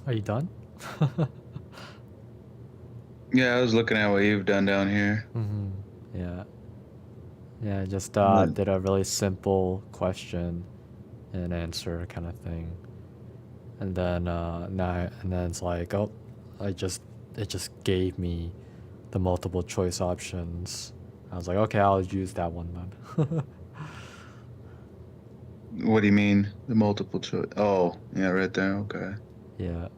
Are you done? Yeah, I was looking at what you've done down here. Mm-hmm. Yeah. Yeah, I just Mm. did a really simple question and answer kind of thing. And then it's like, oh, I just it just gave me the multiple choice options. I was like, okay, I'll use that one then. What do you mean? The multiple choice? Oh, yeah, right there. Okay. Yeah.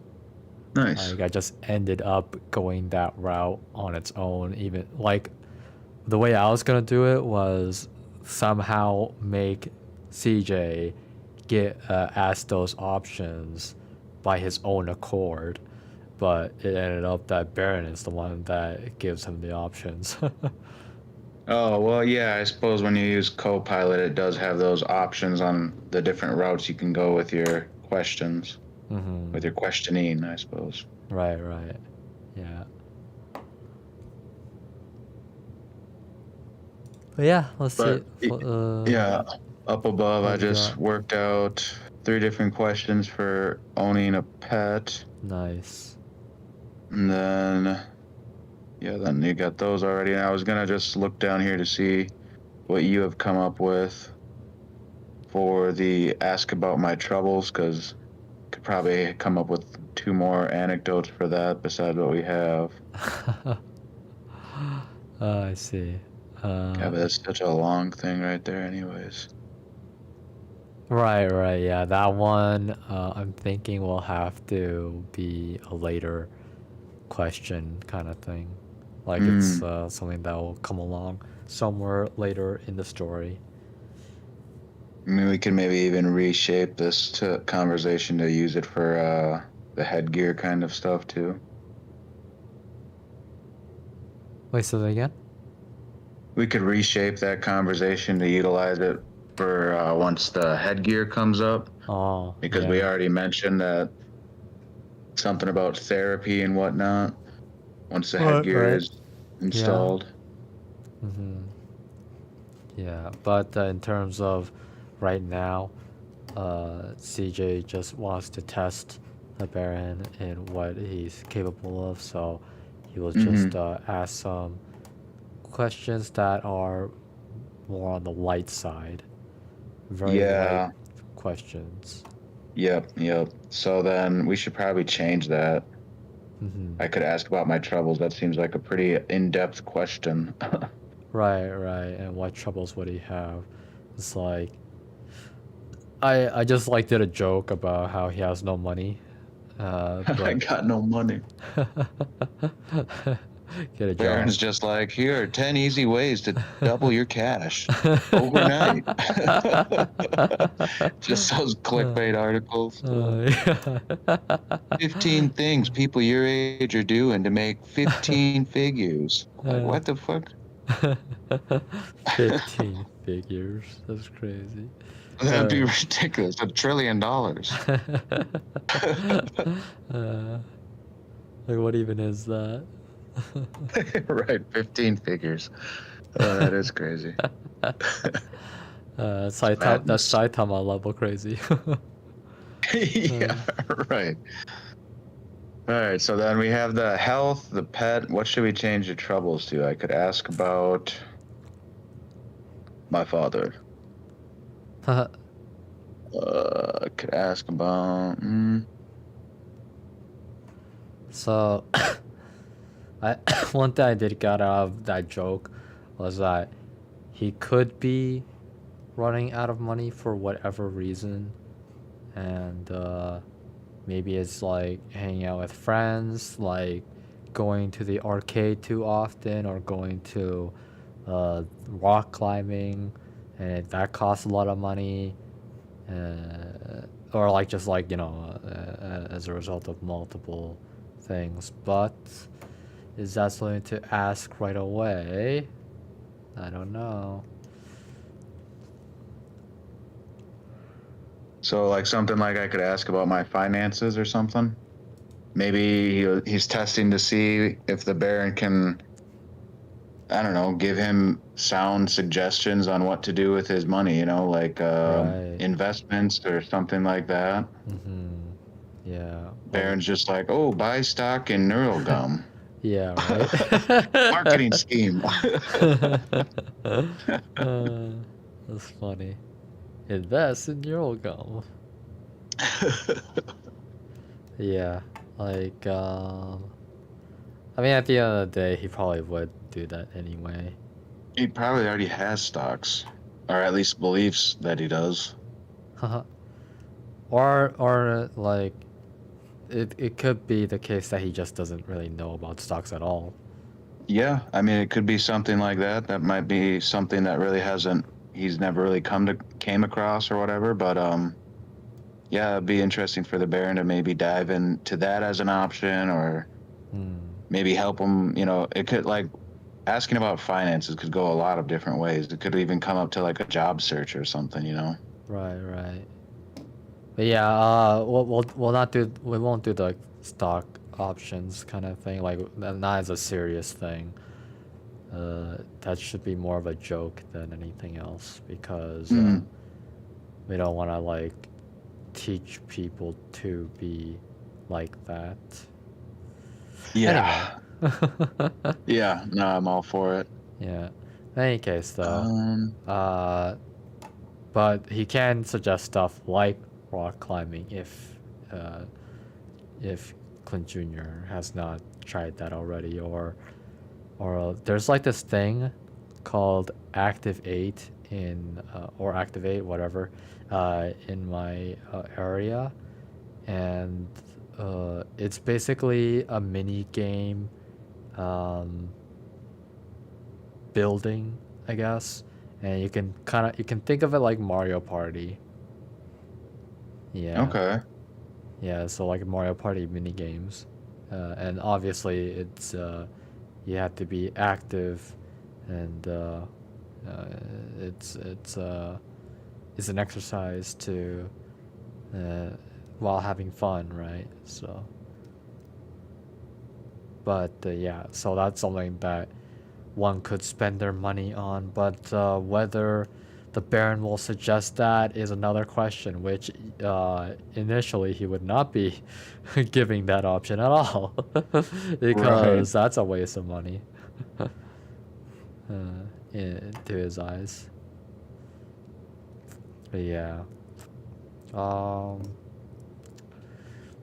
Nice. Like I just ended up going that route on its own. Even like the way I was gonna do it was somehow make CJ get ask those options by his own accord, but it ended up that Baron is the one that gives him the options. Oh, well, yeah, I suppose when you use Copilot, it does have those options on the different routes you can go with your questions, Mm-hmm. with your questioning, I suppose. Right, right. Yeah. But yeah, let's see. But yeah, up above, What I have you just got? worked out 3 different questions for owning a pet. Nice. And then, yeah, then you got those already. And I was going to just look down here to see what you have come up with for the ask about my troubles, because could probably come up with 2 more anecdotes for that besides what we have. I see. Yeah, but that's such a long thing right there, anyways. Right, right. Yeah, that one, I'm thinking will have to be a later question kind of thing. Like it's Hmm. something that will come along somewhere later in the story. I mean, we can maybe even reshape this to conversation to use it for the headgear kind of stuff too. Wait, say that again? We could reshape that conversation to utilize it for once the headgear comes up, Oh, because we yeah. already mentioned that something about therapy and whatnot once the Right, headgear right. is Yeah. installed. Mm-hmm. Yeah, but in terms of right now, CJ just wants to test the Baron in what he's capable of, so he will just Mm-hmm. ask some questions that are more on the light side, very light Yeah. questions. Yep. So then we should probably change that. Mm-hmm. I could ask about my troubles. That seems like a pretty in-depth question. Right, right. And what troubles would he have? It's like I just like did a joke about how he has no money, I but got no money. get a job. Baron's just like, here are 10 easy ways to double your cash overnight. Just those clickbait articles. Yeah. 15 things people your age are doing to make 15 figures. Like, what the fuck? 15 figures. That's crazy. That'd be Uh, ridiculous. $1 trillion. uh, like, what even is that? Right, 15 figures. That is crazy. It's That's madness. Saitama level crazy. Yeah, right. All right, so then we have the health, the pet. What should we change the troubles to? I could ask about my father. I could ask about. So, I one thing I did get out of that joke was that he could be running out of money for whatever reason, and maybe it's like hanging out with friends, like going to the arcade too often, or going to rock climbing, and that costs a lot of money, or like just like as a result of multiple things. But is that something to ask right away? I don't know. So, like something like I could ask about my finances or something. Maybe he's testing to see if the Baron can, I don't know, give him sound suggestions on what to do with his money, like Right. investments or something like that. Mm-hmm. Yeah. Baron's just like, oh, buy stock in Neural Gum. Yeah, right? Marketing scheme. That's funny. Invest in your gum. Yeah, like, I mean, at the end of the day, he probably would do that anyway. He probably already has stocks, or at least believes that he does. Or like, it could be the case that he just doesn't really know about stocks at all. Yeah, I mean, it could be something like that. That might be something that really he's never really came across or whatever. But yeah, it'd be interesting for the Baron to maybe dive into that as an option, or maybe help him. It could, like, asking about finances could go a lot of different ways. It could even come up to like a job search or something. Right. But yeah, we won't do the stock options kind of thing. Like, not as a serious thing. That should be more of a joke than anything else, because we don't want to like teach people to be like that. Yeah. Anyway. Yeah. No, I'm all for it. Yeah. In any case, though, but he can suggest stuff like rock climbing if Clint Jr. has not tried that already, or there's like this thing called Activate or Activate, whatever, in my area, and it's basically a mini game building, I guess, and you can think of it like Mario Party. Yeah. Okay. Yeah, so like Mario Party mini games, and obviously it's you have to be active, and it's an exercise to while having fun, right? So, but yeah, so that's something that one could spend their money on, but whether the Baron will suggest that is another question, which initially he would not be giving that option at all, because that's a waste of money to his eyes. But yeah.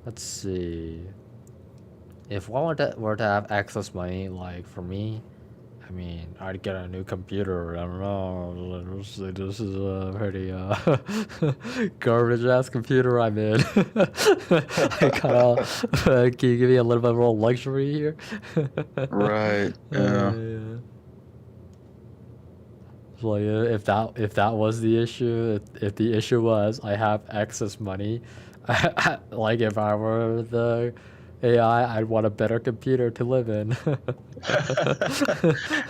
Let's see. If one were to have excess money, like for me, I mean, I'd get a new computer. I don't know. This is a pretty garbage ass computer I'm in. I kind of can you give me a little bit more luxury here? Right. Yeah. Yeah. Like if that was the issue, if the issue was I have excess money, like if I were the AI, I'd want a better computer to live in.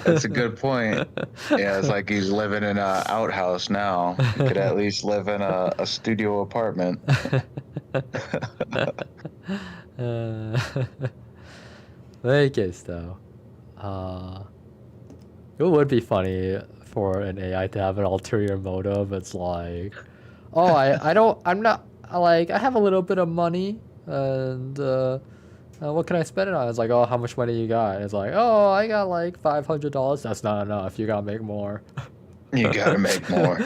That's a good point. Yeah, it's like he's living in an outhouse now. He could at least live in a studio apartment. In any case, though, it would be funny for an AI to have an ulterior motive. It's like, oh, I'm not, like, I have a little bit of money, and what can I spend it on? It's like, oh, how much money you got? It's like, oh, I got like $500. That's not enough. You gotta make more. You gotta make more.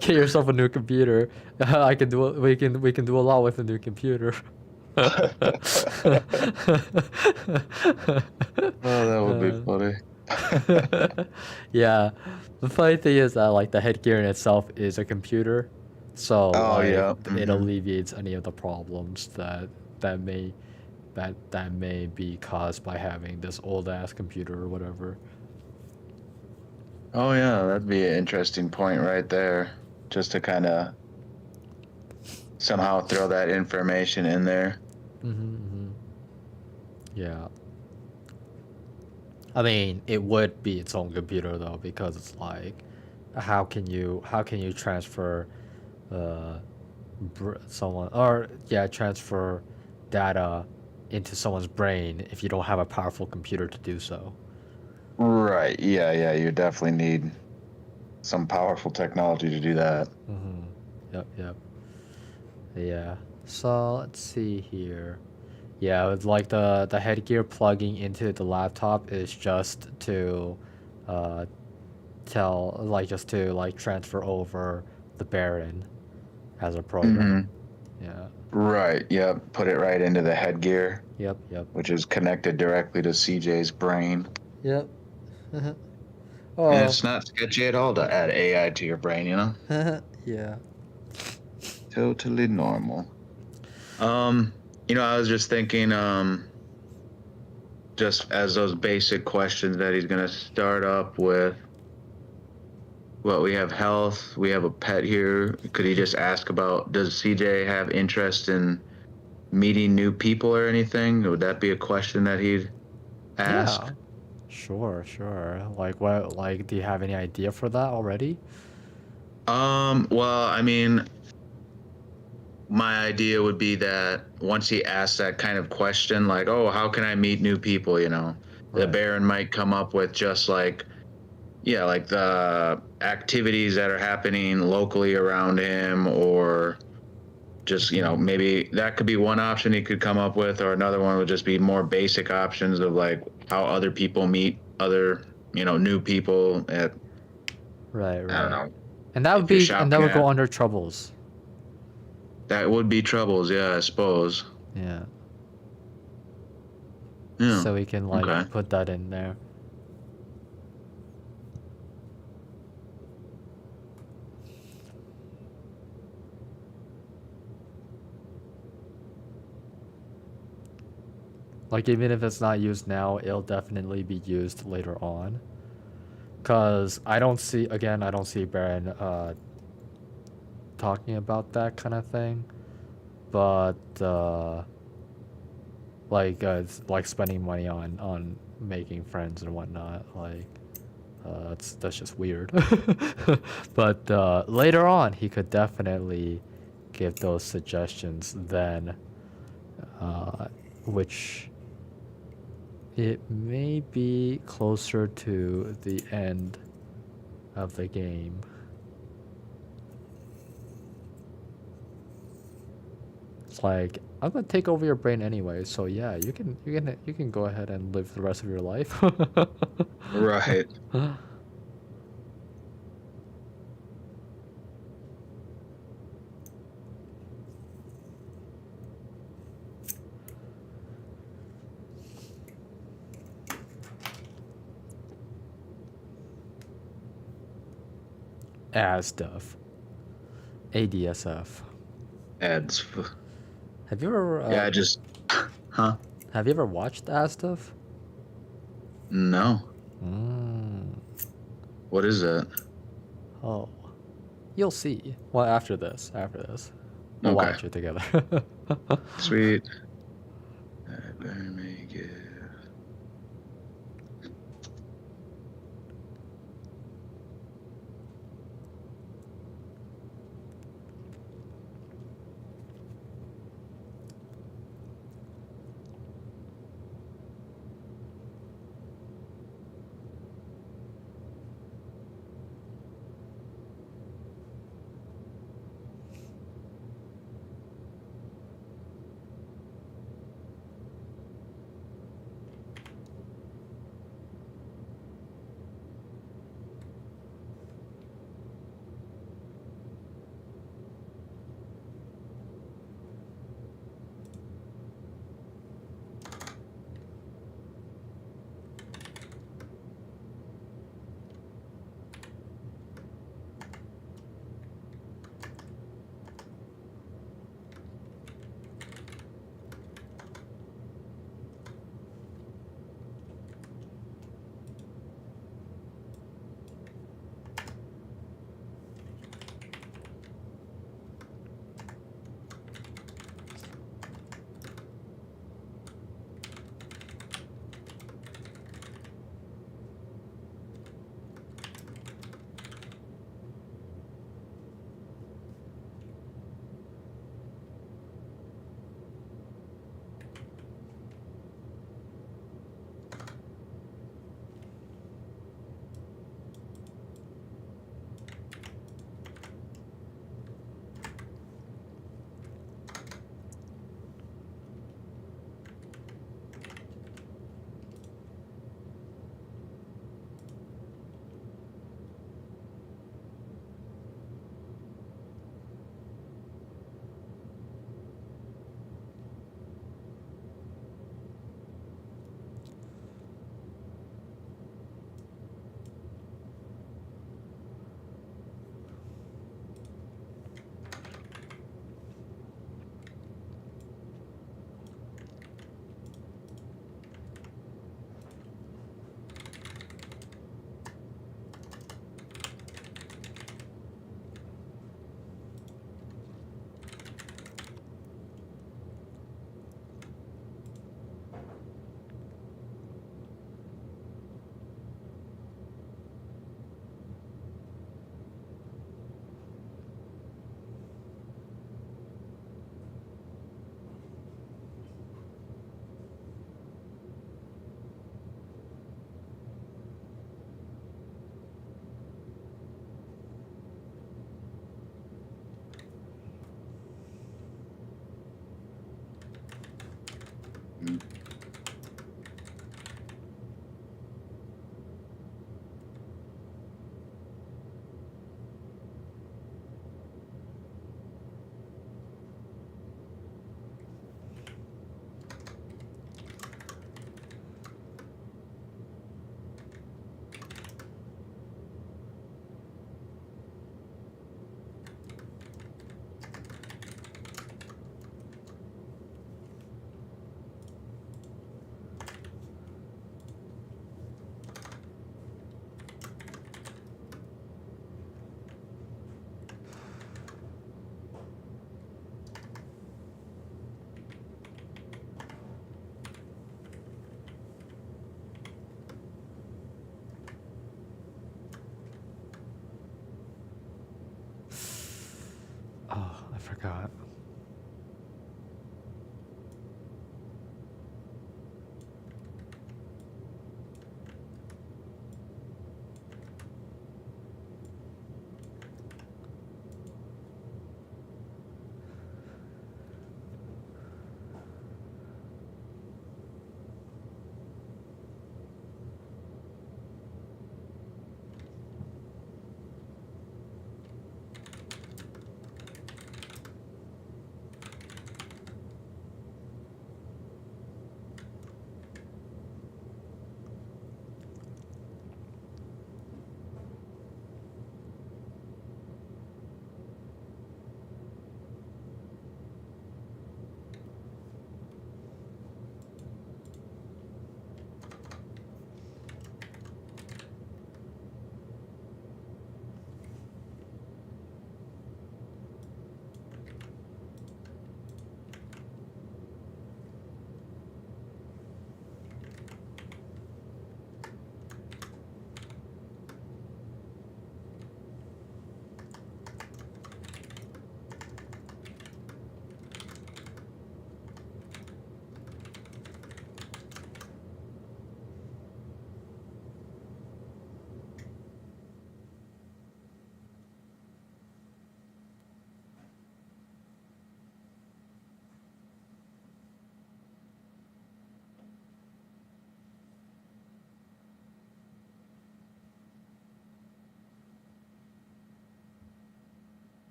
Get yourself a new computer. I can do it. We can do a lot with a new computer. Oh, that would be funny. Yeah, the funny thing is that like the headgear in itself is a computer, so yeah. it alleviates any of the problems that may be caused by having this old ass computer or whatever. Oh yeah, that'd be an interesting point right there. Just to kind of somehow throw that information in there. Yeah. I mean, it would be its own computer though, because it's like, how can you transfer transfer data into someone's brain if you don't have a powerful computer to do so? Right. Yeah. You definitely need some powerful technology to do that. Yep. Yeah. So let's see here. Yeah, it's like the headgear plugging into the laptop is just to uh just to like transfer over the Baron as a program. Mm-hmm. Yeah. Right. Yep. Put it right into the headgear, Yep, yep. which is connected directly to CJ's brain. Yep. And Oh. it's not sketchy at all to add AI to your brain, you know? Yeah. Totally normal. Um, I was just thinking, just as those basic questions that he's gonna start up with. Well, we have health, we have a pet here. Could he just ask about, does CJ have interest in meeting new people or anything? Would that be a question that he'd ask? Yeah. Sure, sure. Like what do you have any idea for that already? Well, I mean, my idea would be that once he asks that kind of question, like, oh, how can I meet new people, the Right. Baron might come up with just like, yeah, like the activities that are happening locally around him, or just, maybe that could be one option he could come up with, or another one would just be more basic options of like how other people meet other, new people at, Right, I don't right. know, And that would if you're be and that shopping would go at, under troubles. that would be troubles, yeah, I suppose. Yeah. Yeah. So we can like Okay. put that in there. Like even if it's not used now, it'll definitely be used later on. Cause I don't see Baron talking about that kind of thing. But it's like spending money on making friends and whatnot. Like that's just weird. But later on, he could definitely give those suggestions then, which it may be closer to the end of the game. It's like I'm gonna take over your brain anyway, so yeah, you can go ahead and live the rest of your life. Right. As stuff. ADSF. Ads. Have you ever Yeah, I just, huh? have you ever watched As stuff? No. Mm. What is that? Oh, you'll see. Well, after this, we'll Okay. watch it together. Sweet. I better make it. forgot.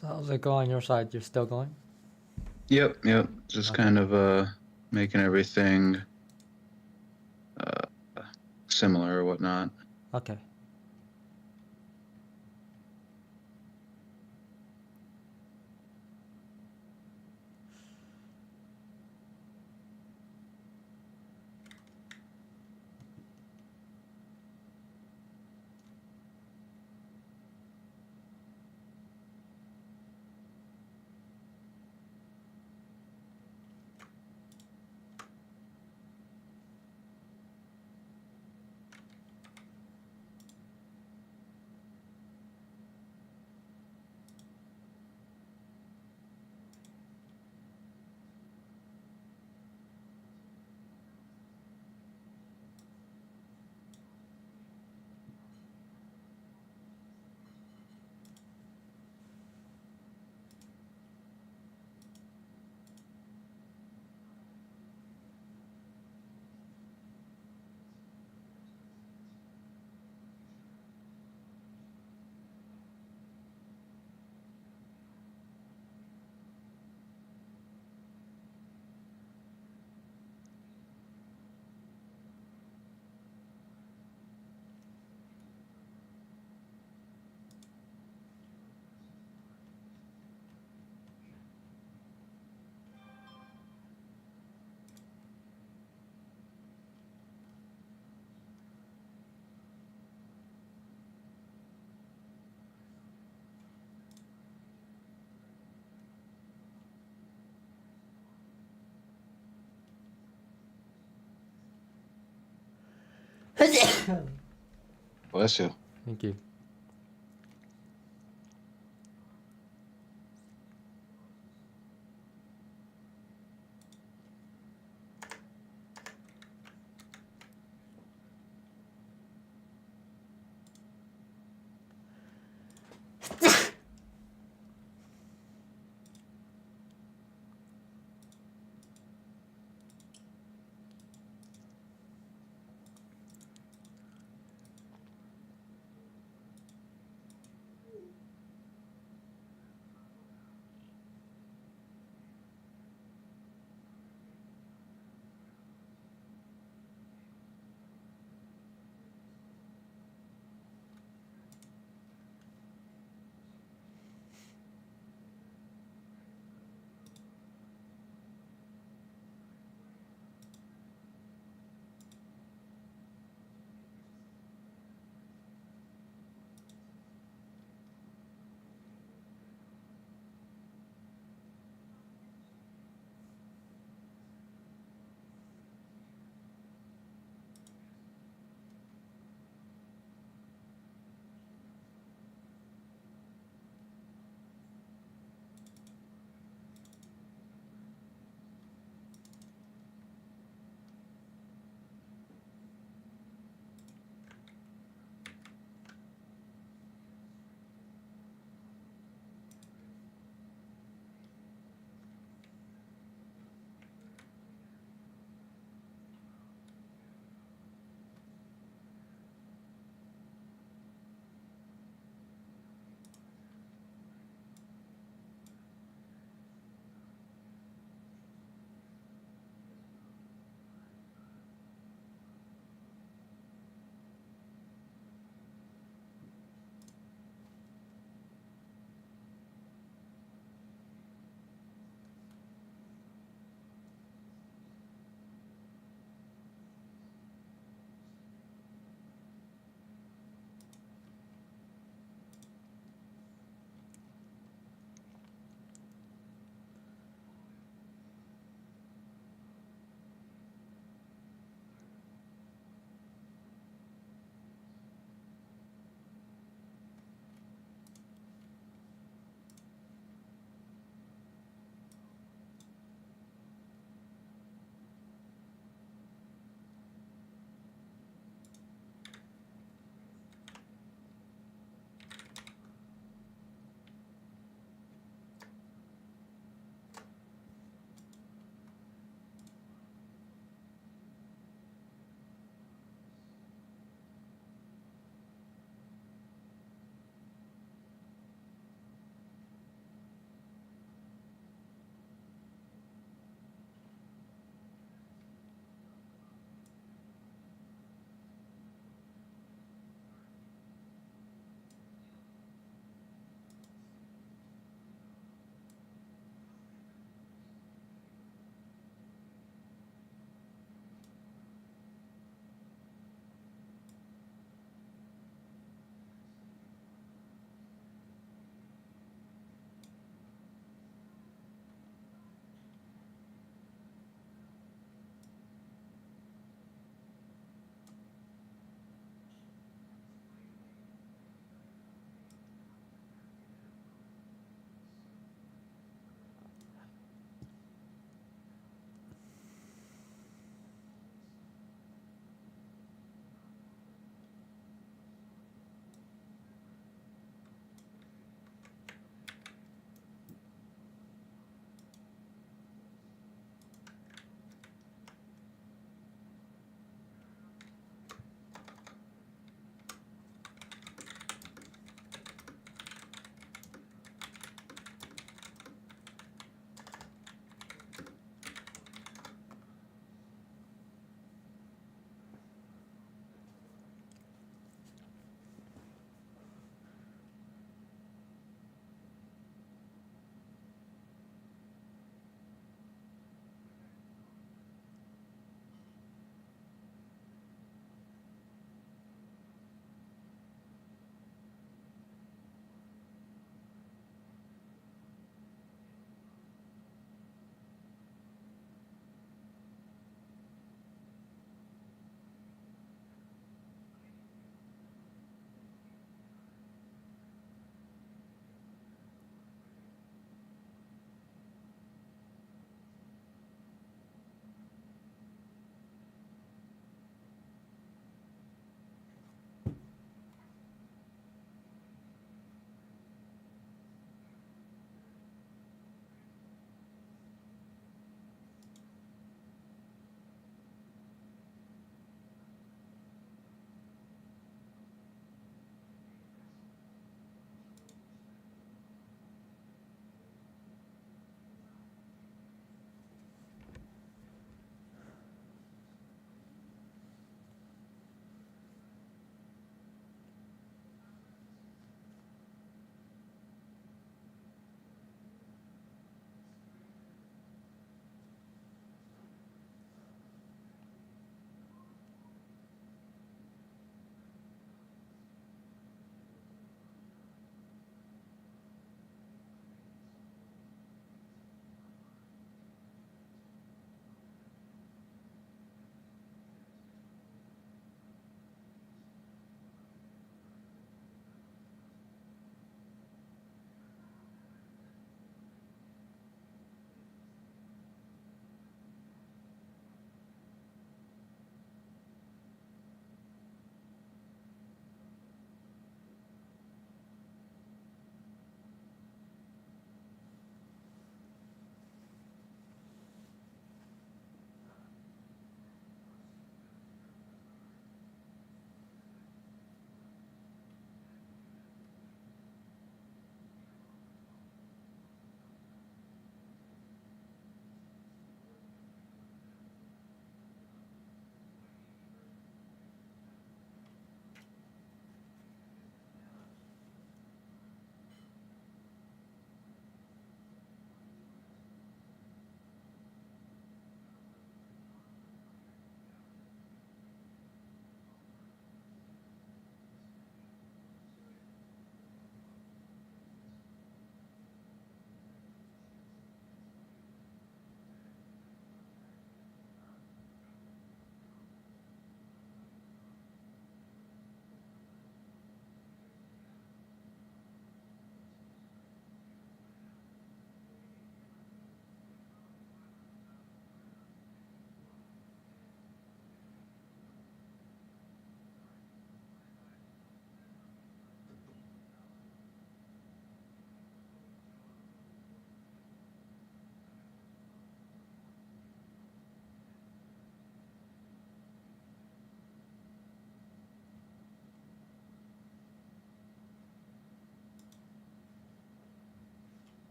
So how's it going on your side? You're still going? Yep, yep. Just Okay. kind of making everything similar or whatnot. Okay. Bless you. Thank you.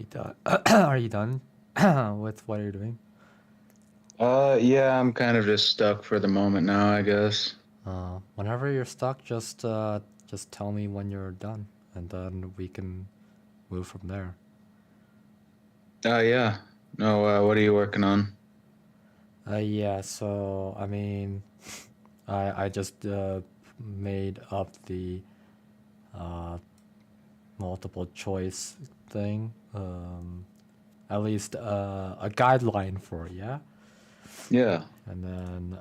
done? Are you done with what you're doing? Yeah, I'm kind of just stuck for the moment now, I guess. Whenever you're stuck, just tell me when you're done, and then we can move from there. Yeah. No, what are you working on? Yeah. So I mean, I just made up the uh, multiple choice thing. At least a guideline for it, yeah. Yeah. And then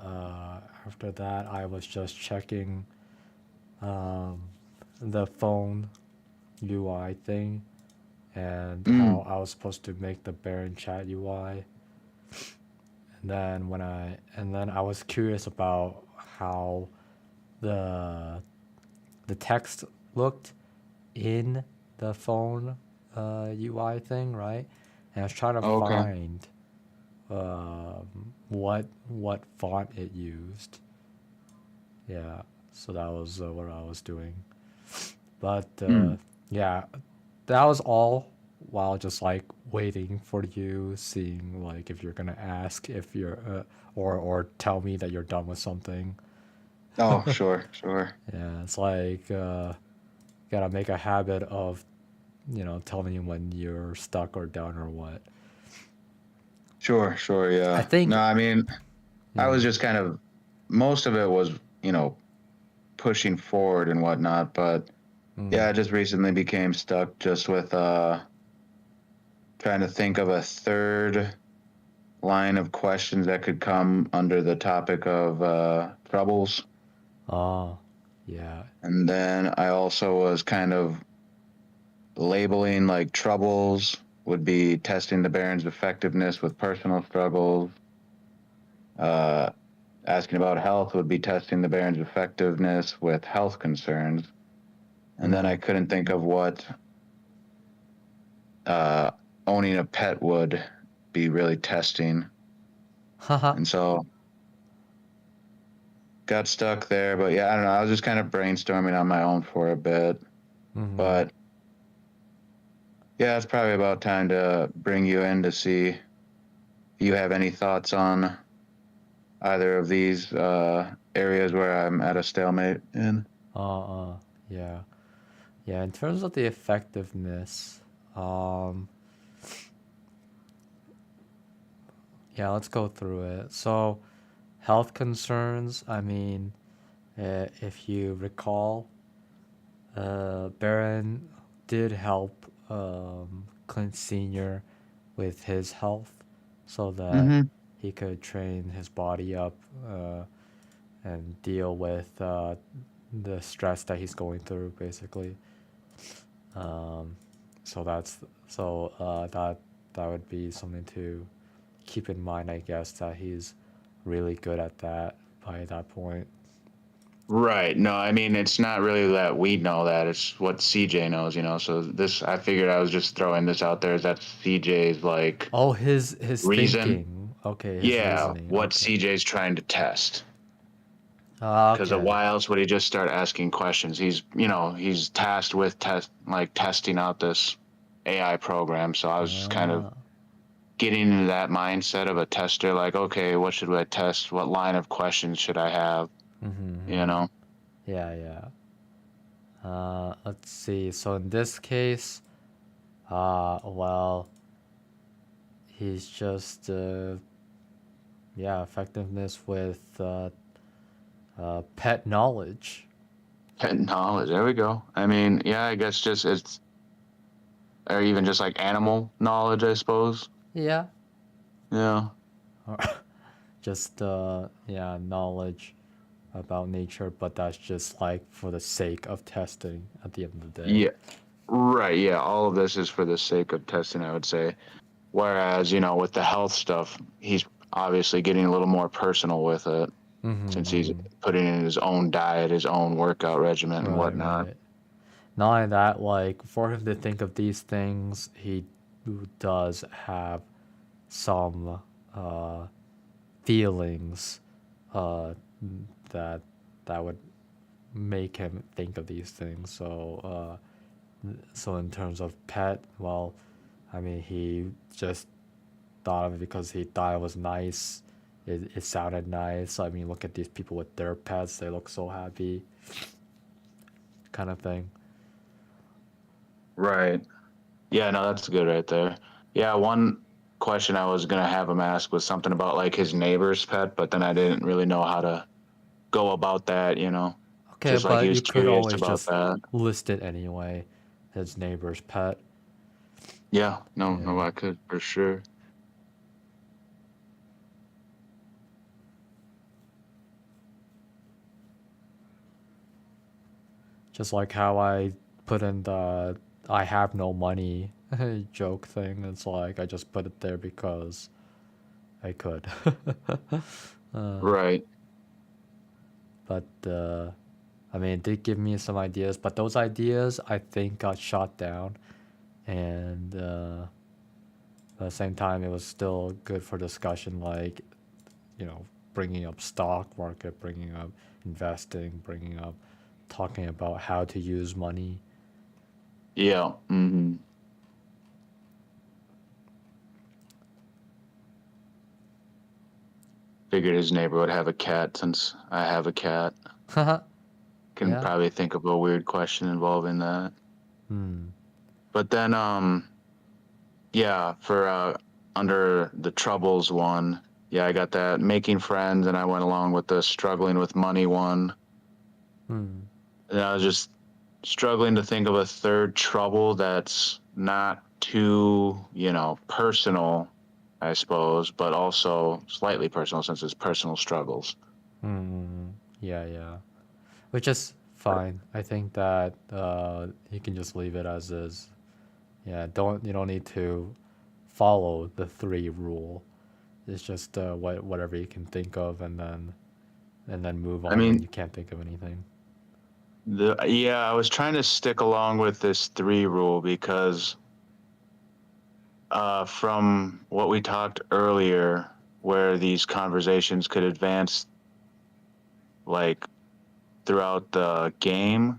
after that, I was just checking um, the phone UI thing and Mm. how I was supposed to make the Baron chat UI. And then I was curious about how the the text looked in the phone UI thing, right? And I was trying to Okay. find what font it used. Yeah, so that was what I was doing. But Mm. yeah, that was all while just like waiting for you, seeing like if you're gonna ask if you're or tell me that you're done with something. Oh, sure. Yeah, it's like gotta make a habit of telling you when you're stuck or done or what. Sure, I yeah. No, think I mean, I yeah. was just kind of, most of it was, pushing forward and whatnot, but Mm. yeah, I just recently became stuck just with trying to think of a third line of questions that could come under the topic of troubles. Oh, yeah. And then I also was kind of labeling like troubles would be testing the Baron's effectiveness with personal struggles. Uh, Asking about health would be testing the Baron's effectiveness with health concerns. And then I Mm. couldn't think of what uh, owning a pet would be really testing. Haha. And so got stuck there. But yeah, I don't know. I was just kind of brainstorming on my own for a bit. Mm-hmm. But yeah, it's probably about time to bring you in to see if you have any thoughts on either of these areas where I'm at a stalemate in. Yeah. Yeah, in terms of the effectiveness, um, yeah, let's go through it. So, health concerns, I mean, if you recall, Baron did help Clint Sr. with his health so that Mm-hmm. he could train his body up uh, and deal with the stress that he's going through, basically. Um, so that's that would be something to keep in mind, I guess, that he's really good at that by that point. Right. No, I mean, it's not really that we know that. It's what CJ knows. So this, I figured I was just throwing this out there. Is that CJ's like Oh, his reason? thinking. Okay, his Yeah, reasoning. what Okay. CJ's trying to test. Because Okay. why else would he just start asking questions? He's tasked with testing out this AI program. So I was just kind of Uh, getting into that mindset of a tester. Like, okay, what should I test? What line of questions should I have? You mm-hmm. know? Yeah, yeah. Let's see. So in this case, well, he's just yeah, effectiveness with pet knowledge. Pet knowledge. There we go. I mean, yeah, I guess just it's or even just like animal knowledge, I suppose. Yeah. Yeah. Or just yeah, knowledge about nature, but that's just like for the sake of testing at the end of the day. Yeah. Right. Yeah. All of this is for the sake of testing, I would say. Whereas, with the health stuff, he's obviously getting a little more personal with it since he's Mm-hmm. putting in his own diet, his own workout regimen, and Right, whatnot. right. Not only that, like for him to think of these things, he does have some feelings uh, that that would make him think of these things. So, so in terms of pet, well, I mean, he just thought of it because he thought it was nice. It sounded nice. I mean, look at these people with their pets. They look so happy, kind of thing. Right. Yeah, no, that's good right there. Yeah, one question I was gonna have him ask was something about like his neighbor's pet, but then I didn't really know how to go about that, you know. Okay, Just like he but you was could curious always about just that. list it anyway. His neighbor's pet. Yeah, no, Yeah. I could for sure. Just like how I put in the I have no money joke thing. It's like I just put it there because I could. Right. But I mean, it did give me some ideas, but those ideas I think got shot down. And at the same time, it was still good for discussion, like, bringing up stock market, bringing up investing, bringing up talking about how to use money. Yeah. Figured his neighbor would have a cat since I have a cat. Can Yeah. probably think of a weird question involving that. Hmm. But then yeah, for under the troubles one, yeah, I got that making friends and I went along with the struggling with money one. Hmm. And I was just struggling to think of a third trouble that's not too, personal, I suppose, but also slightly personal since it's personal struggles. Hmm. Yeah, yeah. Which is fine. I think that you can just leave it as is. Yeah, you don't need to follow the three rule. It's just whatever you can think of, and then move I on when mean, you can't think of anything. I was trying to stick along with this three rule because from what we talked earlier, where these conversations could advance like throughout the game,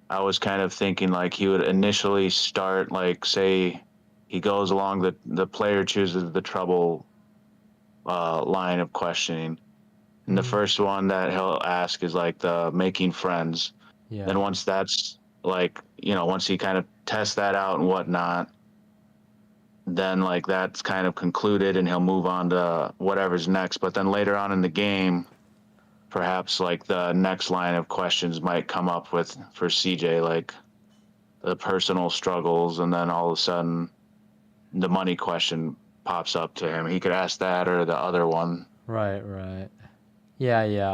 I was kind of thinking like he would initially start like say he goes along the player chooses the trouble line of questioning. And the Mm, first one that he'll ask is like the making friends. yeah. Then once that's like, once he kind of tests that out and whatnot, then like that's kind of concluded and he'll move on to whatever's next. But then later on in the game, perhaps like the next line of questions might come up with for CJ, like the personal struggles, and then all of a sudden the money question pops up to him. He could ask that or the other one. Right, right. Yeah, yeah.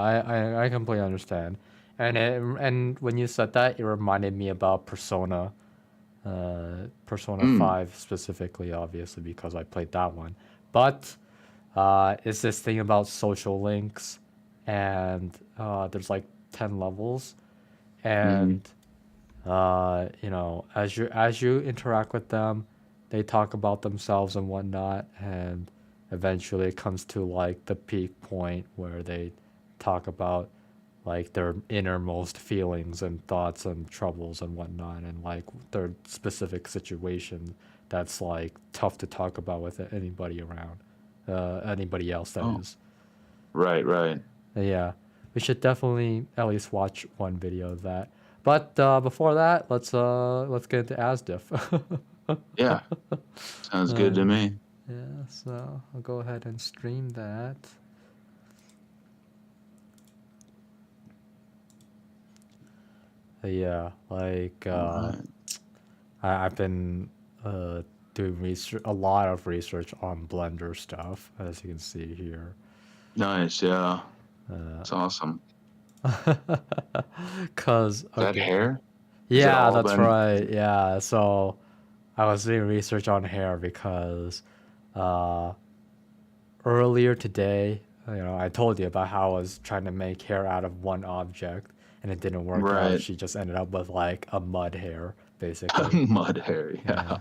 I completely understand. And when you said that, it reminded me about Persona Mm. 5 specifically, obviously, because I played that one. But it's this thing about social links, and there's like 10 levels, Mm-hmm. and as you interact with them, they talk about themselves and whatnot, and eventually it comes to like the peak point where they talk about like their innermost feelings and thoughts and troubles and whatnot, and like their specific situation that's like tough to talk about with anybody around, anybody else that Oh, is. right, right. Yeah, we should definitely at least watch one video of that. But before that, let's get into ASDIF. Yeah, sounds good to uh, me. yeah, so I'll go ahead and stream that. Yeah, like All right. I've been doing research, a lot of research on Blender stuff, as you can see here. Nice, yeah. Uh, It's awesome. Cause Is that okay, hair? Is it yeah, all that's been? right. Yeah, so I was doing research on hair because uh, earlier today, I told you about how I was trying to make hair out of one object and it didn't work out. Right. She just ended up with like a mud hair, basically. Mud hair, Yeah. yeah.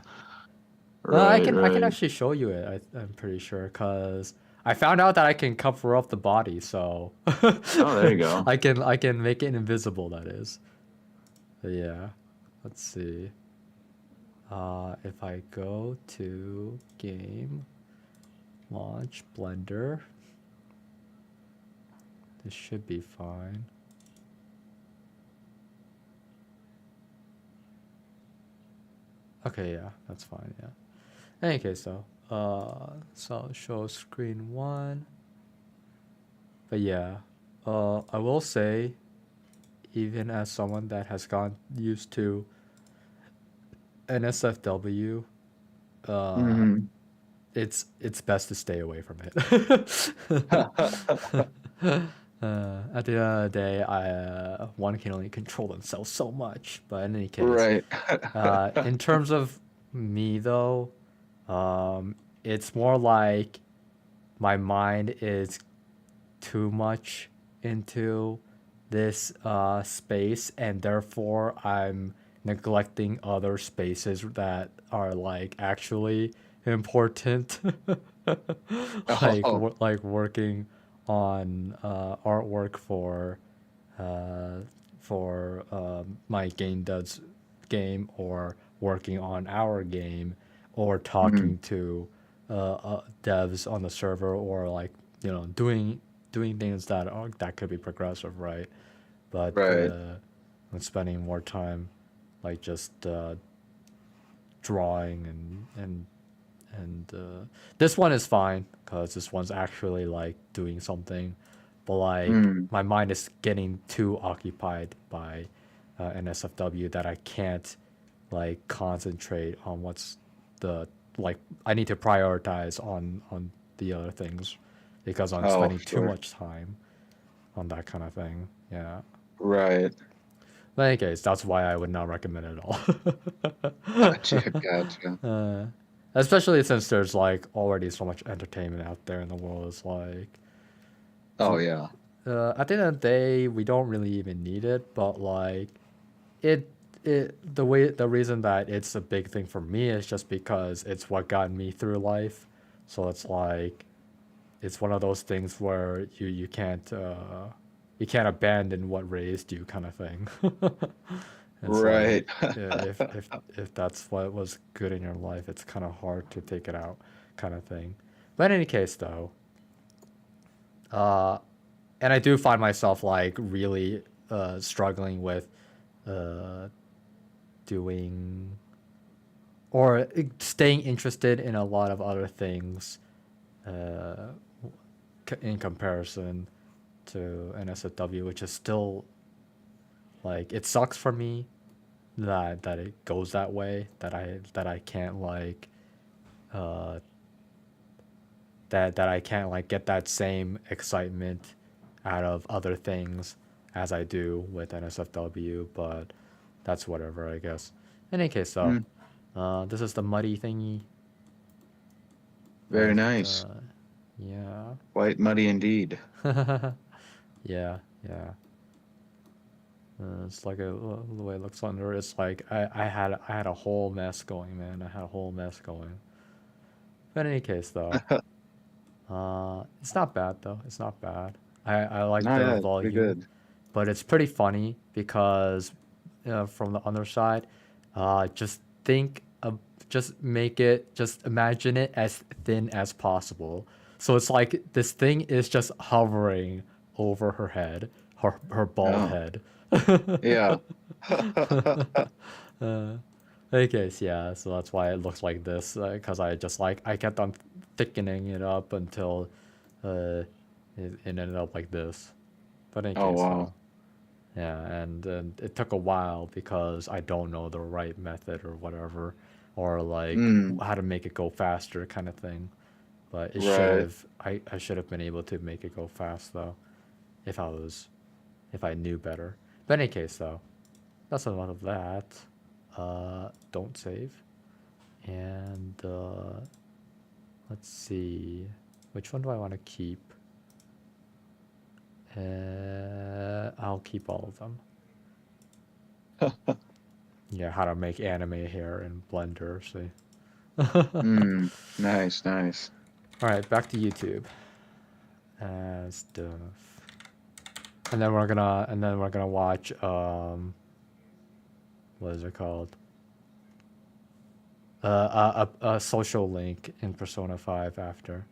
Right, I can right. actually show you it. I'm pretty sure because I found out that I can cover up the body, so Oh, there you go. I can make it invisible. That is. Yeah. Let's see. if I go to game, launch Blender, this should be fine. Okay, yeah, that's fine, yeah. In any case, though, so show screen 1. But yeah, I will say, even as someone that has gotten used to NSFW, Mm-hmm. it's best to stay away from it. At the end of the day, one can only control themselves so much. But in any case, Right. in terms of me though, it's more like my mind is too much into this space, and therefore I'm neglecting other spaces that are like actually important. Oh. Like working on artwork uh, for my game, or working on our game, or Mm, talking to devs on the server, or like doing things that could be progressive, right? But right. I'm spending more time like just drawing and this one is fine because this one's actually like doing something, but like Mm. my mind is getting too occupied by NSFW that I can't like concentrate on what's the like I need to prioritize on the other things because I'm Oh, spending too sure. much time on that kind of thing. Yeah. Right. But in any case, that's why I would not recommend it at Gotcha. all. Gotcha. Especially since there's like already so much entertainment out there in the world. It's like Oh, yeah. at the end of the day, we don't really even need it, but like it the reason that it's a big thing for me is just because it's what got me through life. So it's like it's one of those things where you can't abandon what raised you, kind of thing. It's like Right. if that's what was good in your life, it's kind of hard to take it out, kind of thing. But in any case, though, uh, and I do find myself like really struggling with uh, doing or staying interested in a lot of other things uh, in comparison to NSFW, which is still like it sucks for me that it goes that way, that I can't like uh, that I can't like get that same excitement out of other things as I do with NSFW, but that's whatever, I guess. In any case, though, Mm, this is the muddy thingy, very but nice. yeah, Quite muddy indeed. yeah, yeah. It's like the way it looks under. It's like I had a whole mess going, man. I had a whole mess going. But in any case, though, it's not bad though. It's not bad. I like No, the yeah, it's pretty volume, good. but it's pretty funny because from the other side, just think of just imagine it as thin as possible. So it's like this thing is just hovering over her head, her bald Oh, head. yeah. Okay, so yeah, so that's why it looks like this, because I just like I kept on thickening it up until uh, it ended up like this. But in any Oh, case, wow. though, yeah, and it took a while because I don't know the right method or whatever, or like Mm, how to make it go faster, kind of thing. But right. I should have been able to make it go fast though, if if I knew better. But in any case, though, that's enough of that. Don't save. And let's see. Which one do I want to keep? I'll keep all of them. Yeah, how to make anime hair in Blender. See. Mm, nice, nice. All right, back to YouTube. Stuff. And then we're gonna watch what is it called? a social link in Persona 5 after.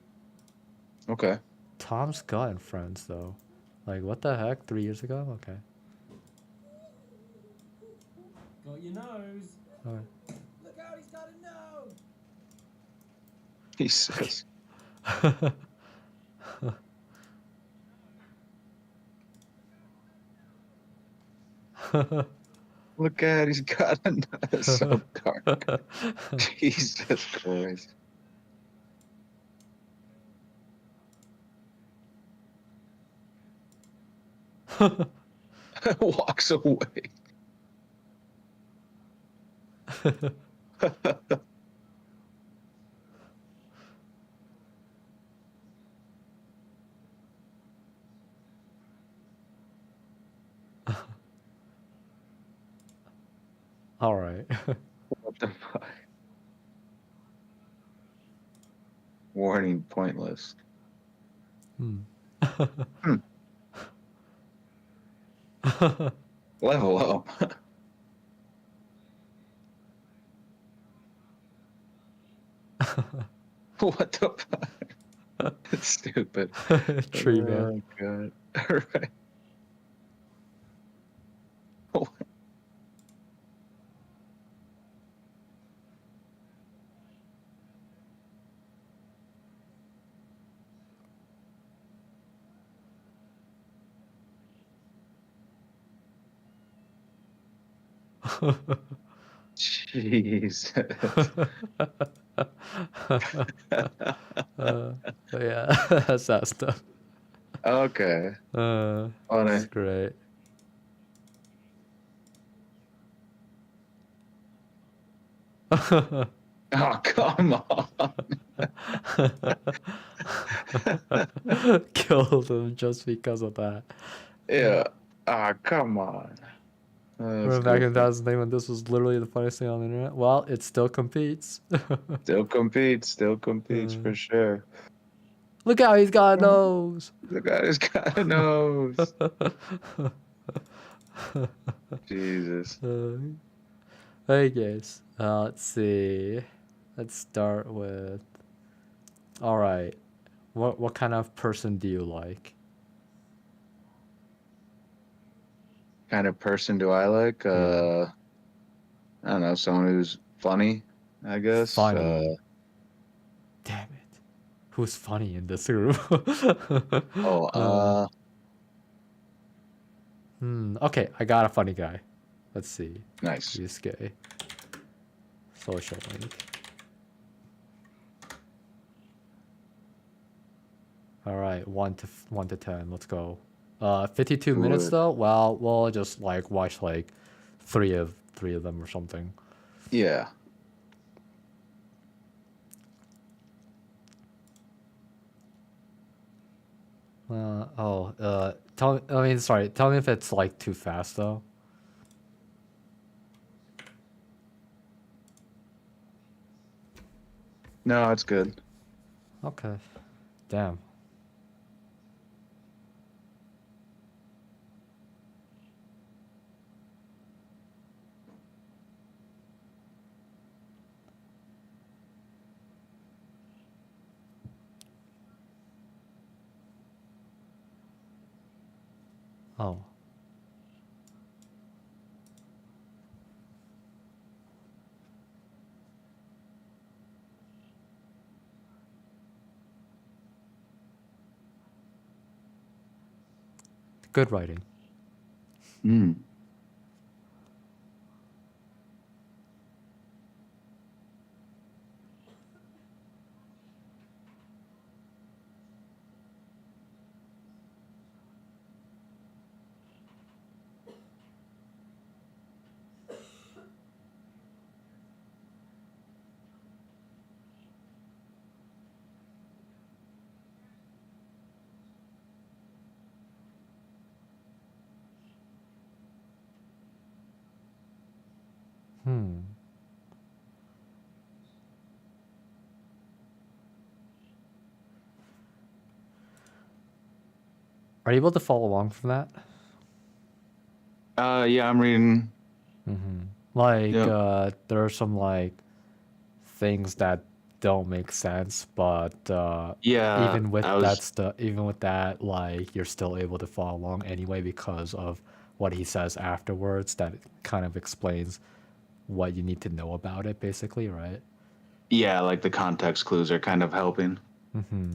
Okay. Tom's gotten friends though. Like what the heck? 3 years ago? Okay. Got your nose. Alright. Look out, he's got a nose. He says. Look at, he's got a nose. So dark. Jesus Christ. Walks away. All right. What the fuck? Warning pointless. Level up. What the fuck? That's stupid. Tree man. Oh god. Alright. Jesus. Yeah, that's that stuff. Okay. That's Funny. great. Oh, come on. Killed him just because of that. Yeah. Ah, come on. Remember back in 2008 this was literally the funniest thing on the internet? Well, it still competes. Still competes for sure. Look out, he's got a nose. The guy's got a nose. Jesus. Hey guys, let's see. Let's start with. All right, what kind of person do you like? Kind of person do I like? Yeah. I don't know, someone who's funny, I guess. Funny. Damn it, who's funny in this group? Okay, I got a funny guy. Let's see. Nice. This guy. Social link. All right, 1 to 10. Let's go. 52 minutes Good. though. Well, we'll just like watch like three of them or something. Yeah. Tell me if it's like too fast though. No, it's good. Okay. Damn. Oh. Good writing. Hmm. Are you able to follow along from that? Yeah, I'm reading. Like, Yep. there are some like things that don't make sense, but Yeah, even with I that was. stuff, even with that, like you're still able to follow along anyway because of what he says afterwards. That kind of explains what you need to know about it, basically, right? Yeah, like the context clues are kind of helping. Mm-hmm.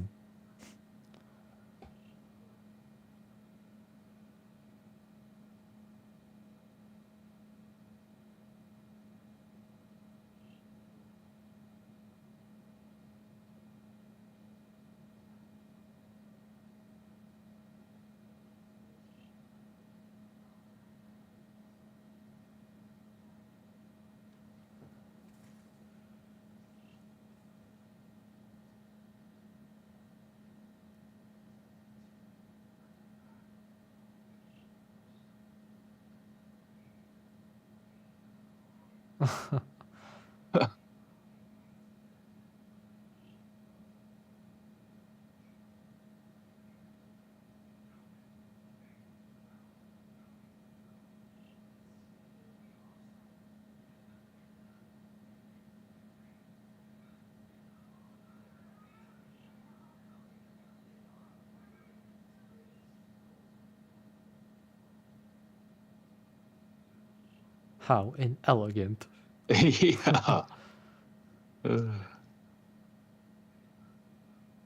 How inelegant. Yeah.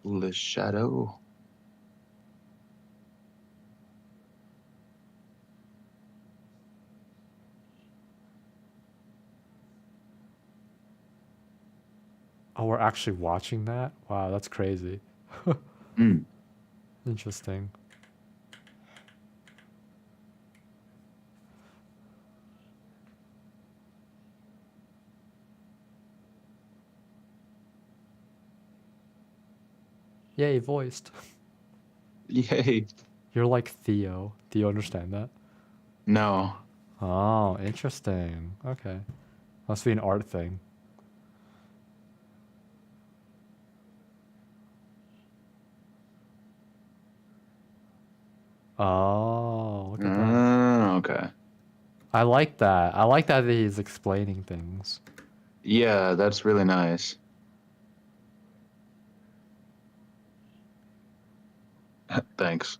Le Shadow. Oh, we're actually watching that? Wow, that's crazy. Mm. Interesting. Yay, voiced. Yay. You're like Theo. Do you understand that? No. Oh, interesting. Okay. Must be an art thing. Oh, look at that. Okay. I like that. I like that he's explaining things. Yeah, that's really nice. Thanks.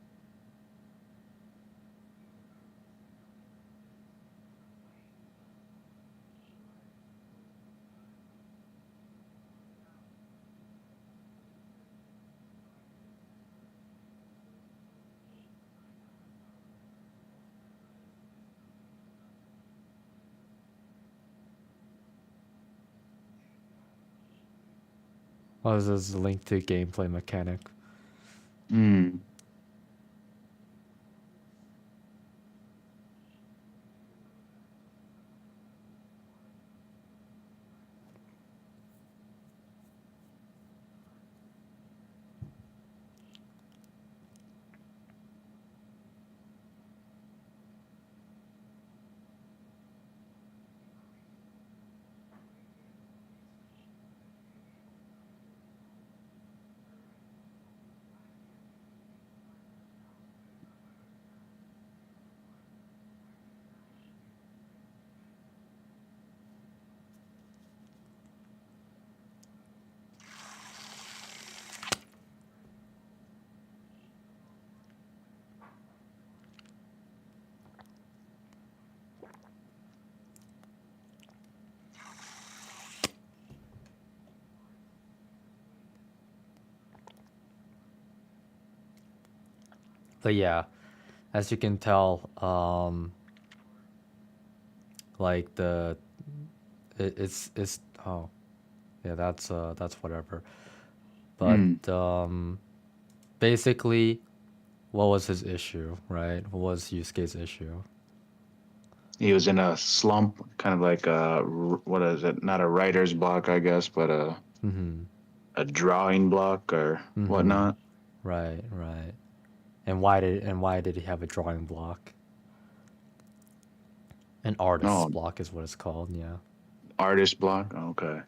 Oh, this is a link to gameplay mechanic. Mm. But yeah, as you can tell, like it's oh yeah, that's whatever. But Mm. basically, what was his issue, right? What was Yusuke's issue? He was in a slump, kind of like what is it? Not a writer's block, I guess, but Mm-hmm. a drawing block or Mm-hmm. whatnot. Right, right. And why did he have a drawing block? An artist's Oh, block is what it's called, yeah. artist block. Okay.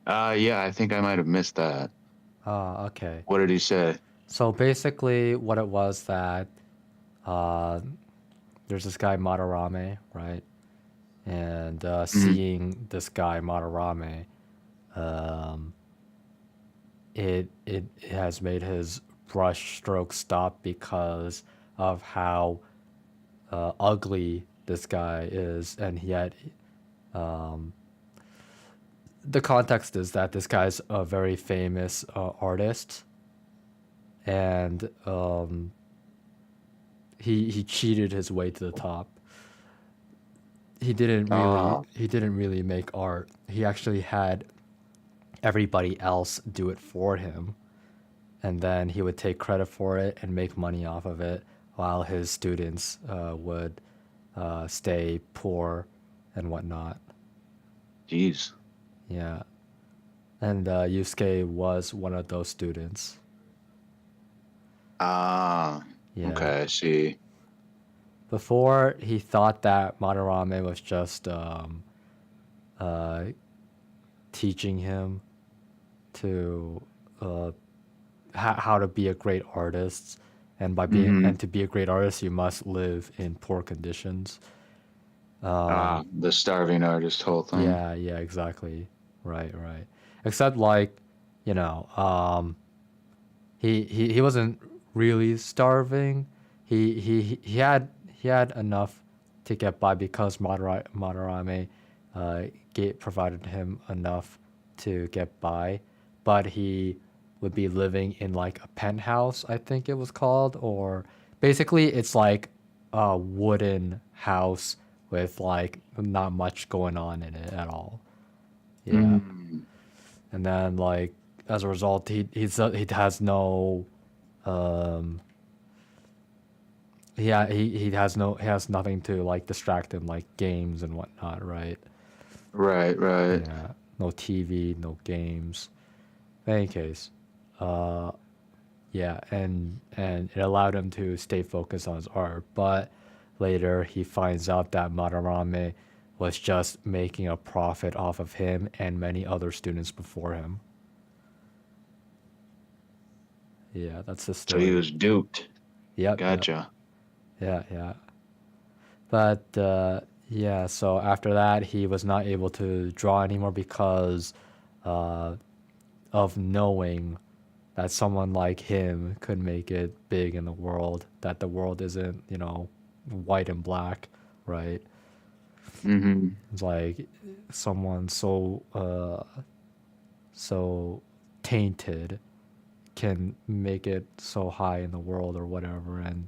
Yeah, I think I might have missed that. Ah, okay. What did he say? So basically what it was that uh there's this guy Madarame, right? And Mm. seeing this guy Madarame, Um, it has made his brush stroke stop because of how ugly this guy is, and yet um, the context is that this guy's a very famous artist, and he cheated his way to the top. Ah, He didn't really make art. He actually had everybody else do it for him, and then he would take credit for it and make money off of it, while his students would stay poor and whatnot. jeez. Yeah, and Yusuke was one of those students. Ah, Yeah. okay, I see. Before, he thought that Madarame was just uh, teaching him to how to be a great artist, and Mm-hmm. to be a great artist, you must live in poor conditions. The starving artist whole thing. Yeah, yeah, exactly. Right, right. Except like, you know, he wasn't really starving. He had enough to get by because Madarame provided him enough to get by, but he would be living in like a penthouse, I think it was called, or basically it's like a wooden house with like not much going on in it at all. Yeah. Mm, And then like as a result, he has no um he has nothing to like distract him, like games and whatnot, right? right, right. Yeah, no TV, no games. In any case, uh, yeah, and it allowed him to stay focused on his art. But later, he finds out that Madarame was just making a profit off of him and many other students before him. Yeah, that's the So he story. was duped. Yep, yep, Gotcha. yeah, yeah. But yeah, so after that, he was not able to draw anymore because uh, of knowing that someone like him could make it big in the world, that the world isn't, you know, white and black, right? Mm-hmm. It's like someone so tainted can make it so high in the world or whatever, and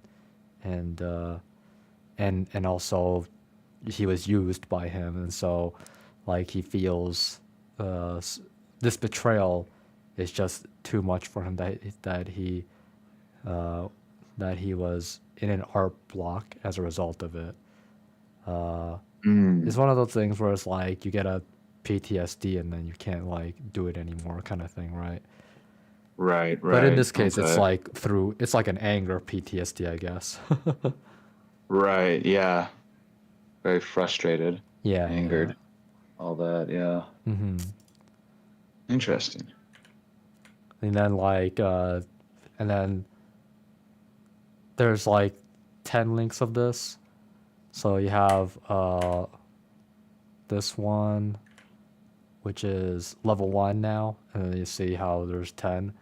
and also he was used by him, and so like he feels this betrayal is just too much for him, uh, that he was in an art block as a result of it. Mm. It's one of those things where it's like you get a PTSD and then you can't like do it anymore, kind of thing, right? Right, But in right. this case, Okay. it's like an anger PTSD, I guess. Right, yeah. Very frustrated, Yeah, yeah. angered, all that, yeah. Interesting. And then and then there's like 10 links of this. So you have this one, which is level 1 now, and then you see how there's 10.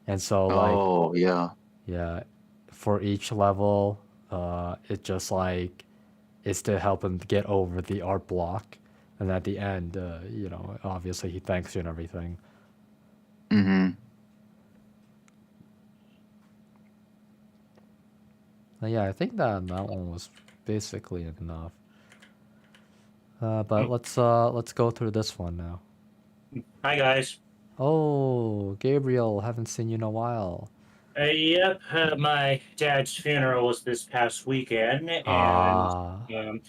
And so like Oh, yeah. yeah, for each level, it just like is to help him get over the art block. And at the end, you know, obviously he thanks you and everything. Mm-hmm. But yeah, I think that one was basically enough. But let's go through this one now. Hi guys. Oh, Gabriel, haven't seen you in a while. Yep, my dad's funeral was this past weekend, Ah, um,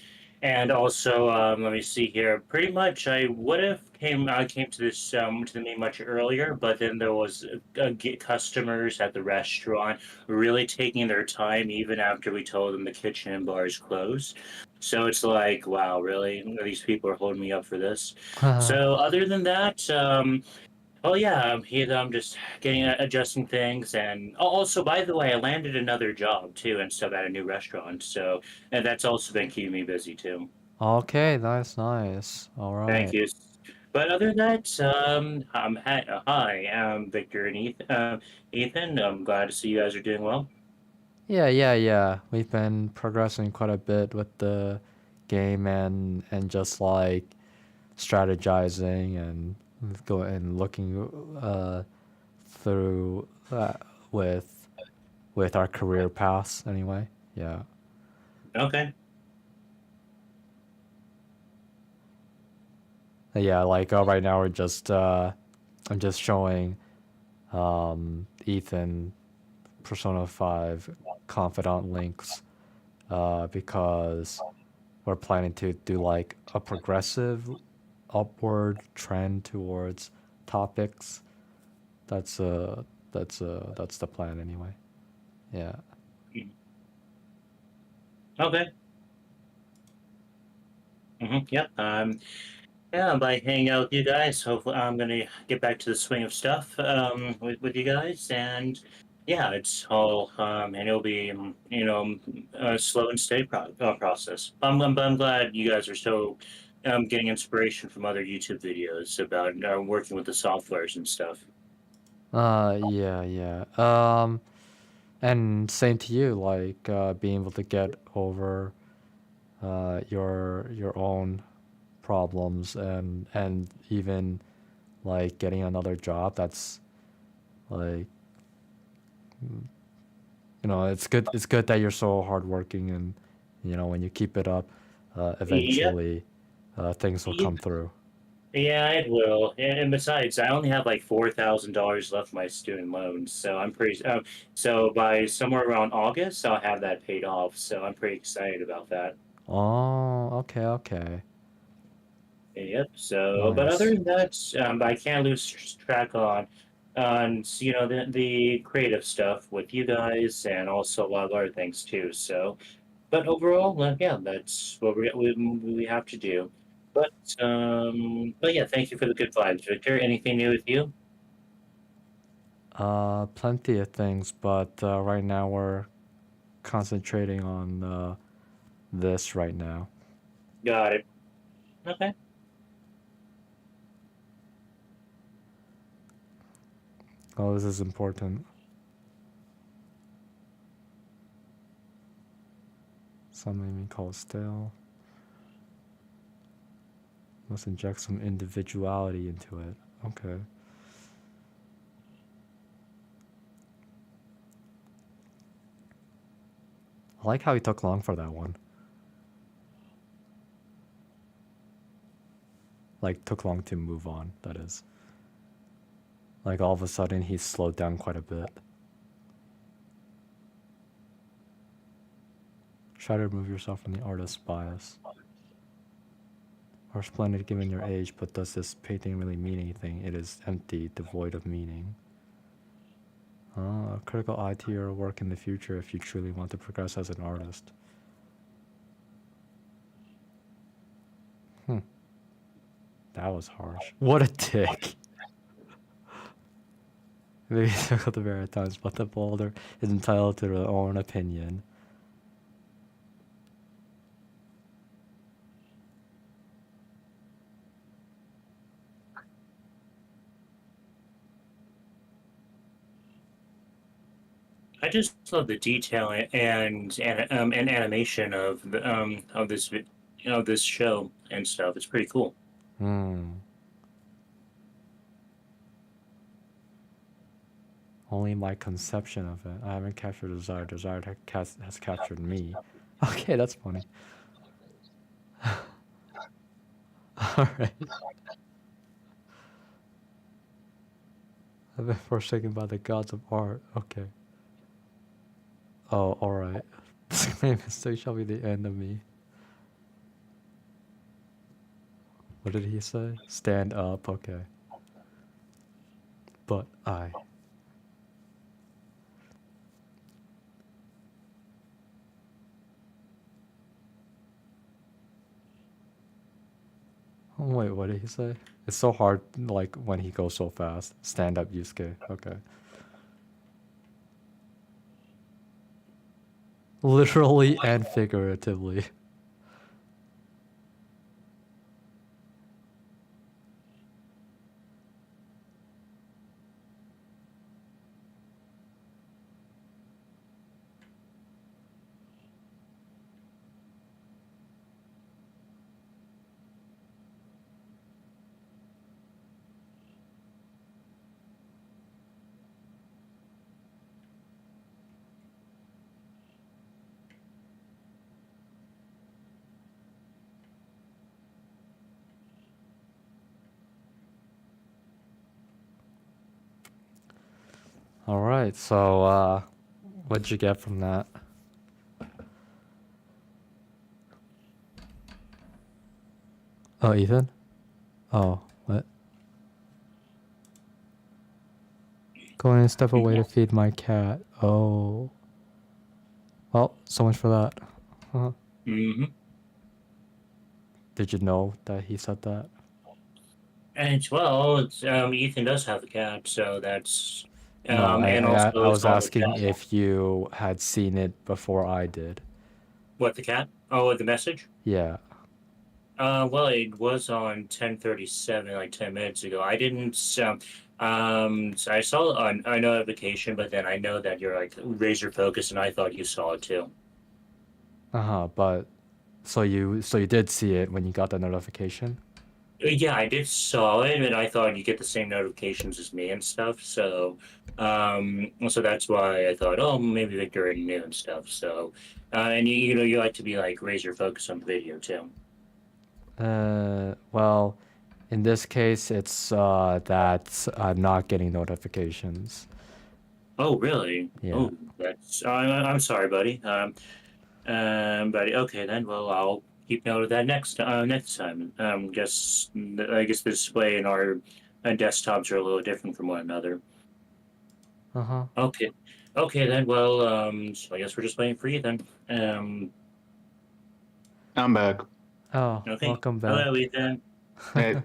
and also let me see here. Pretty much, I came to this to the meeting much earlier, but then there was customers at the restaurant really taking their time even after we told them the kitchen and bar is closed. So it's like, wow, really? These people are holding me up for this. So other than that, oh yeah, I'm just getting adjusting things, and also, by the way, I landed another job too and stuff at a new restaurant. So, and that's also been keeping me busy too. okay, nice, nice. All Thank right. you. But other than that, hi, Victor and Ethan. Ethan, I'm glad to see you guys are doing well. Yeah. We've been progressing quite a bit with the game and just like strategizing and looking through with our career paths anyway. Yeah. Okay. Yeah, like right now we're just I'm just showing Ethan Persona 5 confidant links because we're planning to do like a progressive upward trend towards topics. That's that's the plan anyway. Yeah. Okay. Yep. Yeah, by hanging out with you guys, hopefully I'm gonna get back to the swing of stuff with you guys, and yeah, it's all and it'll be a slow and steady process. But I'm glad you guys are so getting inspiration from other YouTube videos about working with the softwares and stuff. Yeah. And same to you, like being able to get over your own problems and even like getting another job that's like it's good that you're so hardworking and when you keep it up Yep. eventually things will come through. Yeah, it will. And besides, I only have like $4,000 left my student loans, so I'm pretty. So by somewhere around August, I'll have that paid off. So I'm pretty excited about that. Oh, okay. Yep. So, but other Nice. than that, I can't lose track on the creative stuff with you guys, and also a lot of other things too. So, but overall, yeah, that's what we have to do. But yeah, thank you for the good vibes, Victor. Anything new with you? Plenty of things, but right now we're concentrating on this right now. Got it. Okay. Oh, this is important. Some may be called stale. Must inject some individuality into it. Okay. I like how he took long for that one. Like, took long to move on, that is. Like, all of a sudden, he slowed down quite a bit. Try to remove yourself from the artist's bias. Are splendid given your age, but does this painting really mean anything? It is empty, devoid of meaning. A critical eye to your work in the future if you truly want to progress as an artist. That was harsh. What a dick. Maybe it's difficult to bear at times, but the beholder is entitled to their own opinion. I just love the detail and animation of this show and stuff. It's pretty cool. Only my conception of it. I haven't captured desire. Desire has captured me. Okay, that's funny. Alright. I've been forsaken by the gods of art. Okay. Oh, alright. This great mistake shall be the end of me. What did he say? Stand up, okay. But I. Oh, wait, what did he say? It's so hard, like, when he goes so fast. Stand up, Yusuke. Okay. Literally and figuratively. All right. So, what'd you get from that? Oh, Ethan? Oh, what? Going a step away to feed my cat. Oh. Well, so much for that. Huh. Mm-hmm. Did you know that he said that? And well, Ethan does have a cat, so that's No, and also I it's was on the asking chat. if you had seen it before I did. What the cat? Oh, the message. Yeah. Well, it was on 10:37, like 10 minutes ago. I didn't. So I saw a notification, but then I know that you're like razor focused, and I thought you saw it too. Uh-huh, but so you did see it when you got the notification? Yeah, I did saw it, and I thought you get the same notifications as me and stuff. So that's why I thought, oh, maybe Victor already knew and stuff. So, and you know, you like to be like razor focused on the video too. Well, in this case, it's that I'm not getting notifications. Oh, really? Yeah. Oh, that's. I'm sorry, buddy. Buddy. Okay, then. Well, I'll keep note of that next time. I guess the display in our desktops are a little different from one another. Uh-huh. Okay. Okay, then. Well, so I guess we're just waiting for you then. I'm back. Oh, Okay. welcome back. Hello, Ethan. Hey,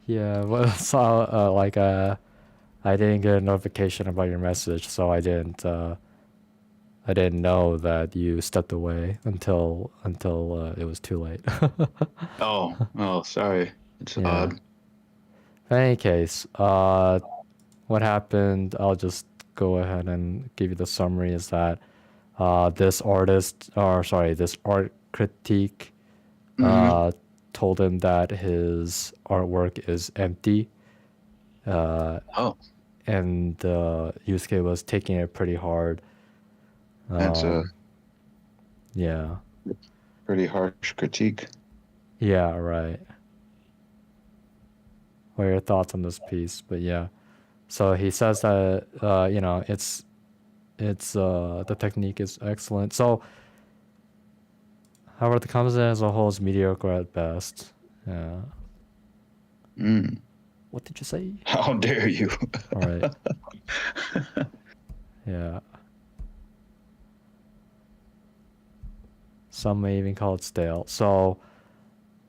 Yeah, well, so I didn't get a notification about your message, so I didn't know that you stepped away until it was too late. oh, sorry. It's Yeah. odd. In any case, what happened? I'll just go ahead and give you the summary. Is that this art critique told him that his artwork is empty, Oh, and Yusuke was taking it pretty hard. that's a Yeah. pretty harsh critique. Yeah, right. What are your thoughts on this piece? But yeah, so he says that it's the technique is excellent. So, however, the composition as a whole is mediocre at best. Yeah. Mm. What did you say? How dare you? All right. Yeah. Some may even call it stale. So,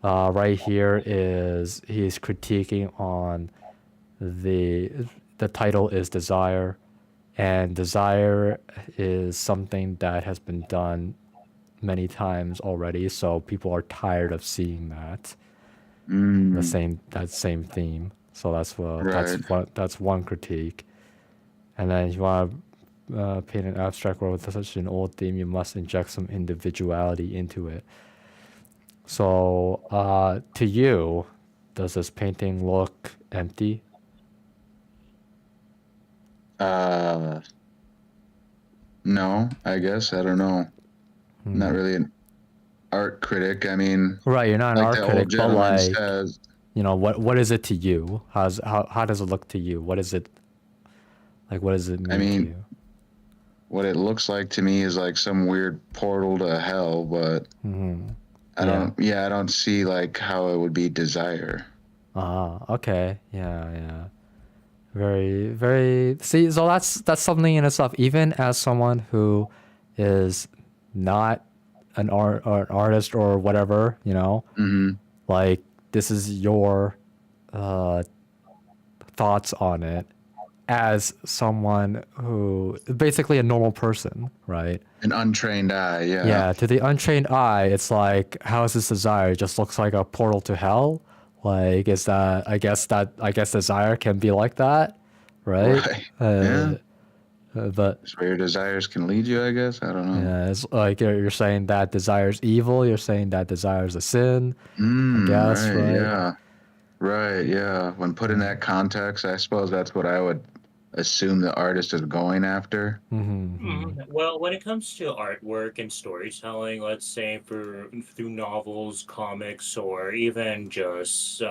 right here is he's critiquing on the title is desire, and desire is something that has been done many times already, so people are tired of seeing that that same theme. So that's one critique. And then if you want to paint an abstract world with such an old theme, you must inject some individuality into it. So to you, does this painting look empty? No, I guess. I don't know. Not really an art critic. I mean, Right, you're not an like art that critic, old but gentleman like, says, what is it to you? How does it look to you? What is it like? What does it mean I to mean, you? what it looks like to me is like some weird portal to hell, but I don't see like how it would be desire. Okay. Yeah. Very, very. See, so that's something in itself. Even as someone who is not an artist or whatever, like this is your thoughts on it as someone who basically a normal person, right? An untrained eye, yeah. Yeah, to the untrained eye, it's like, how is this desire? It just looks like a portal to hell. Like, is that? I guess desire can be like that, right? Right. Yeah. But It's where your desires can lead you, I guess. I don't know. yeah, it's like you're saying that desire is evil. You're saying that desire is a sin. I guess, right? Yeah. Right, yeah. When put in that context, I suppose that's what I would assume the artist is going after. Well, when it comes to artwork and storytelling, let's say through novels, comics, or even just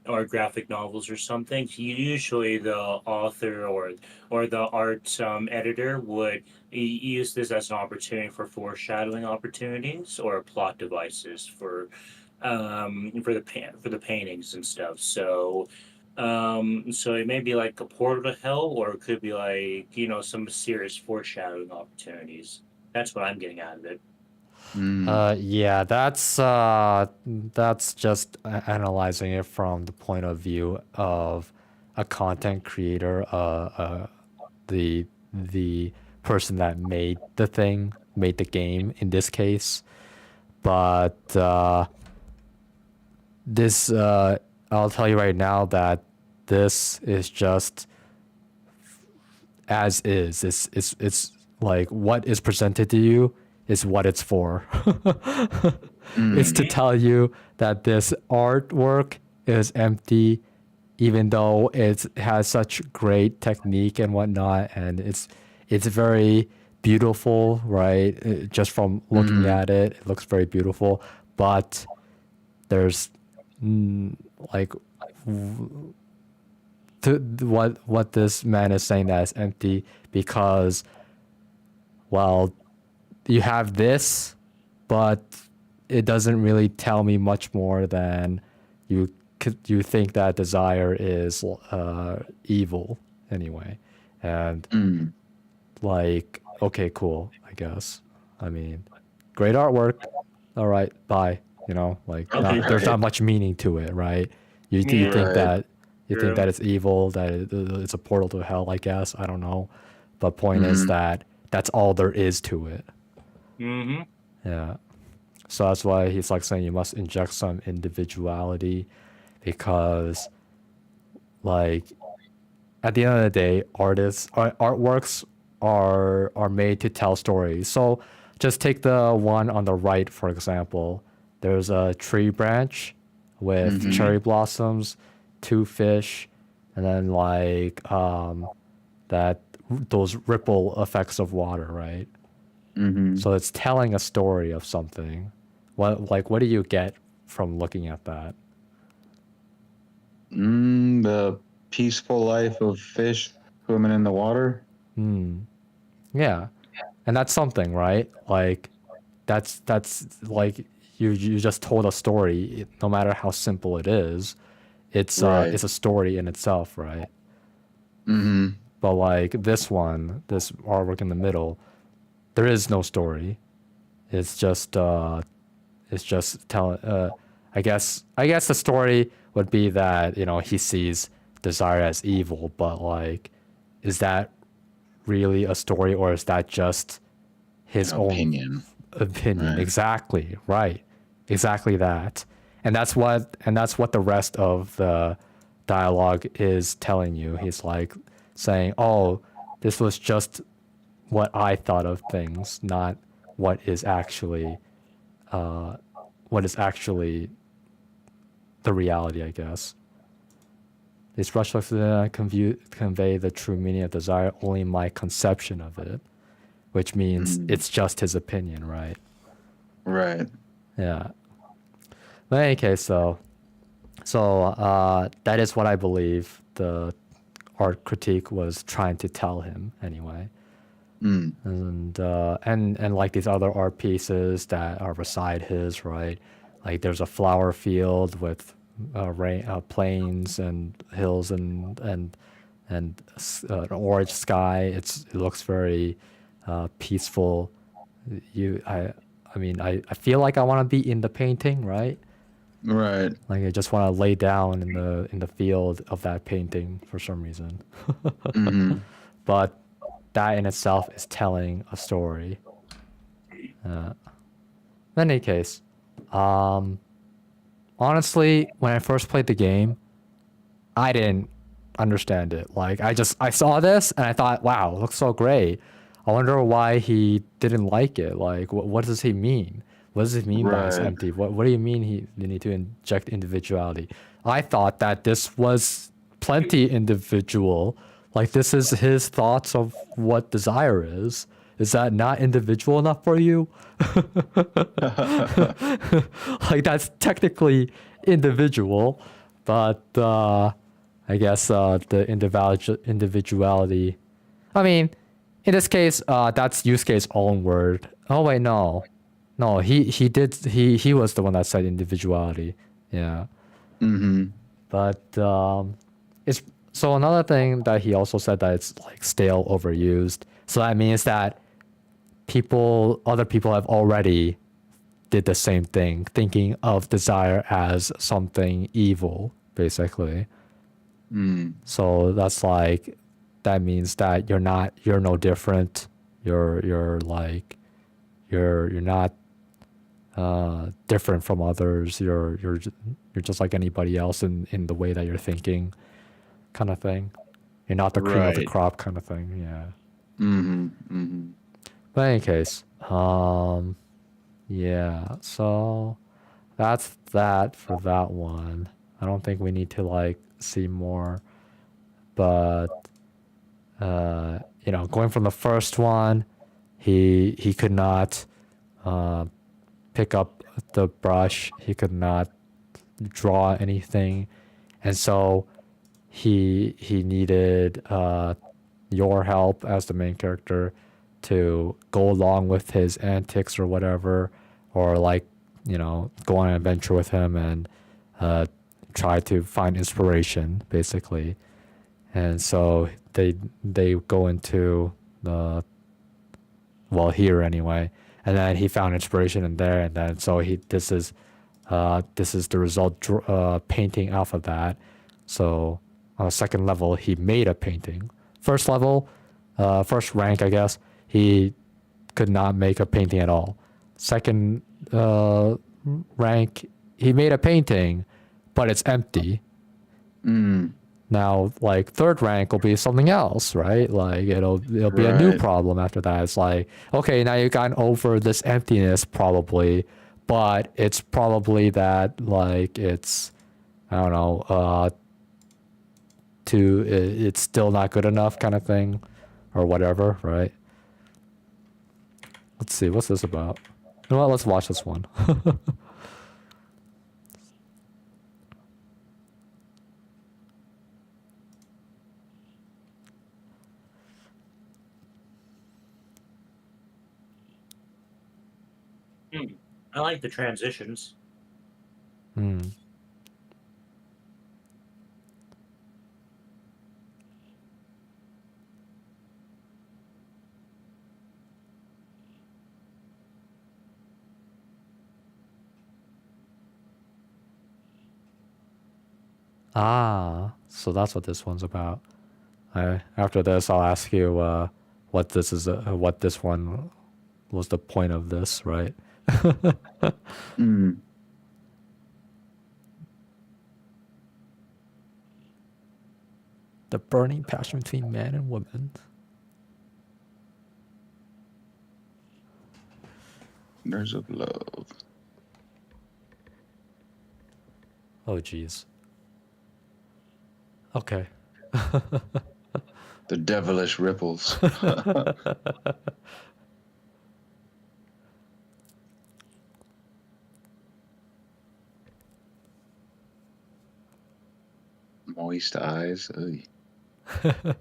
or graphic novels or something, usually the author or the art editor would use this as an opportunity for foreshadowing opportunities or plot devices for the paintings and stuff. So it may be like a portal to hell, or it could be like, some serious foreshadowing opportunities. That's what I'm getting out of it. Yeah, that's just analyzing it from the point of view of a content creator, the person that made the thing, made the game in this case. But this, I'll tell you right now that this is just as is. It's like what is presented to you is what it's for. It's to tell you that this artwork is empty, even though it has such great technique and whatnot, and it's very beautiful, right? Just from looking at it, it looks very beautiful. But there's like what this man is saying that is empty because, well, you have this, but it doesn't really tell me much more than you think that desire is evil anyway, and like, okay, cool, I guess. I mean, great artwork. All right, bye. Like there's not much meaning to it, right? You think that think that it's evil, that it's a portal to hell, I guess. I don't know, but point is that that's all there is to it. Yeah. So that's why he's like saying you must inject some individuality, because like at the end of the day, artworks are made to tell stories. So just take the one on the right, for example. There's a tree branch with cherry blossoms, 2 fish, and then like those ripple effects of water, right? So it's telling a story of something. What do you get from looking at that? The peaceful life of fish swimming in the water. Yeah, and that's something, right? Like that's like you just told a story. No matter how simple it is, it's a story in itself, right? But like this artwork in the middle, there is no story. It's just telling. I guess the story would be that he sees desire as evil, but like, is that really a story, or is that just his own opinion? Right. Exactly, right. Exactly that. And that's what the rest of the dialogue is telling you. He's like saying, "Oh, this was just what I thought of things, not what is actually the reality, I guess. These rush looks convey the true meaning of desire, only my conception of it," which means it's just his opinion, right? Right. Yeah. But in any case, so that is what I believe the art critique was trying to tell him anyway. And like these other art pieces that are beside his, right? Like there's a flower field with plains and hills and an orange sky. It looks very peaceful. I mean, I feel like I want to be in the painting, right? Right. Like I just want to lay down in the field of that painting for some reason. But that in itself is telling a story. In any case, honestly, when I first played the game, I didn't understand it. Like I saw this and I thought, wow, it looks so great. I wonder why he didn't like it. Like, what does he mean? What does it mean by it's empty? What do you mean you need to inject individuality? I thought that this was plenty individual. Like this is his thoughts of what desire is. Is that not individual enough for you? Like that's technically individual, but I guess the individuality. I mean, in this case, that's use case own word. Oh wait, no, he was the one that said individuality. Yeah, Mm-hmm. but it's so another thing that he also said that it's like stale, overused. So that means that other people have already did the same thing, thinking of desire as something evil, basically. So that's like, that means that you're no different. You're like, you're not different from others. You're just like anybody else in the way that you're thinking, kind of thing. You're not the cream of the Right. crop, kind of thing. Yeah. Mm-hmm. Mm-hmm. But in any case, yeah. So that's that for that one. I don't think we need to like see more, but going from the first one, he could not pick up the brush. He could not draw anything, and so he needed your help as the main character to go along with his antics or whatever, or like go on an adventure with him and try to find inspiration, basically. And so they go into the, well, here anyway, and then he found inspiration in there, and then so this is the result, painting off of that. So on the second level he made a painting. First level, first rank, I guess, he could not make a painting at all. Second rank, he made a painting, but it's empty. Now, like third rank will be something else, right? Like it'll be a new Right. problem after that. It's like, okay, now you've gotten over this emptiness probably, but it's probably that like it's, I don't know, it's still not good enough kind of thing, or whatever, right? Let's see, what's this about? You know what? Let's watch this one. I like the transitions. Hmm. So that's what this one's about. After this, I'll ask you what this one was the point of this, right? The burning passion between man and woman. Wonders of love. Oh, jeez. Okay. The devilish ripples. Moist eyes. Ugh.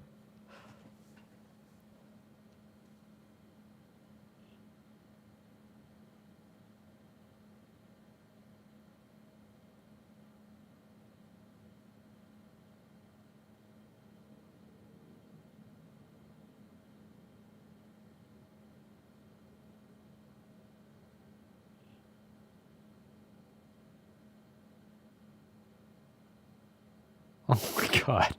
Oh my god.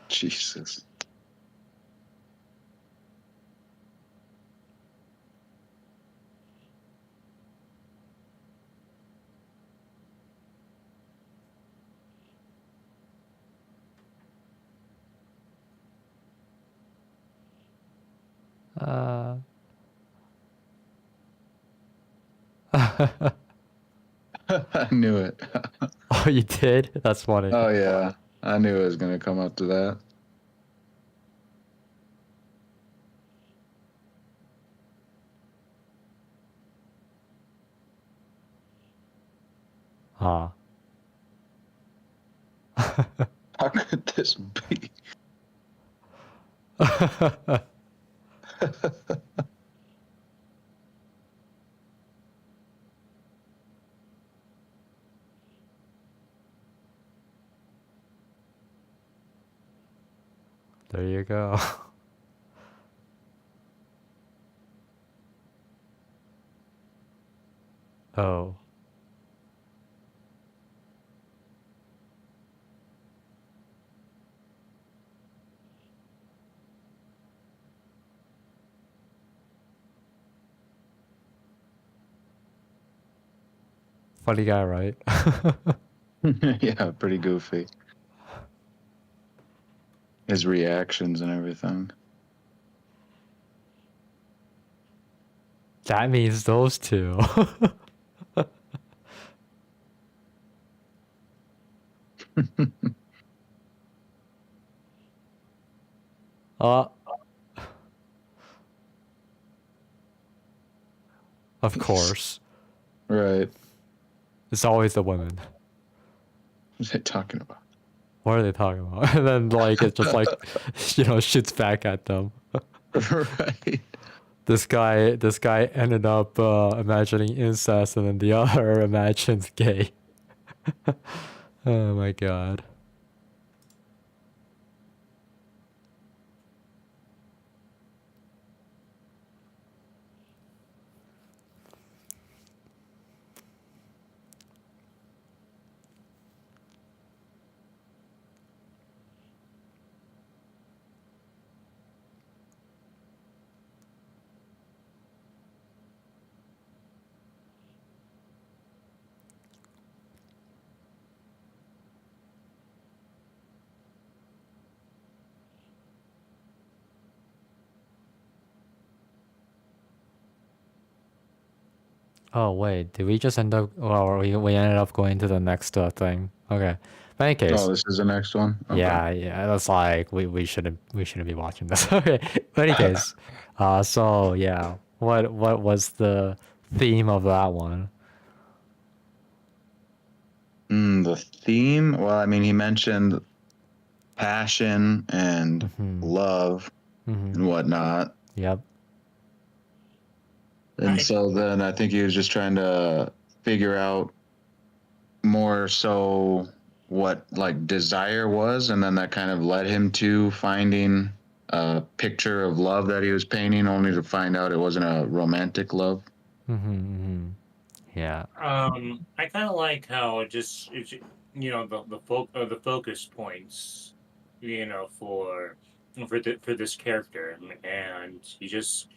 Jesus. I knew it. Oh, you did? That's funny. Oh yeah, I knew it was gonna come up to that. Huh. How could this be? There you go. Oh. Funny guy, right? Yeah, pretty goofy. His reactions and everything. That means those two. uh, of course. Right. It's always the women. What's they talking about? What are they talking about? And then like it just like shoots back at them. Right. This guy ended up imagining incest, and then the other imagines gay. Oh my god. Oh wait, did we just end up? Well, we ended up going to the next thing. Okay. But in any case, Oh, this is the next one. Okay. yeah, that's like we shouldn't be watching this. Okay. But in any case, so yeah, what was the theme of that one? The theme. Well, I mean, he mentioned passion and love and whatnot. Yep. And so then I think he was just trying to figure out more so what like desire was, and then that kind of led him to finding a picture of love that he was painting, only to find out it wasn't a romantic love. Yeah. I kind of like how it's the focus points, for this character, and he just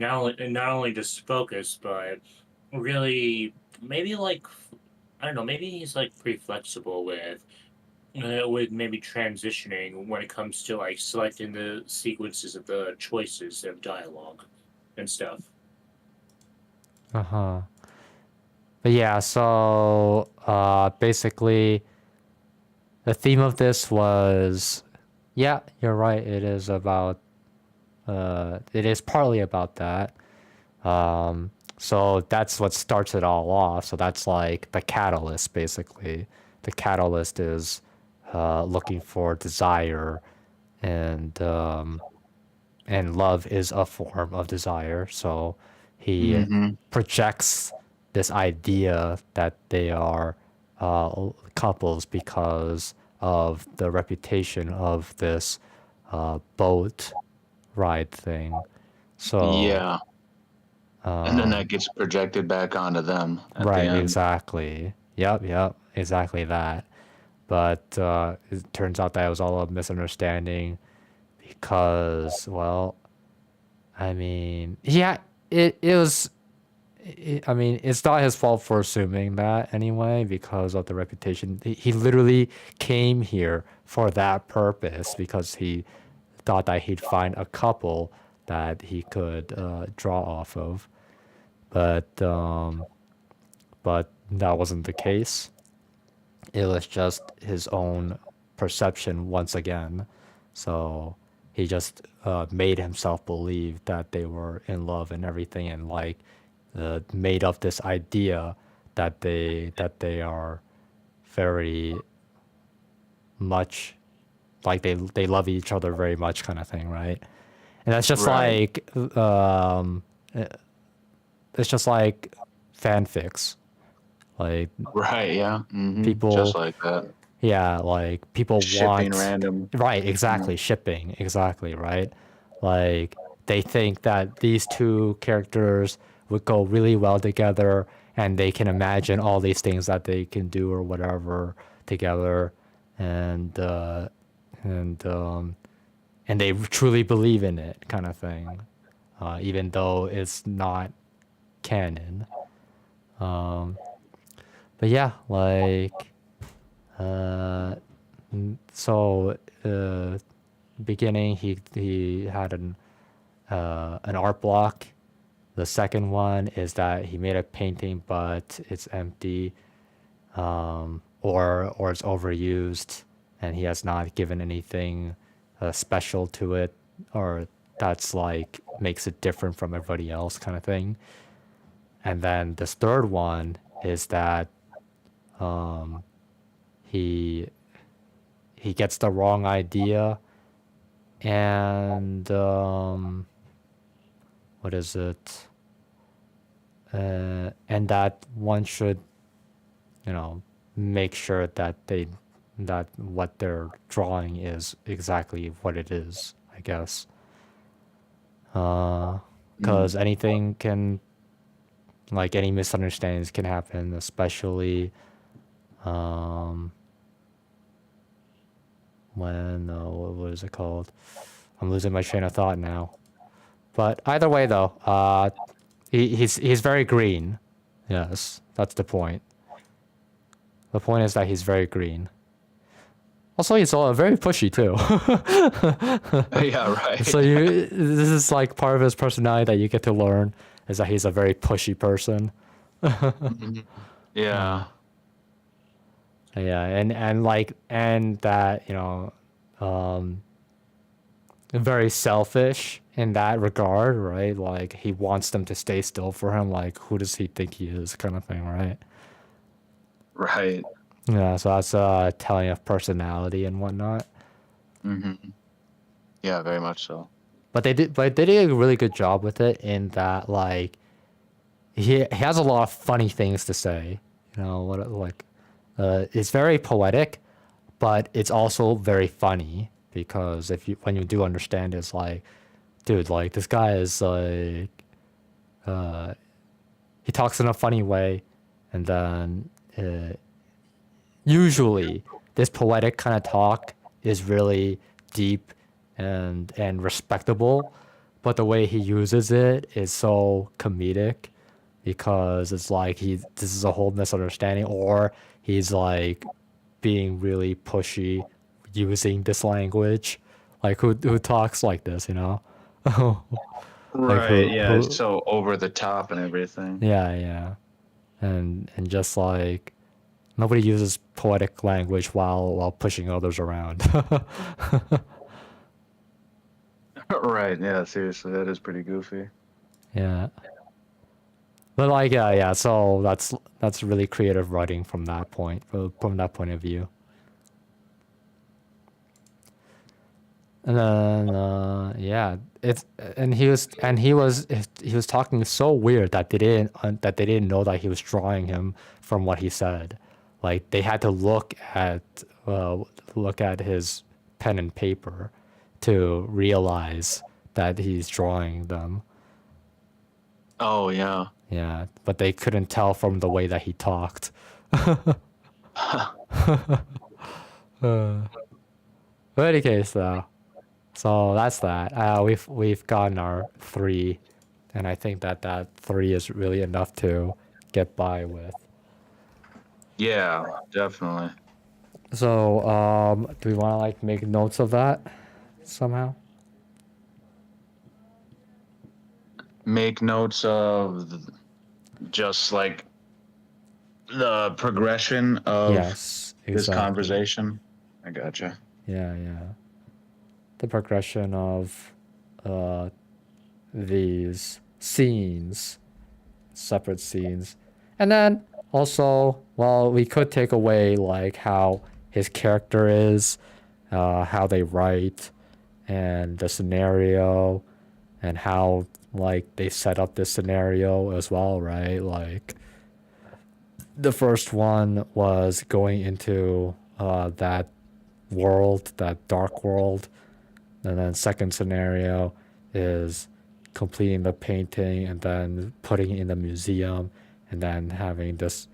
not only just focus, but really maybe like I don't know, maybe he's like pretty flexible with maybe transitioning when it comes to like selecting the sequences of the choices of dialogue and stuff. But yeah, so basically the theme of this was, yeah, you're right, it is about it is partly about that. So that's what starts it all off. So that's like the catalyst, basically. The catalyst is looking for desire, and love is a form of desire. So he projects this idea that they are couples because of the reputation of this boat ride thing. So Yeah. And then that gets projected back onto them at the Right, end. exactly. Yep, exactly that. But it turns out that it was all a misunderstanding because, well, I mean, yeah, it was. I mean, it's not his fault for assuming that anyway because of the reputation. He literally came here for that purpose because he thought that he'd find a couple that he could draw off of. But that wasn't the case. It was just his own perception once again. So he just made himself believe that they were in love and everything, and like made up this idea that they are very much like they love each other very much kind of thing, right? And that's just Right. like it's just like fanfics. Like Right, yeah. Just people, like that. yeah, like people Shipping want, random. right, exactly, shipping, exactly, right? Like they think that these two characters would go really well together and they can imagine all these things that they can do or whatever together and and um and they truly believe in it kind of thing. Even though it's not canon. But yeah, like uh so beginning he had an art block. The second one is that he made a painting but it's empty, or it's overused and he has not given anything special to it, or that's like makes it different from everybody else kind of thing. And then this third one is that he he gets the wrong idea and what is it? And that one should, you know, make sure that that what they're drawing is exactly what it is, I guess. Because anything can, like any misunderstandings can happen, especially when what is it called? I'm losing my train of thought now. But either way, though, he's very green. Yes, that's the point. The point is that he's very green. Also, he's very pushy too. Yeah, right. So this is like part of his personality that you get to learn is that he's a very pushy person. Yeah. Yeah, and that very selfish in that regard, right? Like he wants them to stay still for him. Like who does he think he is, kind of thing, right? Right. Yeah, so that's telling of personality and whatnot. Yeah, very much so. But they did a really good job with it in that like he has a lot of funny things to say. You know what like it's very poetic, but it's also very funny because if you when you do understand, it's like, dude, like this guy is like he talks in a funny way, and then usually this poetic kind of talk is really deep and respectable, but the way he uses it is so comedic because it's like this is a whole misunderstanding, or he's like being really pushy using this language. Like who talks like this, you know? Like Right, yeah, it's so over the top and everything. yeah. And just like nobody uses poetic language while pushing others around. Right, yeah, seriously, that is pretty goofy. Yeah. But like yeah, so that's really creative writing from that point of view. And then yeah, it's and he was talking so weird that they didn't know that he was drawing him from what he said. Like they had to look at his pen and paper to realize that he's drawing them. Oh yeah. Yeah, but they couldn't tell from the way that he talked. But any case, though, so that's that. We've gotten our 3, and I think that 3 is really enough to get by with. Yeah, definitely. So, do we want to like make notes of that somehow? Make notes of just like the progression of Yes, this exactly. conversation. I gotcha. Yeah, yeah. The progression of uh, these scenes, separate scenes. And then also, well, we could take away like how his character is, how they write, and the scenario, and how like they set up this scenario as well, right? Like the first one was going into that world, that dark world, and then second scenario is completing the painting and then putting it in the museum and then having this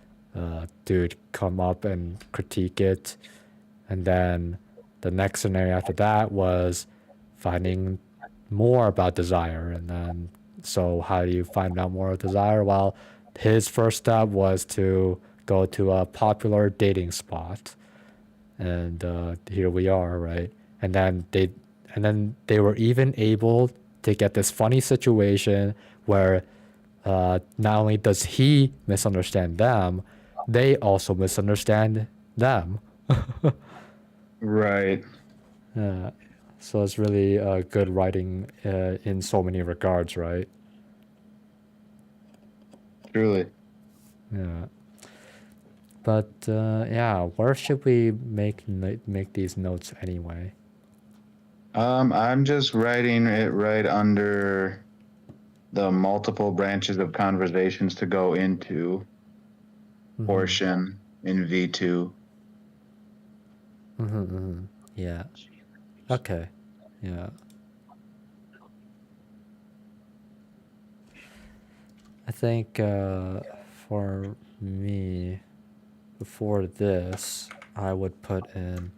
dude come up and critique it. And then the next scenario after that was finding more about desire. And then, so how do you find out more of desire? Well, his first step was to go to a popular dating spot. And here we are, right? And then they were even able to get this funny situation where not only does he misunderstand them, they also misunderstand them. Right. So it's really good writing in so many regards, right? Truly. Yeah. But yeah, where should we make these notes anyway? I'm just writing it right under the multiple branches of conversations to go into portion in V2. Yeah. Okay. Yeah. I think for me, before this, I would put in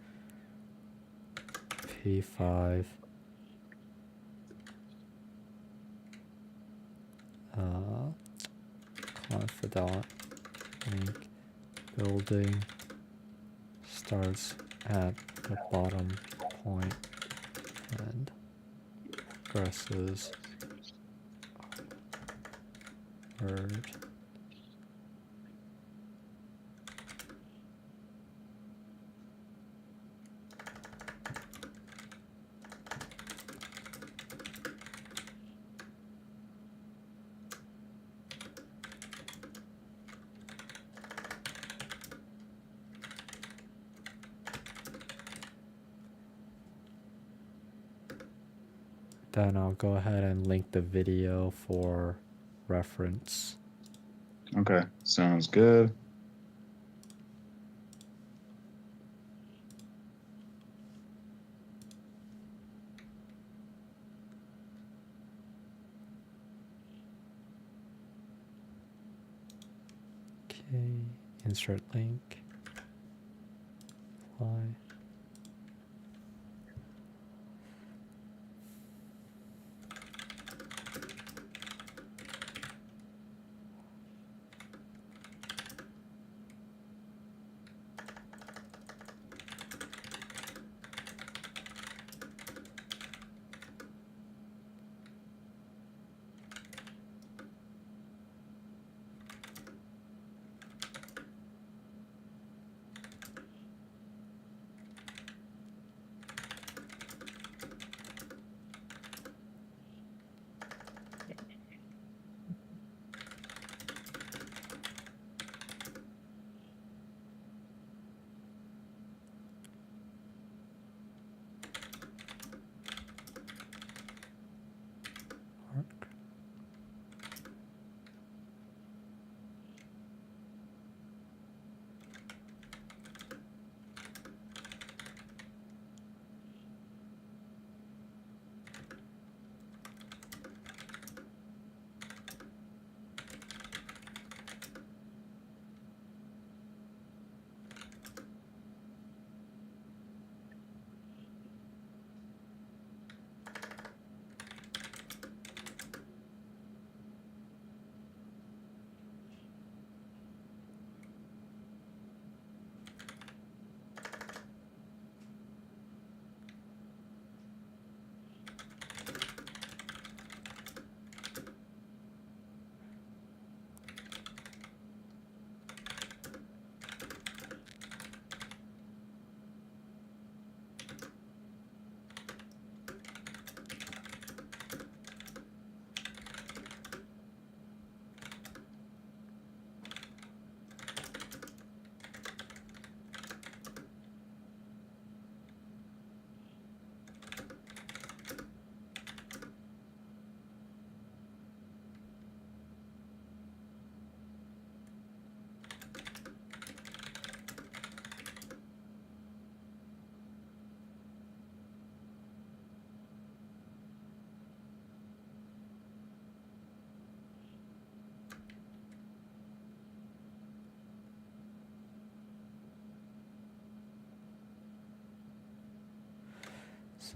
P5. Confidant link building starts at the bottom point and progresses word. Then I'll go ahead and link the video for reference. Okay, sounds good. Okay, insert link. Apply.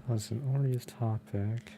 Was an Ori's topic.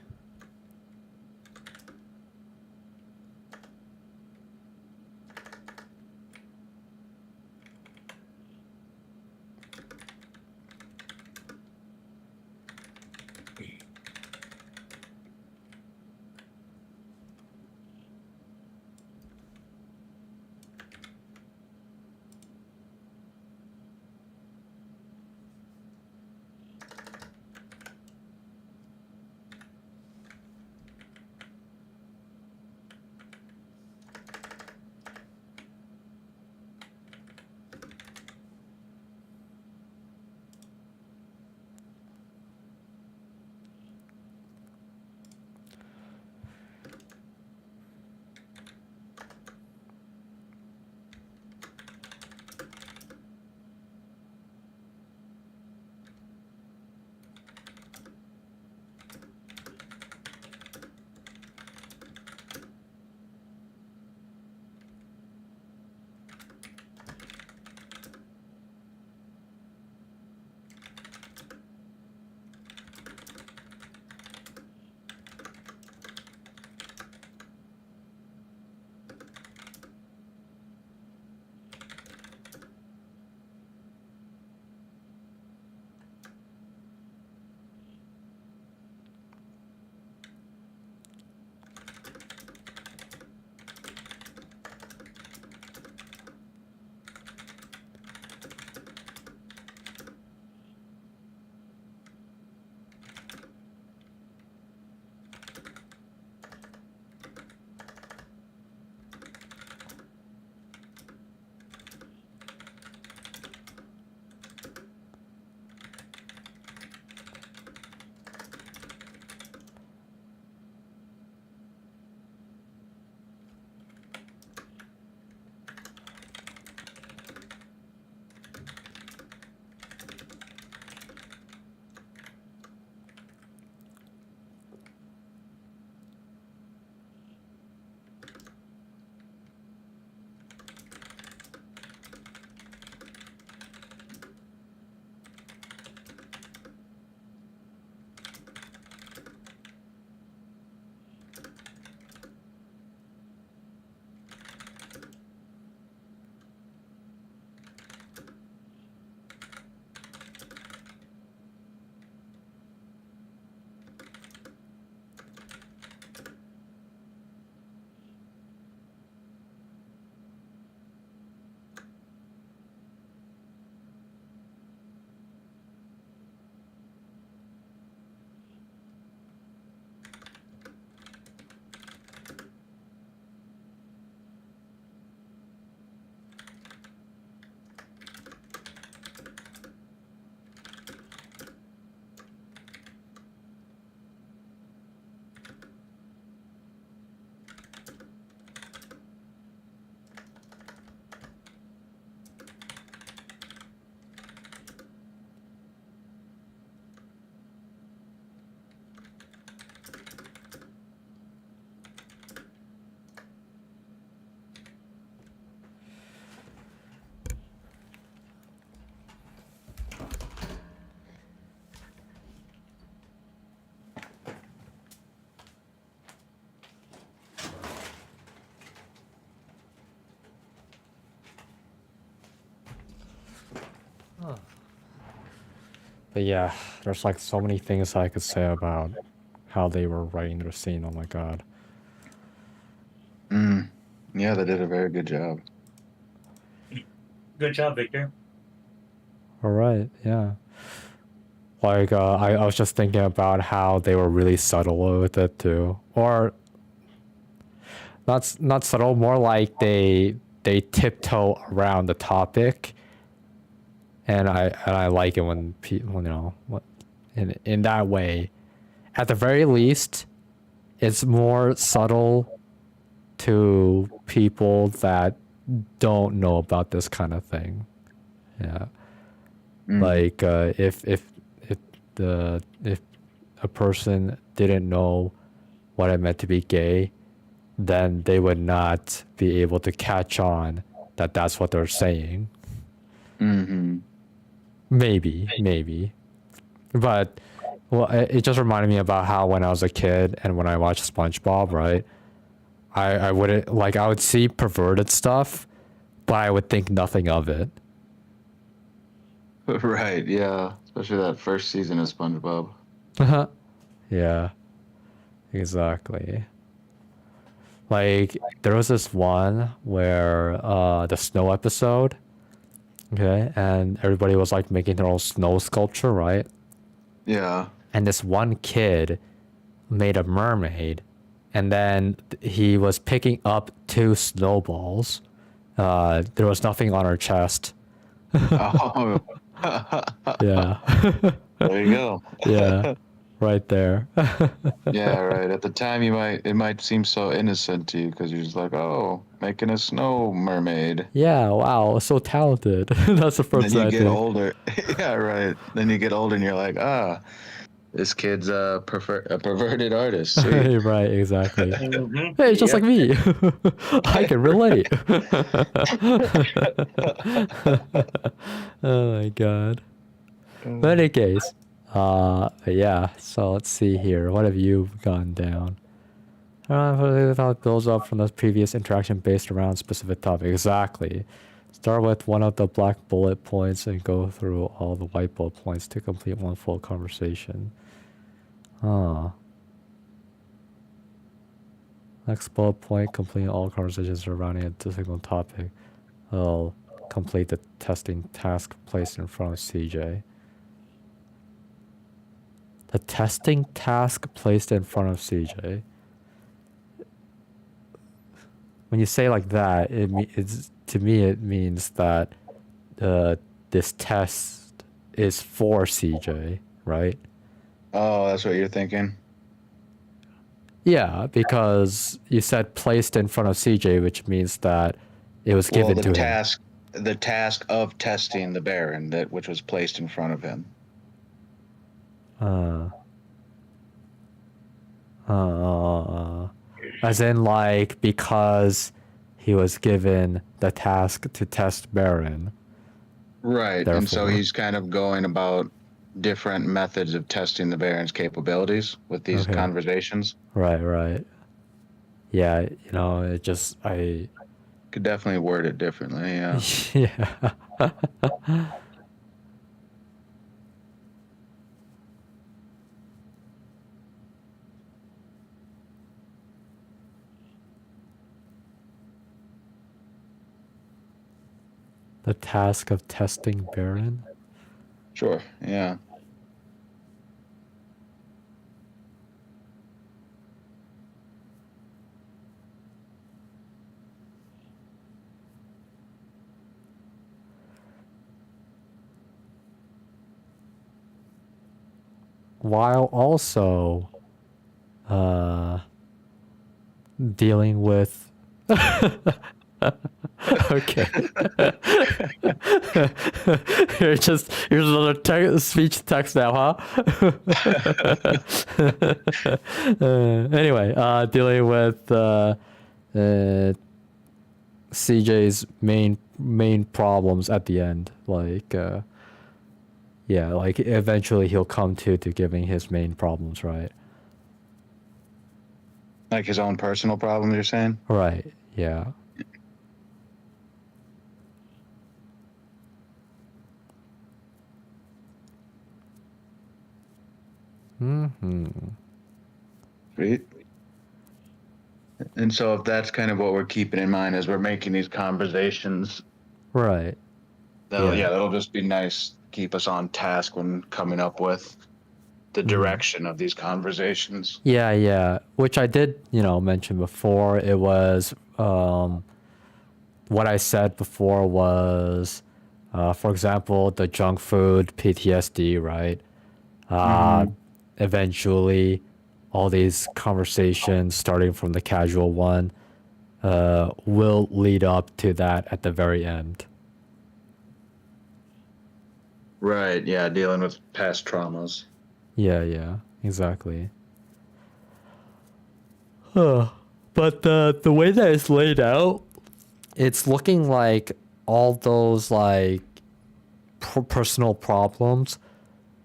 But yeah, there's like so many things I could say about how they were writing their scene. Oh my god. Yeah, they did a very good job. Good job, Victor. All right, yeah. Like I was just thinking about how they were really subtle with it too, or not subtle, more like they tiptoe around the topic, and I like it when people, you know, in that way. At the very least, it's more subtle to people that don't know about this kind of thing. Yeah. Like if a person didn't know what it meant to be gay, then they would not be able to catch on that that's what they're saying. Mm-hmm. Maybe, but Well, it just reminded me about how when I was a kid and when I watched SpongeBob, right? I wouldn't like I would see perverted stuff, but I would think nothing of it. Right, yeah. Especially that first season of SpongeBob. Yeah, exactly. Like there was this one where the snow episode, okay, and everybody was like making their own snow sculpture, right? Yeah. And this one kid made a mermaid, and then he was picking up two snowballs. There was nothing on her chest. Oh, Yeah. there you go. Yeah. Right there. Yeah, right. At the time, it might seem so innocent to you because you're just like, oh, making a snow mermaid. Yeah, wow, so talented. That's the And first then you I get think. older. Yeah, right. Then you get older and you're like, this kid's a perverted artist. Sweet. Right, exactly. Mhm. Hey, it's just Yep. like me. I can relate. Oh my god. But in any case, yeah. So let's see here. What have you gone down? How it builds up from the previous interaction based around specific topic. Exactly. Start with one of the black bullet points and go through all the white bullet points to complete one full conversation. Huh. Next bullet point, completing all conversations surrounding a single topic. I'll complete the testing task placed in front of CJ. The testing task placed in front of CJ. When you say like that, it's to me it means that this test is for CJ, right? Oh, that's what you're thinking. Yeah, because you said placed in front of CJ, which means that it was Well, given to him. the task of testing the Baron, which was placed in front of him. As in, like, because he was given the task to test Baron. Right, and so Therefore. he's kind of going about different methods of testing the Baron's capabilities with these Okay. conversations. Right. Yeah, you know, it just, Could definitely word it differently, yeah. yeah. The task of testing Baron? Sure, yeah. While also dealing with okay. Here's another speech text now, huh? Anyway, dealing with CJ's main problems at the end, like yeah, like eventually he'll come to giving his main problems, right? Like his own personal problems, you're saying? Right. Yeah. Sweet. And so if that's kind of what we're keeping in mind as we're making these conversations, Right. that'll just be nice. Keep us on task when coming up with the direction of these conversations. Yeah. Which I did, mention before. It was what I said before was, for example, the junk food PTSD, right? Eventually, all these conversations, starting from the casual one, will lead up to that at the very end. Right, yeah, dealing with past traumas. Yeah, exactly. But the way that it's laid out, it's looking like all those like personal problems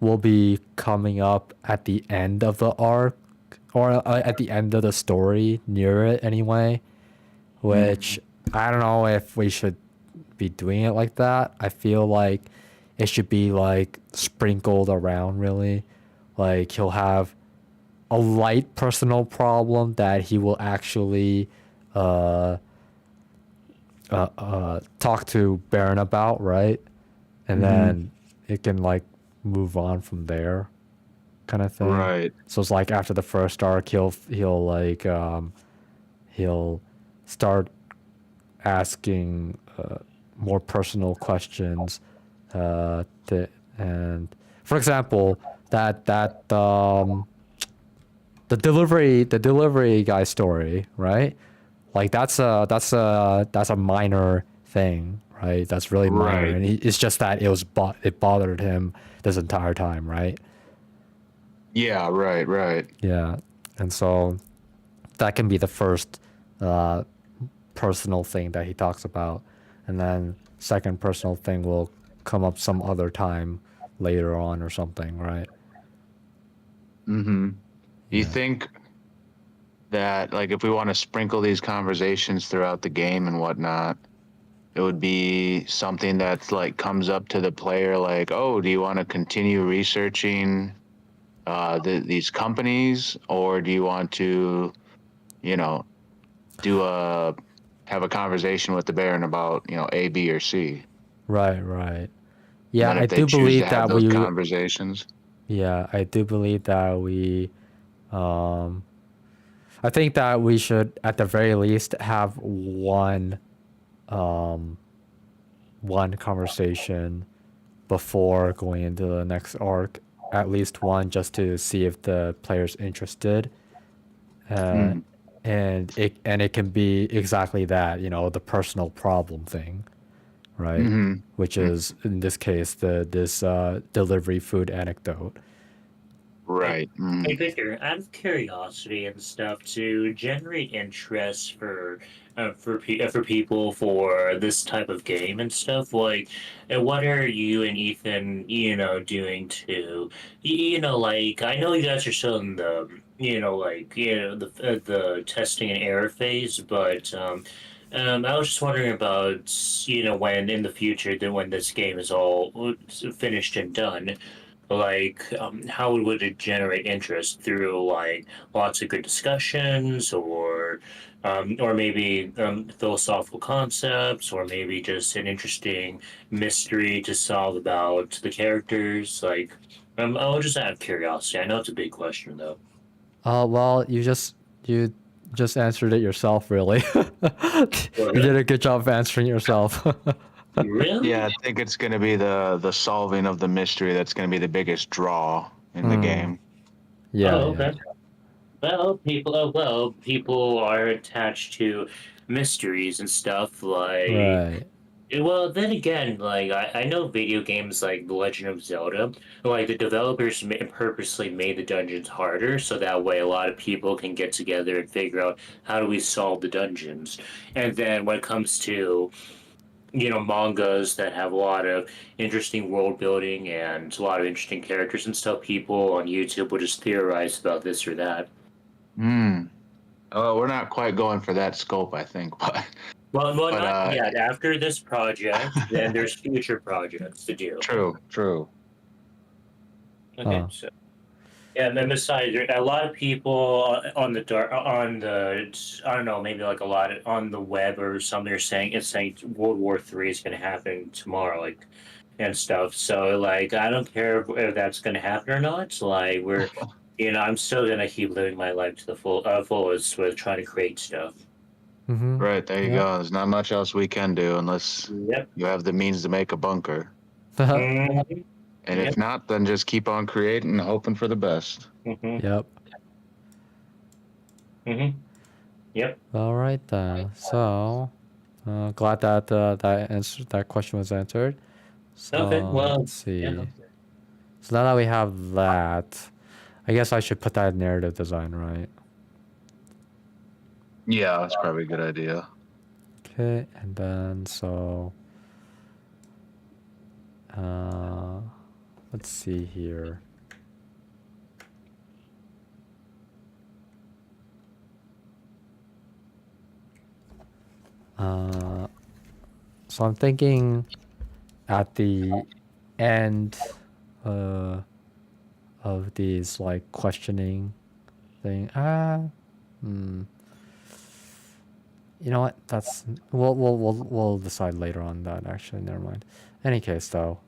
will be coming up at the end of the arc, or at the end of the story, near it anyway. Which I don't know if we should be doing it like that. I feel like it should be like sprinkled around, really. Like he'll have a light personal problem that he will actually talk to Baron about, right? And then it can like move on from there, kind of thing. Right. So it's like after the first arc, he'll like he'll start asking more personal questions. And for example, that the delivery guy story, right? Like that's a minor thing, right? That's really minor, Right. and it's just that it bothered him this entire time, right? Yeah, right. Yeah, and so that can be the first personal thing that he talks about, and then second personal thing will come up some other time later on or something, right? Mm-hmm. Do you Yeah. think that, like, if we want to sprinkle these conversations throughout the game and whatnot, it would be something that's like comes up to the player, like, oh, do you want to continue researching these companies, or do you want to, you know, have a conversation with the Baron about, A, B, or C? Right. And Yeah, then I if they do choose to believe have that those we. conversations, Yeah, I do believe that we. Um, I think that we should, at the very least, have one conversation before going into the next arc. At least one, just to see if the player's interested. Uh, mm, and it can be exactly that, the personal problem thing, right? mm-hmm, Which mm, is in this case this delivery food anecdote. Hey, right, hey, Victor, out of curiosity and stuff, to generate interest for people for this type of game and stuff, like, what are you and Ethan, like, I know you guys are still in the, the testing and error phase, but I was just wondering about, when in the future, then when this game is all finished and done, like how would it generate interest through like lots of good discussions, or maybe philosophical concepts, or maybe just an interesting mystery to solve about the characters, like I was just out of curiosity. I know it's a big question though. Well, you just answered it yourself, really. Oh, You really? did a good job of answering yourself. Yeah, Really? I think it's going to be the solving of the mystery that's going to be the biggest draw in the Hmm. game. Yeah, Oh, yeah. okay. People are attached to mysteries and stuff like. Right. Well, then again, like I know video games like The Legend of Zelda, like the developers purposely made the dungeons harder so that way a lot of people can get together and figure out how do we solve the dungeons. And then when it comes to, mangas that have a lot of interesting world building and a lot of interesting characters and stuff, people on YouTube will just theorize about this or that. Hmm. Oh, we're not quite going for that scope, I think, but Well, but not yet. After this project, then there's future projects to do. true. Okay, Huh. so. Yeah, and then besides, a lot of people on the dark, on the, I don't know, maybe like a lot on the web or something are saying it's saying World War III is going to happen tomorrow, like, and stuff. So like, I don't care if that's going to happen or not. Like, I'm still going to keep living my life to the fullest with trying to create stuff. Mm-hmm. Right, there you Yep. go. There's not much else we can do unless Yep. you have the means to make a bunker. Mm-hmm. And if Yep. not, then just keep on creating and hoping for the best. Mm-hmm. Yep. Mm-hmm. Yep. All right then. So, glad that that question was answered. Okay. So Well. let's Yeah. see. So now that we have that, I guess I should put that in narrative design, right? Yeah, that's probably a good idea. Okay, and then so, let's see here. So I'm thinking at the end of these like questioning thing. You know what? That's we'll decide later on that. Actually, never mind. Any case, though,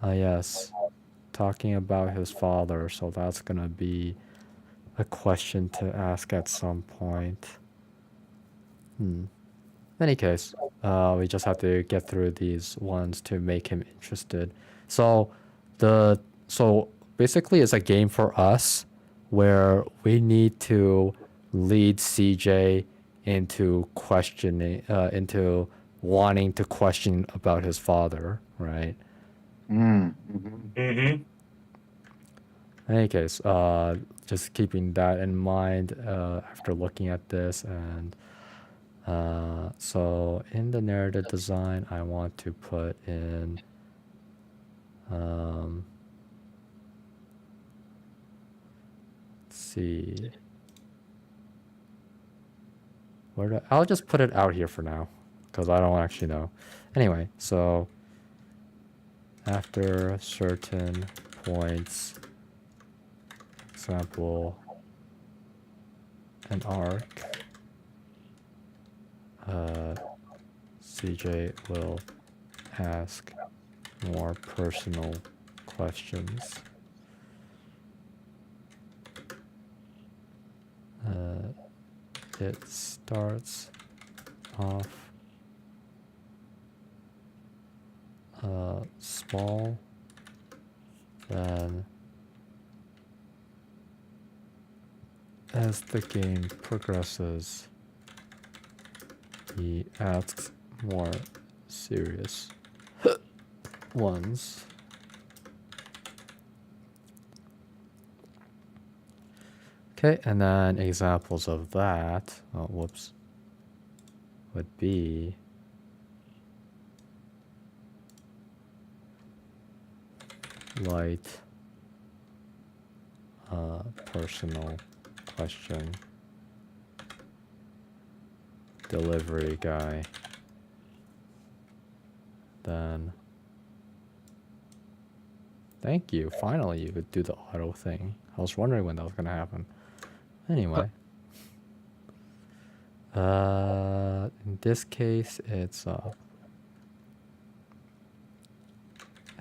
yes, talking about his father. So that's gonna be a question to ask at some point. Any case, we just have to get through these ones to make him interested. So so basically it's a game for us where we need to lead CJ into questioning, into wanting to question about his father, right? Mm-hmm. In any case, just keeping that in mind after looking at this. And so in the narrative design, I want to put in let's see, I'll just put it out here for now because I don't actually know. Anyway, so after certain points, example, an arc, CJ will ask more personal questions. It starts off small, then as the game progresses, he asks more serious ones. Okay, and then examples of that, would be light personal question, delivery guy, then thank you, finally you could do the auto thing. I was wondering when that was gonna happen. Anyway, in this case it's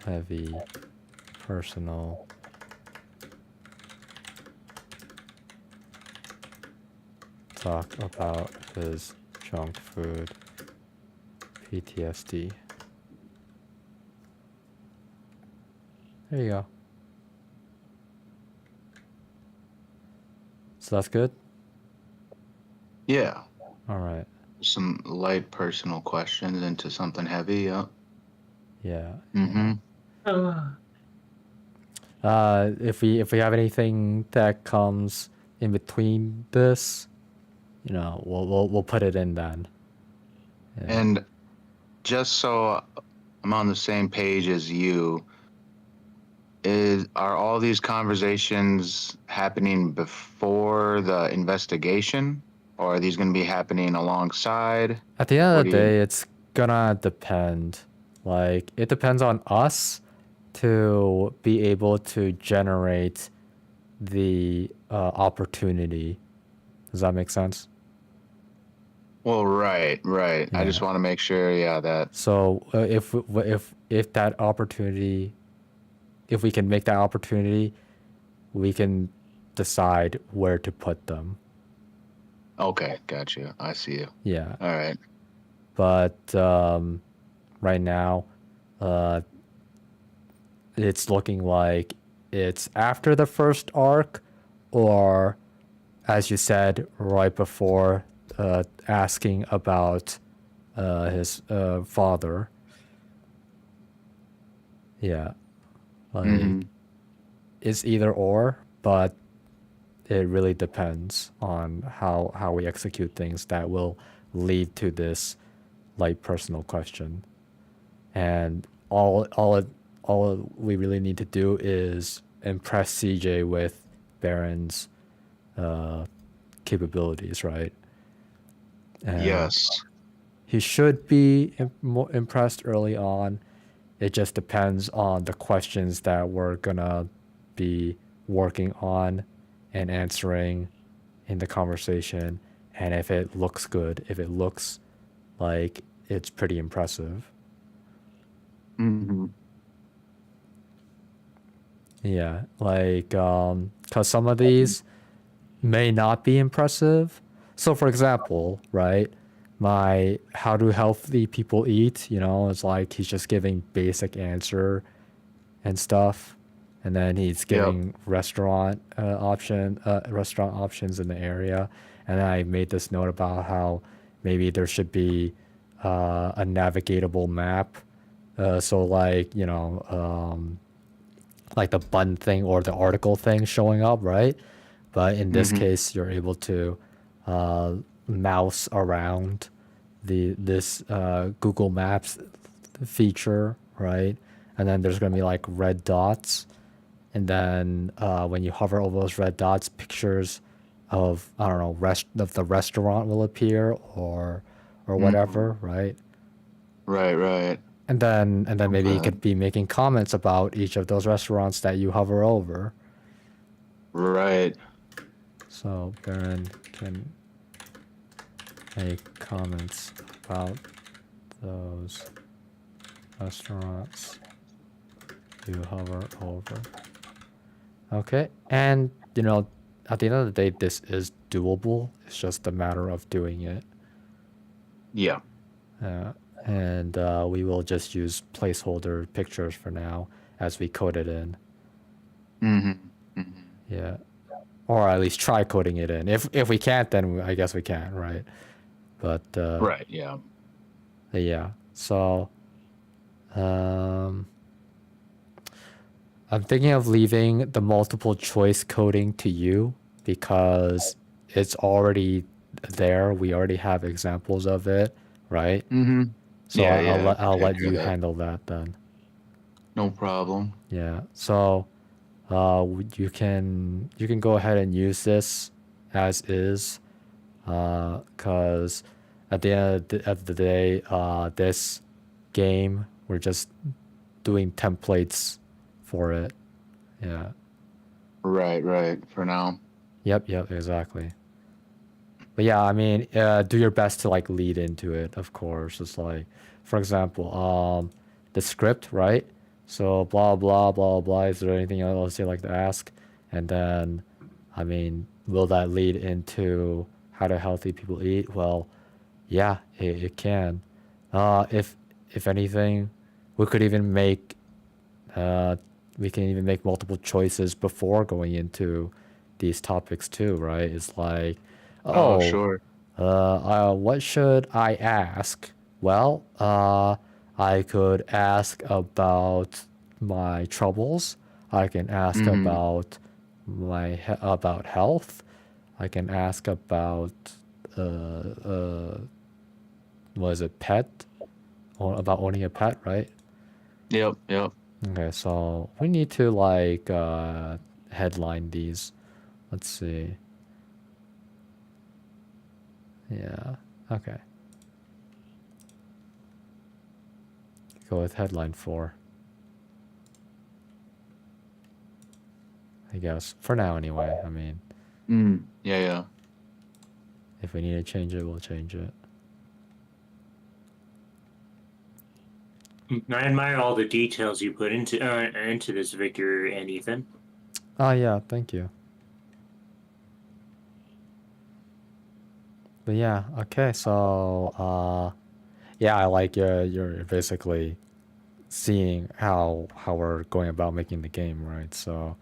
heavy personal talk about his junk food PTSD. There you go. So that's good? Yeah. All right. Some light personal questions into something heavy. Yep. Yeah. Mm-hmm. If we have anything that comes in between this, you know, we'll put it in then. Yeah. And just so I'm on the same page as you, are all these conversations happening before the investigation, or are these going to be happening alongside? At the end What of the do you- day, it's gonna depend. Like, it depends on us to be able to generate the opportunity. Does that make sense? Well, right. I just Yeah. want to make sure, that So if that opportunity, if we can make that opportunity, we can decide where to put them. okay, got you. I see you. Yeah. All right. But right now, it's looking like it's after the first arc, or as you said, right before asking about his father. Yeah, like it's either or, but it really depends on how we execute things that will lead to this light personal question, and all we really need to do is impress CJ with Baron's capabilities, right? And Yes. he should be impressed early on. It just depends on the questions that we're gonna be working on and answering in the conversation, and if it looks good, if it looks like it's pretty impressive. Mm-hmm. Yeah, like, because some of these may not be impressive. So, for example, right, my how do healthy people eat? It's like he's just giving basic answer and stuff, and then he's Yep. giving restaurant options in the area, and then I made this note about how maybe there should be a navigatable map, so like like the button thing or the article thing showing up, right? But in this Mm-hmm. case, you're able to mouse around this Google Maps feature, right? And then there's gonna be like red dots, and then when you hover over those red dots, pictures of I don't know of the restaurant will appear or Mm-hmm. whatever, right? Right. And then maybe you Okay. could be making comments about each of those restaurants that you hover over. Right. So Baron can make comments about those restaurants you hover over. Okay, and at the end of the day, this is doable. It's just a matter of doing it. Yeah. And we will just use placeholder pictures for now as we code it in. Mm-hmm. Mm-hmm. Yeah. Or at least try coding it in. If we can't, then I guess we can't, right? But Right. Yeah. yeah. So I'm thinking of leaving the multiple choice coding to you because it's already there. We already have examples of it, right? Mm-hmm. So Yeah. I'll Yeah. let I'll Yeah. let Do you that. handle that then. No problem. Yeah. So you can go ahead and use this as is, because at the end of the day, this game we're just doing templates for it. Yeah. Right. For now. Yep, exactly. But yeah, I mean, do your best to like lead into it, of course. It's like, for example, the script, right? So blah blah blah blah. Is there anything else you'd like to ask? And then, I mean, will that lead into how do healthy people eat? Well, yeah, it can. If anything, we could even make uh, we can even make multiple choices before going into these topics too, right? It's like, Oh, oh, sure. what should I ask? Well, I could ask about my troubles. I can ask Mm-hmm. about about health. I can ask about what is it, pet, or about owning a pet, right? Yep. Okay, so we need to like headline these. Let's see. Yeah. Okay. Go with headline 4. I guess for now anyway. I mean, Yeah. if we need to change it, we'll change it. I admire all the details you put into this, Victor and Ethan. Oh yeah, thank you. But yeah, okay, so yeah, I like you're basically seeing how we're going about making the game, right? So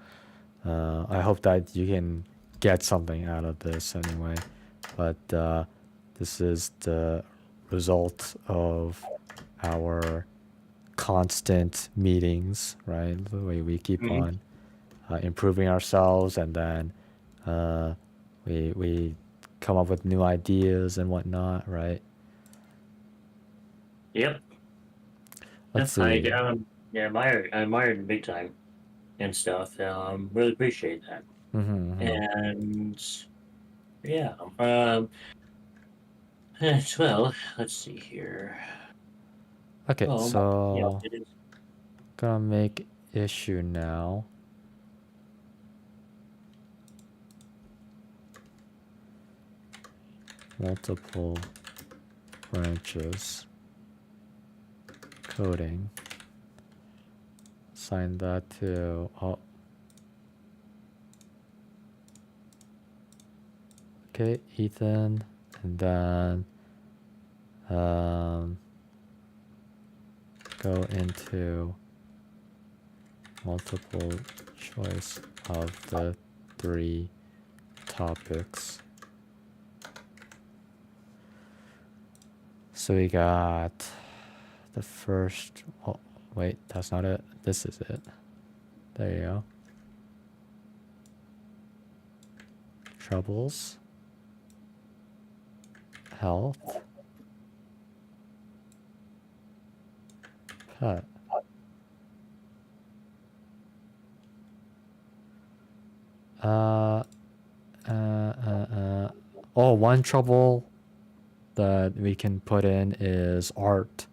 I hope that you can get something out of this anyway. But this is the result of our constant meetings, right? The way we keep Mhm. on improving ourselves, and then we come up with new ideas and whatnot, right? Yep. Let's I see. yeah, I admire it big time and stuff. Really appreciate that. Mm-hmm. And yeah, well, let's see here. Okay, Well, you know, so it is. gonna make issue now. Multiple branches. Coding. Assign that to okay, Ethan, and then go into multiple choice of the 3 topics. So we got the first, oh, wait, that's not it. This is it. There you go. Troubles. Health. Pet. Oh, one trouble that we can put in is art.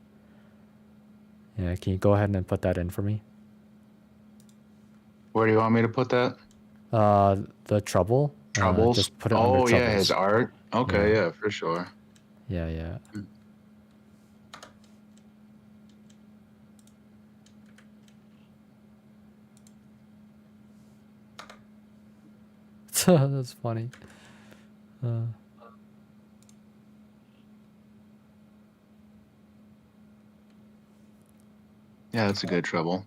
Yeah, can you go ahead and put that in for me? Where do you want me to put that? The trouble. Troubles? Just put it under Oh, yeah, his troubles. art. Okay, Yeah. yeah, for sure. Yeah, yeah. That's funny. Yeah, that's a good trouble.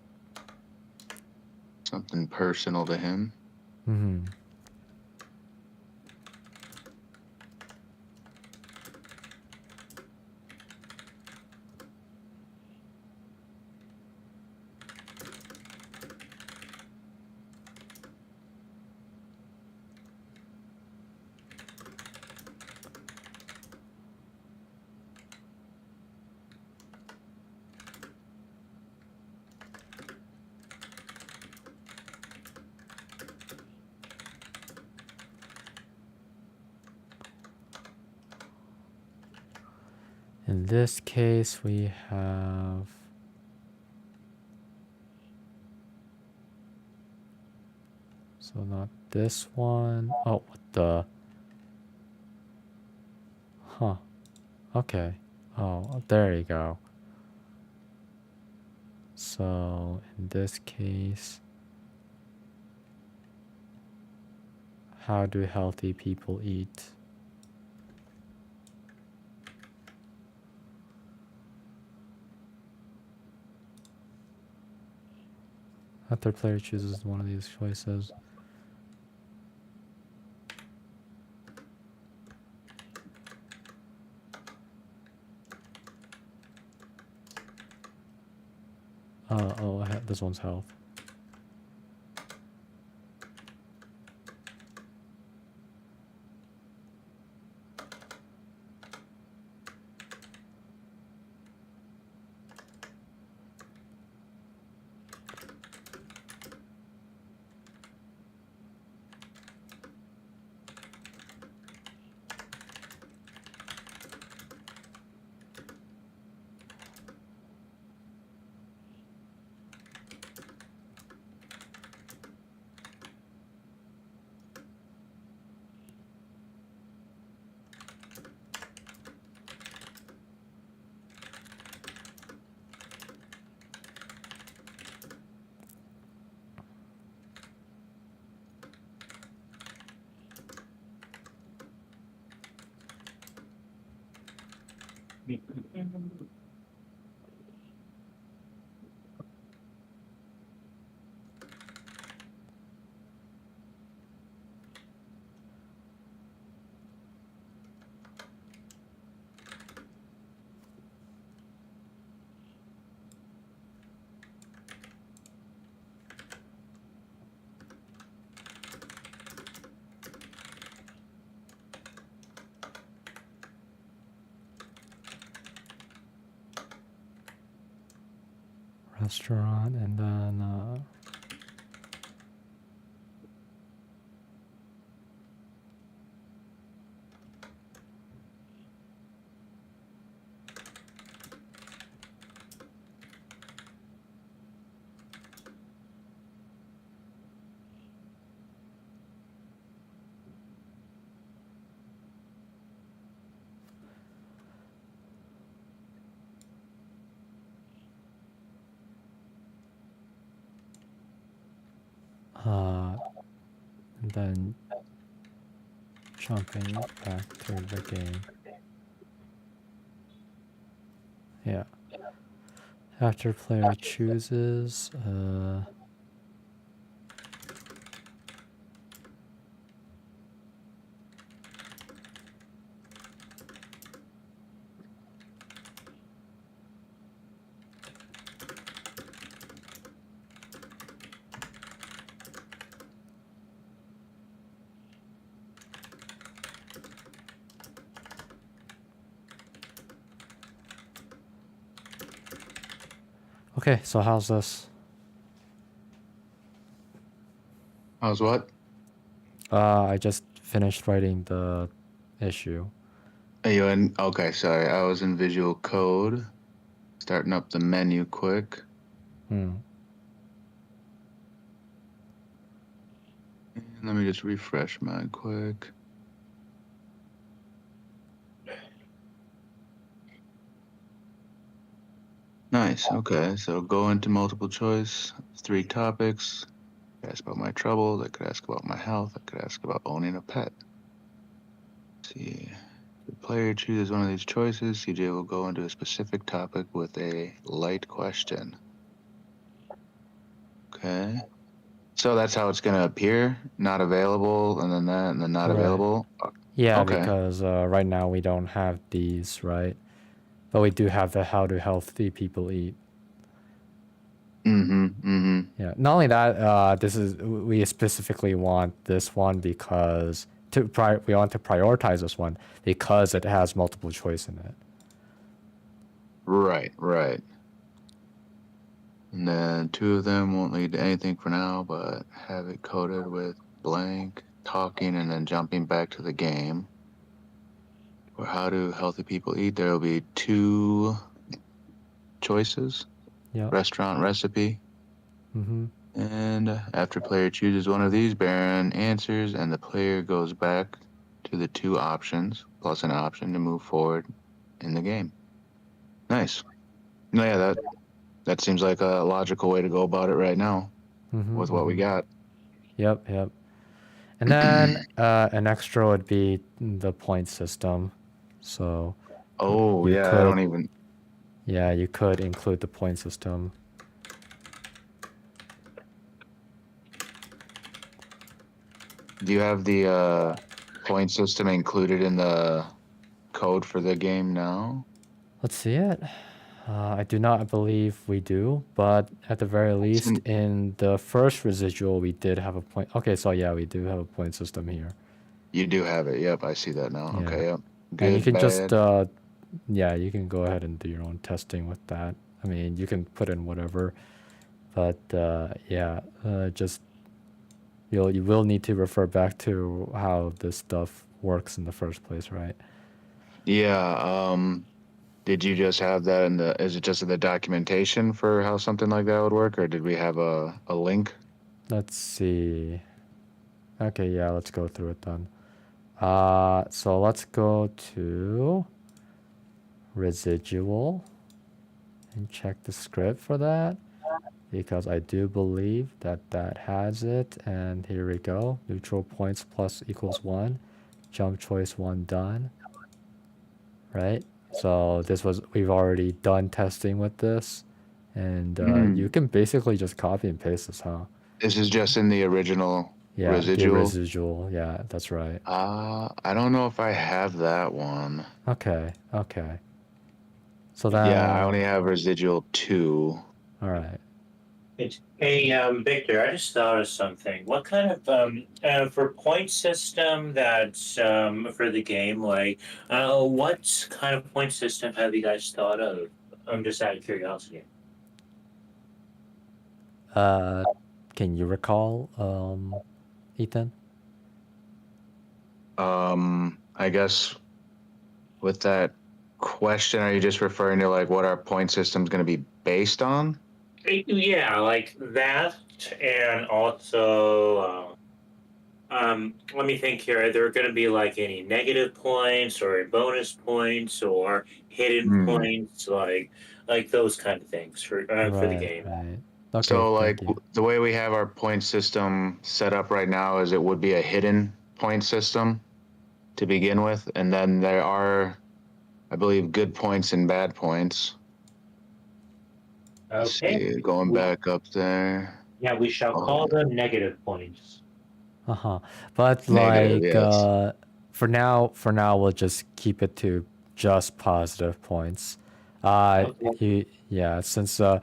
Something personal to him. Mm-hmm. In this case, we have so not this one. Oh, what the? Huh. Okay. Oh, there you go. So in this case, how do healthy people eat? After player chooses one of these choices. Oh, this one's health. Restaurant, and then and then jumping back to the game. Yeah. After player chooses, okay, so how's this? How's what? I just finished writing the issue. Are you in? Okay, sorry. I was in Visual Code. Starting up the menu quick. Hmm. And let me just refresh mine quick. Nice. Okay, so go into multiple choice. 3 topics. I could ask about my troubles. I could ask about my health. I could ask about owning a pet. Let's see. The player chooses one of these choices. CJ will go into a specific topic with a light question. Okay. So that's how it's gonna appear. Not available, and then that, and then not Right. available. Yeah, Okay. because right now we don't have these, right? But we do have the how do healthy people eat. Yeah. Not only that, we specifically want this one because we want to prioritize this one because it has multiple choice in it. Right, right. And then 2 of them won't lead to anything for now, but have it coded with blank, talking, and then jumping back to the game. For how do healthy people eat, there will be 2 choices. Yeah. Restaurant recipe. Mm-hmm. And after player chooses one of these, Baron answers, and the player goes back to the 2 options, plus an option to move forward in the game. Nice. No, yeah, that seems like a logical way to go about it right now with what we got. Yep, yep. And then an extra would be the point system. So Oh, you yeah, could, I don't even... Yeah, you could include the point system. Do you have the point system included in the code for the game now? Let's see it. I do not believe we do, but at the very least, in the first residual, we did have a point. Okay, so yeah, we do have a point system here. You do have it. Yep, I see that now. Yeah. Okay, yep. Good, And you can bad. just, yeah, you can go ahead and do your own testing with that. I mean, you can put in whatever, but yeah, just you will need to refer back to how this stuff works in the first place, right? Yeah, did you just have that in the... Is it just in the documentation for how something like that would work, or did we have a link? Let's see. Okay, yeah, let's go through it then. So let's go to residual and check the script for that, because I do believe that has it. And here we go. Neutral points plus equals 1. Jump choice 1 done. Right? So we've already done testing with this. And you can basically just copy and paste this, huh? This is just in the original Yeah, residual? the residual. Yeah, that's right. I don't know if I have that one. Okay, okay. So then... Yeah, I only have residual 2. All right. Hey, Victor, I just thought of something. What kind of for point system that's for the game, like, what kind of point system have you guys thought of? I'm just out of curiosity. Can you recall, Ethan? I guess with that question, are you just referring to like what our point system's going to be based on? Yeah, like that, and also, let me think here. Are there going to be like any negative points or bonus points or hidden Hmm. points, like those kind of things for the Right, game? right. Okay, So like thank you. the way we have our point system set up right now is it would be a hidden point system to begin with, and then there are, I believe, good points and bad points. Let's Okay. see, going back up there. Yeah, we shall Oh, call them negative points. Uh-huh. But negative, like yes. for now we'll just keep it to just positive points. Okay. Yeah, since Um,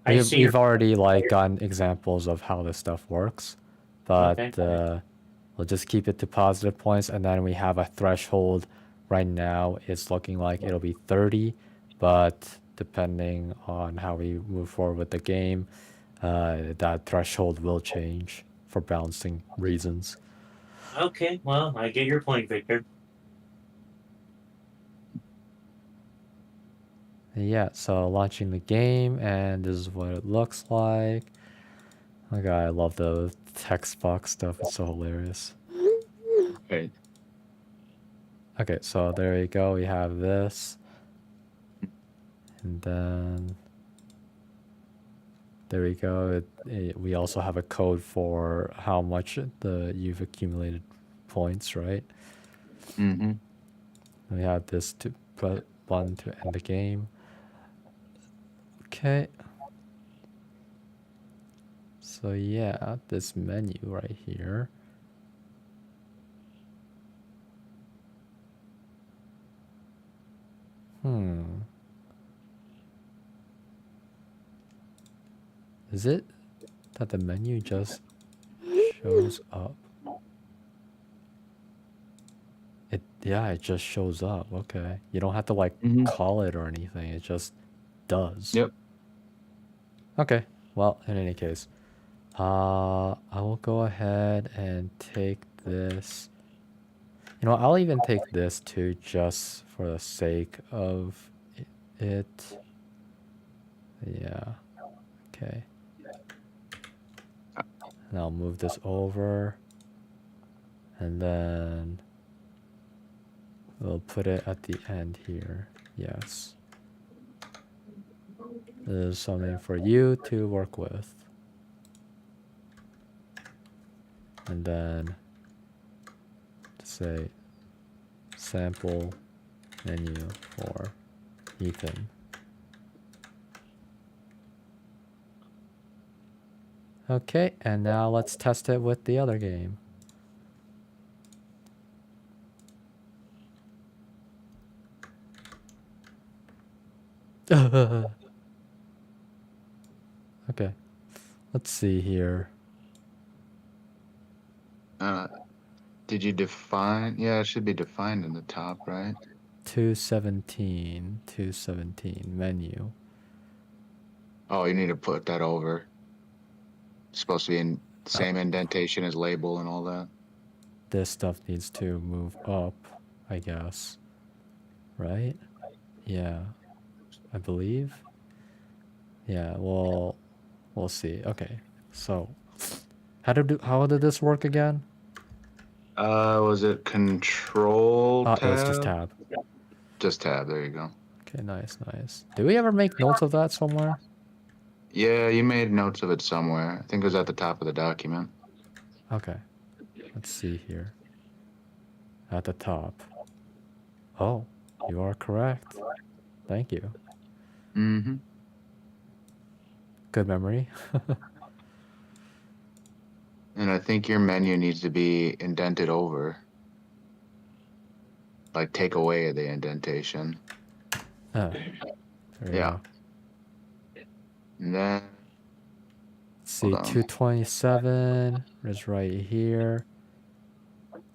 I we've see your. we've already like gotten examples of how this stuff works, but Okay. we'll just keep it to positive points, and then we have a threshold. Right now it's looking like it'll be 30, but depending on how we move forward with the game, that threshold will change for balancing reasons. Okay. Well, I get your point, Victor. Yeah, so launching the game, and this is what it looks like. Oh god, I love the text box stuff. It's so hilarious. Right. Okay, so there you go. We have this, and then there we go. We also have a code for how much you've accumulated points, right? Mm-hmm. We have this to button to end the game. Okay. So yeah, this menu right here. Is it that the menu just shows up? It just shows up. Okay. You don't have to like Mm-hmm. call it or anything. It just does. Yep. Okay. Well, in any case, I will go ahead and take this. You know, I'll even take this too, just for the sake of it. Yeah. Okay. And I'll move this over, and then we'll put it at the end here. Yes. This is something for you to work with. And then say sample menu for Ethan. Okay, and now let's test it with the other game. Okay, let's see here. Did you define? Yeah, it should be defined in the top, right? 217 menu. Oh, you need to put that over. It's supposed to be in same indentation as label and all that. This stuff needs to move up, I guess. Right? Yeah, I believe. Yeah, well, we'll see. Okay, so how did this work again? Was it control It was just tab? tab. Just tab, there you go. Okay, nice, nice. Did we ever make notes of that somewhere? Yeah, you made notes of it somewhere. I think it was at the top of the document. Okay, let's see here. At the top. Oh, you are correct. Thank you. Mm-hmm. Good memory. And I think your menu needs to be indented over. Like take away the indentation. Oh, there you Yeah. go. And then Let's see, hold on. 227 is right here.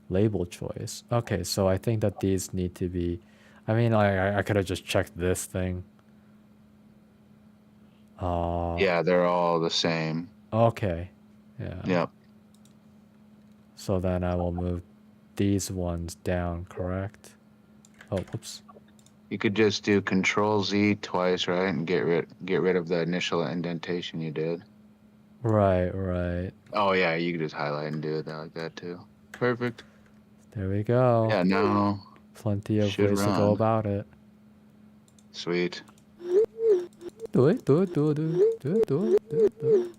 Label choice. Okay, so I think that these need to be. I mean, I could have just checked this thing. Yeah, they're all the same. Okay. Yeah. Yep. So then I will move these ones down, correct? Oh, whoops. You could just do Control Z twice, right, and get rid of the initial indentation you did. Right, right. Oh yeah, you could just highlight and do it like that too. Perfect. There we go. Yeah, now Plenty of should ways to go run. about it. Sweet. Do it, do it, do it, do it, do it, do it, do it, do it.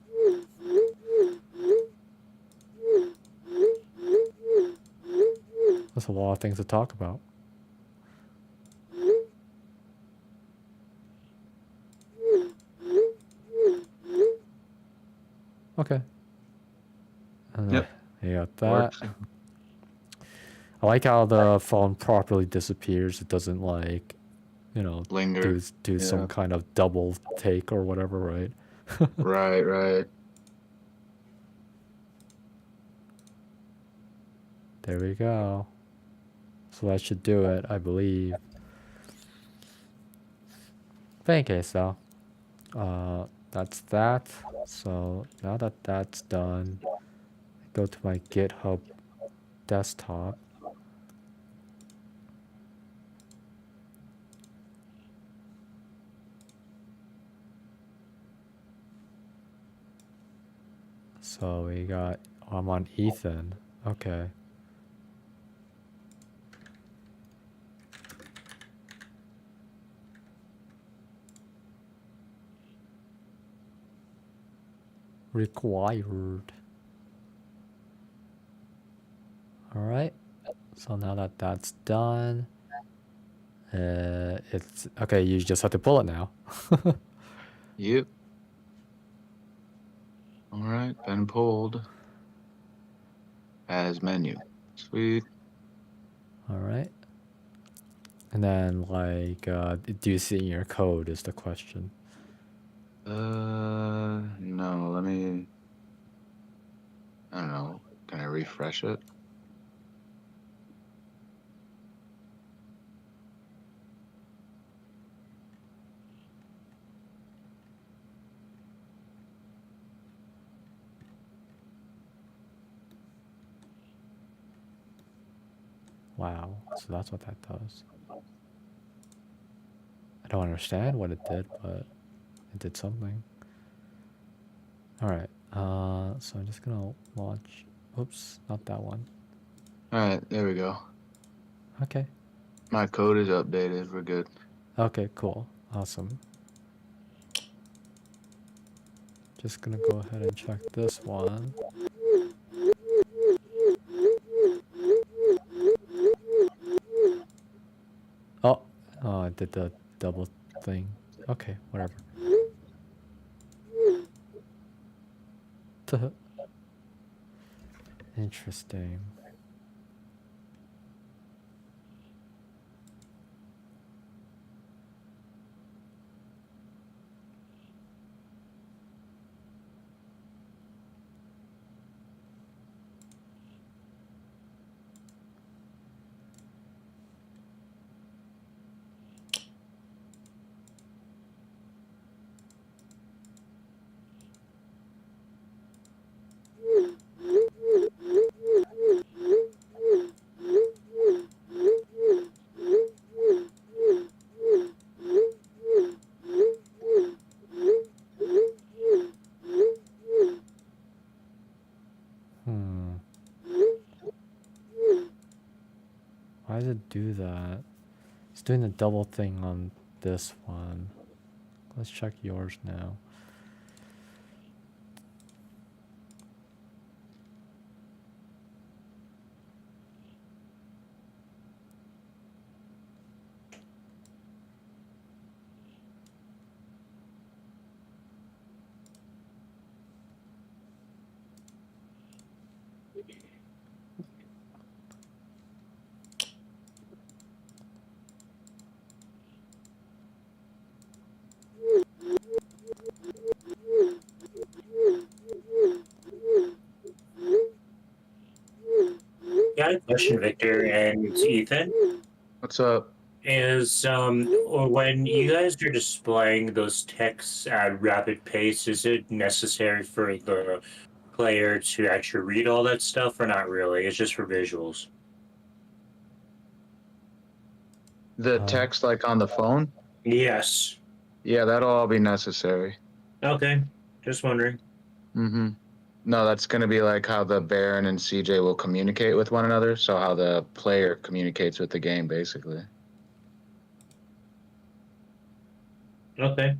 That's a lot of things to talk about. Okay. And Yep. you got that. Works. I like how the phone properly disappears. It doesn't like, you know, Linger. do Yeah. some kind of double take or whatever, right? Right, right. There we go. So that should do it, I believe. But in case though, that's that. So now that that's done, go to my GitHub desktop. So we got, I'm on Ethan. Okay. Required. All right. So now that that's done, it's okay. You just have to pull it now. Yep. All right, been pulled as menu. Sweet. All right. And then like, do you see in your code is the question. No, let me, I don't know. Can I refresh it? Wow. So that's what that does. I don't understand what it did, but it did something. All right. So I'm just gonna launch. Oops, not that one. All right, there we go. Okay. My code is updated. We're good. Okay, cool. Awesome. Just gonna go ahead and check this one. Oh, I did the double thing. Okay, whatever. Interesting. Why does it do that? It's doing the double thing on this one. Let's check yours now. Yeah, I had a question, Victor and Ethan. What's up? Is or when you guys are displaying those texts at rapid pace, is it necessary for the player to actually read all that stuff, or not really? It's just for visuals. The text like on the phone? Yes. Yeah, that'll all be necessary. Okay. Just wondering. Mm-hmm. No, that's going to be like how the Baron and CJ will communicate with one another. So how the player communicates with the game, basically. Okay.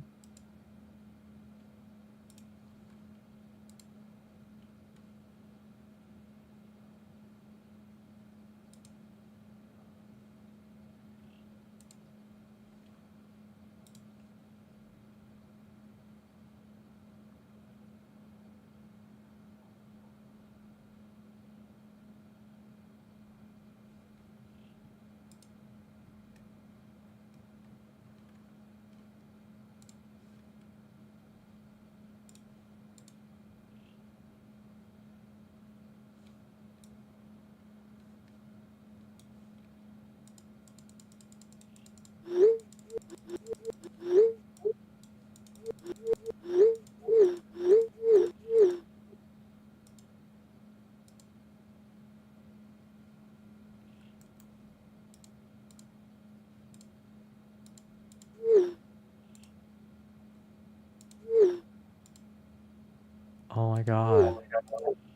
Oh my god.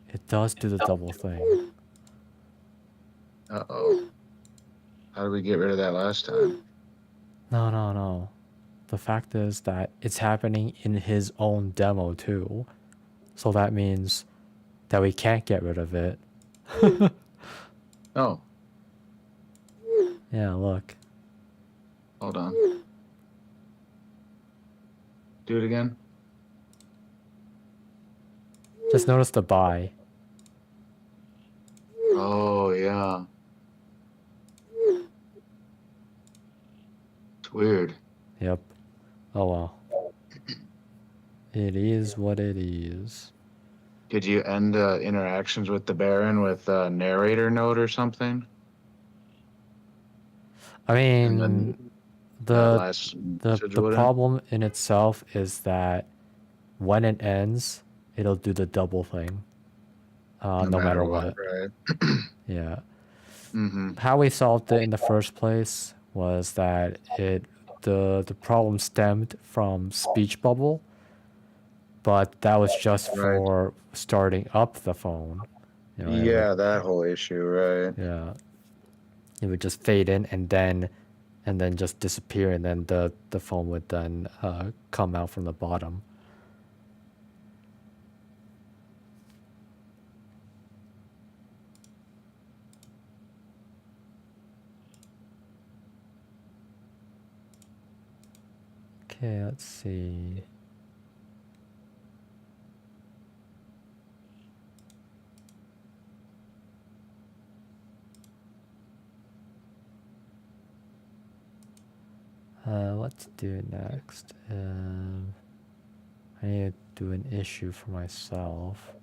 It does do the double thing. Uh-oh. How did we get rid of that last time? No, no, no. The fact is that it's happening in his own demo too. So that means that we can't get rid of it. Oh, Yeah, look. hold on. Do it again. Just notice the buy. Oh, yeah. It's weird. Yep. Oh well. It is what it is. Did you end interactions with the Baron with a narrator note or something? I And then mean, that the last the message the wouldn't? problem in itself is that when it ends, it'll do the double thing. No matter what. Right? Yeah. Mm-hmm. How we solved it in the first place was that the problem stemmed from speech bubble, but that was just Right. for starting up the phone. You know, Yeah, that whole issue, right? yeah, it would just fade in and then just disappear, and then the phone would then come out from the bottom. Okay, let's see. Let's do next. I need to do an issue for myself.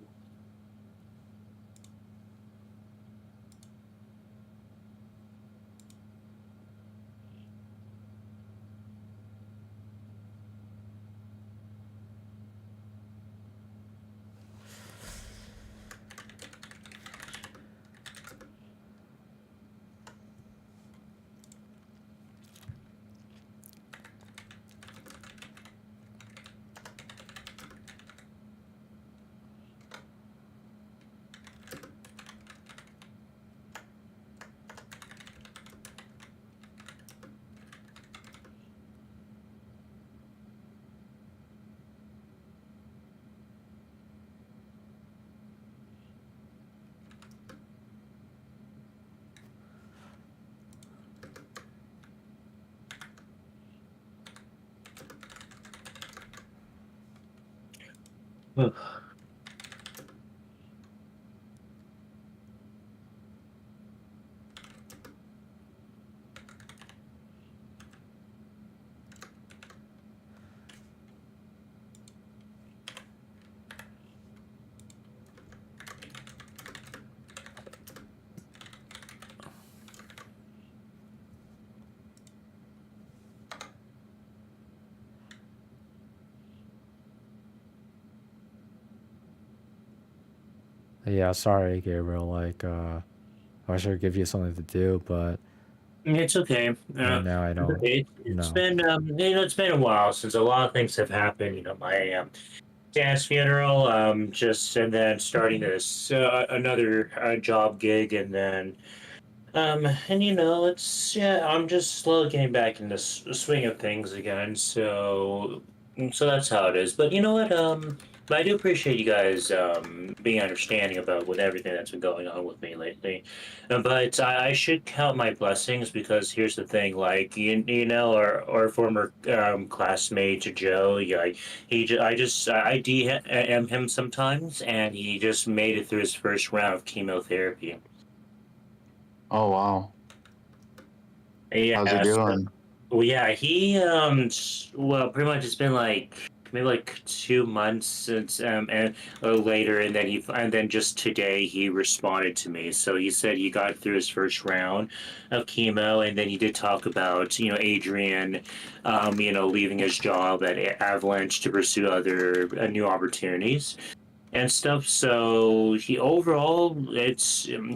Yeah, sorry, Gabriel. Like, I wish I could give you something to do, but It's okay. right now I It's don't okay. It's know. been it's been a while since a lot of things have happened. My dad's funeral, just and then starting this another job gig, and then and it's I'm just slowly getting back in the swing of things again. So that's how it is. But you know what? But I do appreciate you guys being understanding about with everything that's been going on with me lately. But I should count my blessings because here's the thing: like our former classmate Joe, yeah, I DM him sometimes, and he just made it through his first round of chemotherapy. Oh wow. How's he Yeah, so, doing? well, yeah, he well, pretty much it's been like maybe like 2 months since and later, and then just today he responded to me. So he said he got through his first round of chemo, and then he did talk about Adrian, leaving his job at Avalanche to pursue other new opportunities and stuff. So he overall,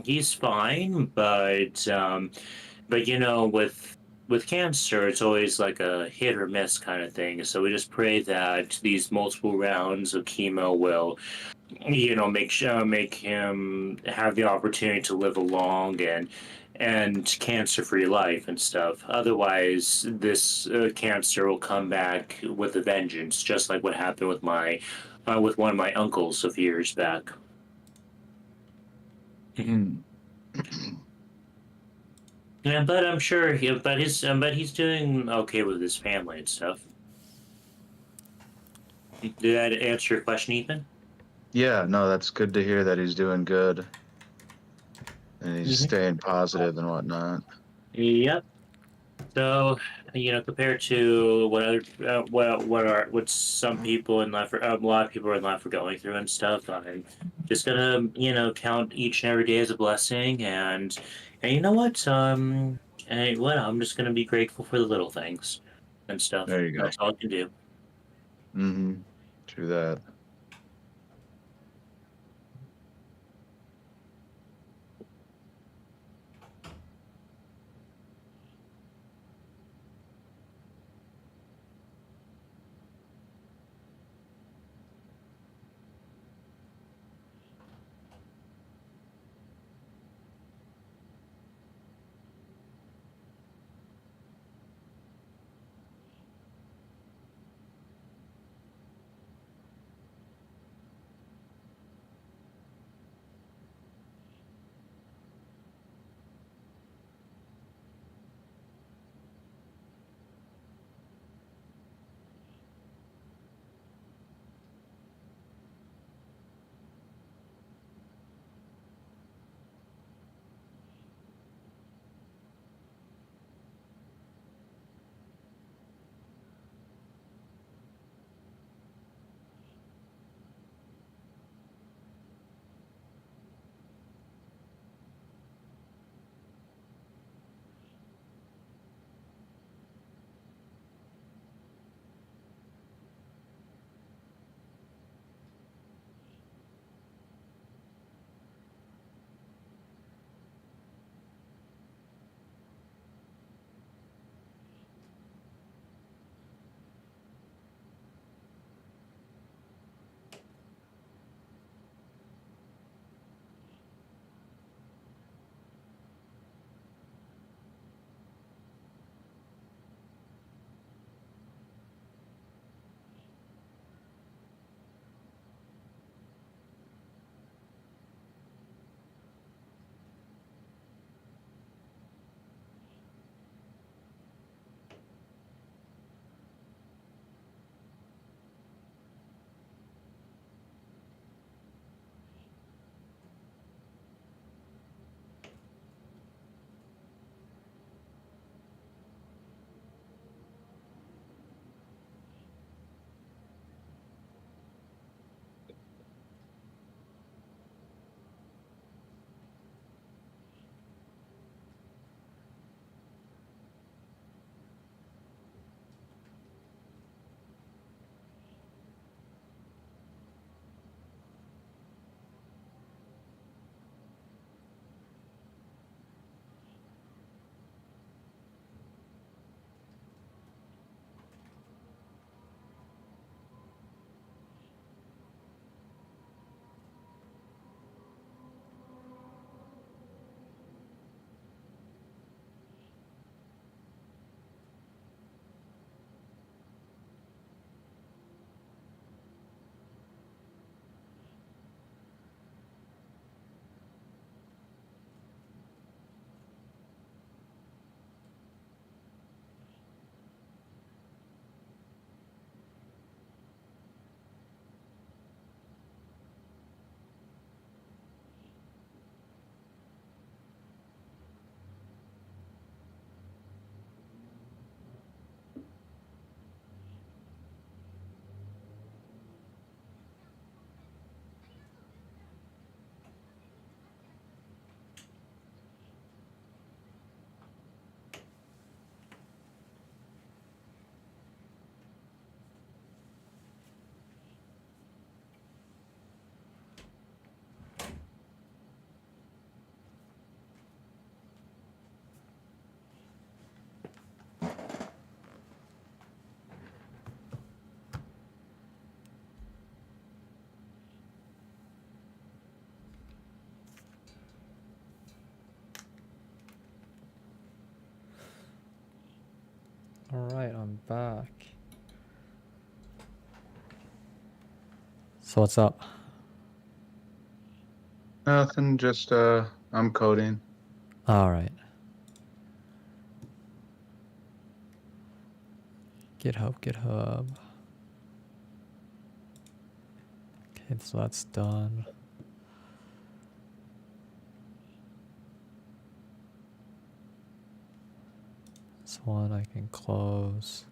he's fine, but with cancer, it's always like a hit or miss kind of thing. So we just pray that these multiple rounds of chemo will, make him have the opportunity to live a long and cancer-free life and stuff. Otherwise, this cancer will come back with a vengeance, just like what happened with one of my uncles a few years back. Hmm. Yeah, but I'm sure but he's doing okay with his family and stuff. Did that answer your question, Ethan? Yeah, no, that's good to hear that he's doing good and he's Hmm. staying positive and whatnot. Yep. So, compared to what other what some people in life, a lot of people in life are going through and stuff, I'm just gonna count each and every day as a blessing, and you know what? And what I'm just gonna be grateful for the little things and stuff. There you go. That's all I can do. Mm-hmm. True that. back. So what's up? Nothing, just I'm coding. All right. GitHub. Okay, so that's done. This one I can close.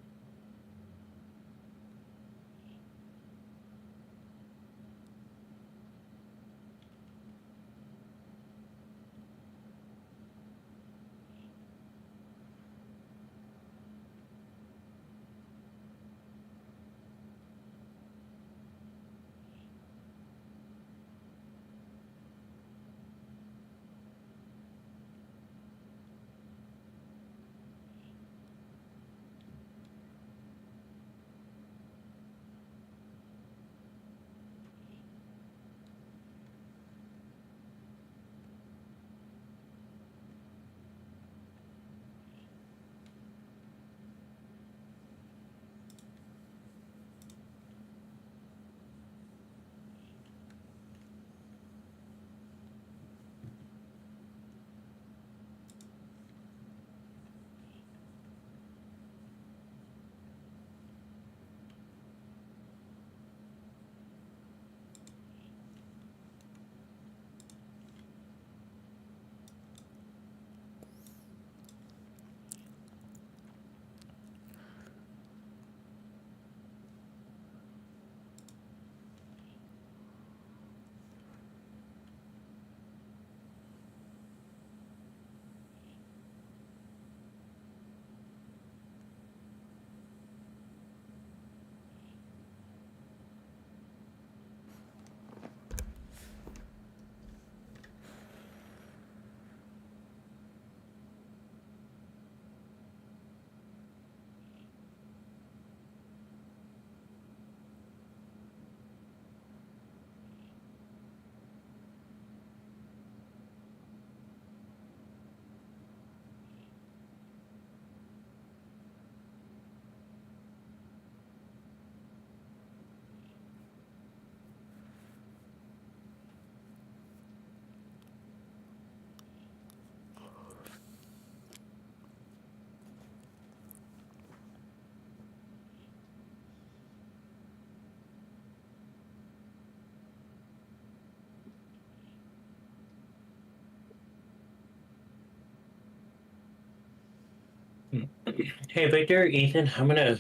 Hey Victor, Ethan, I'm gonna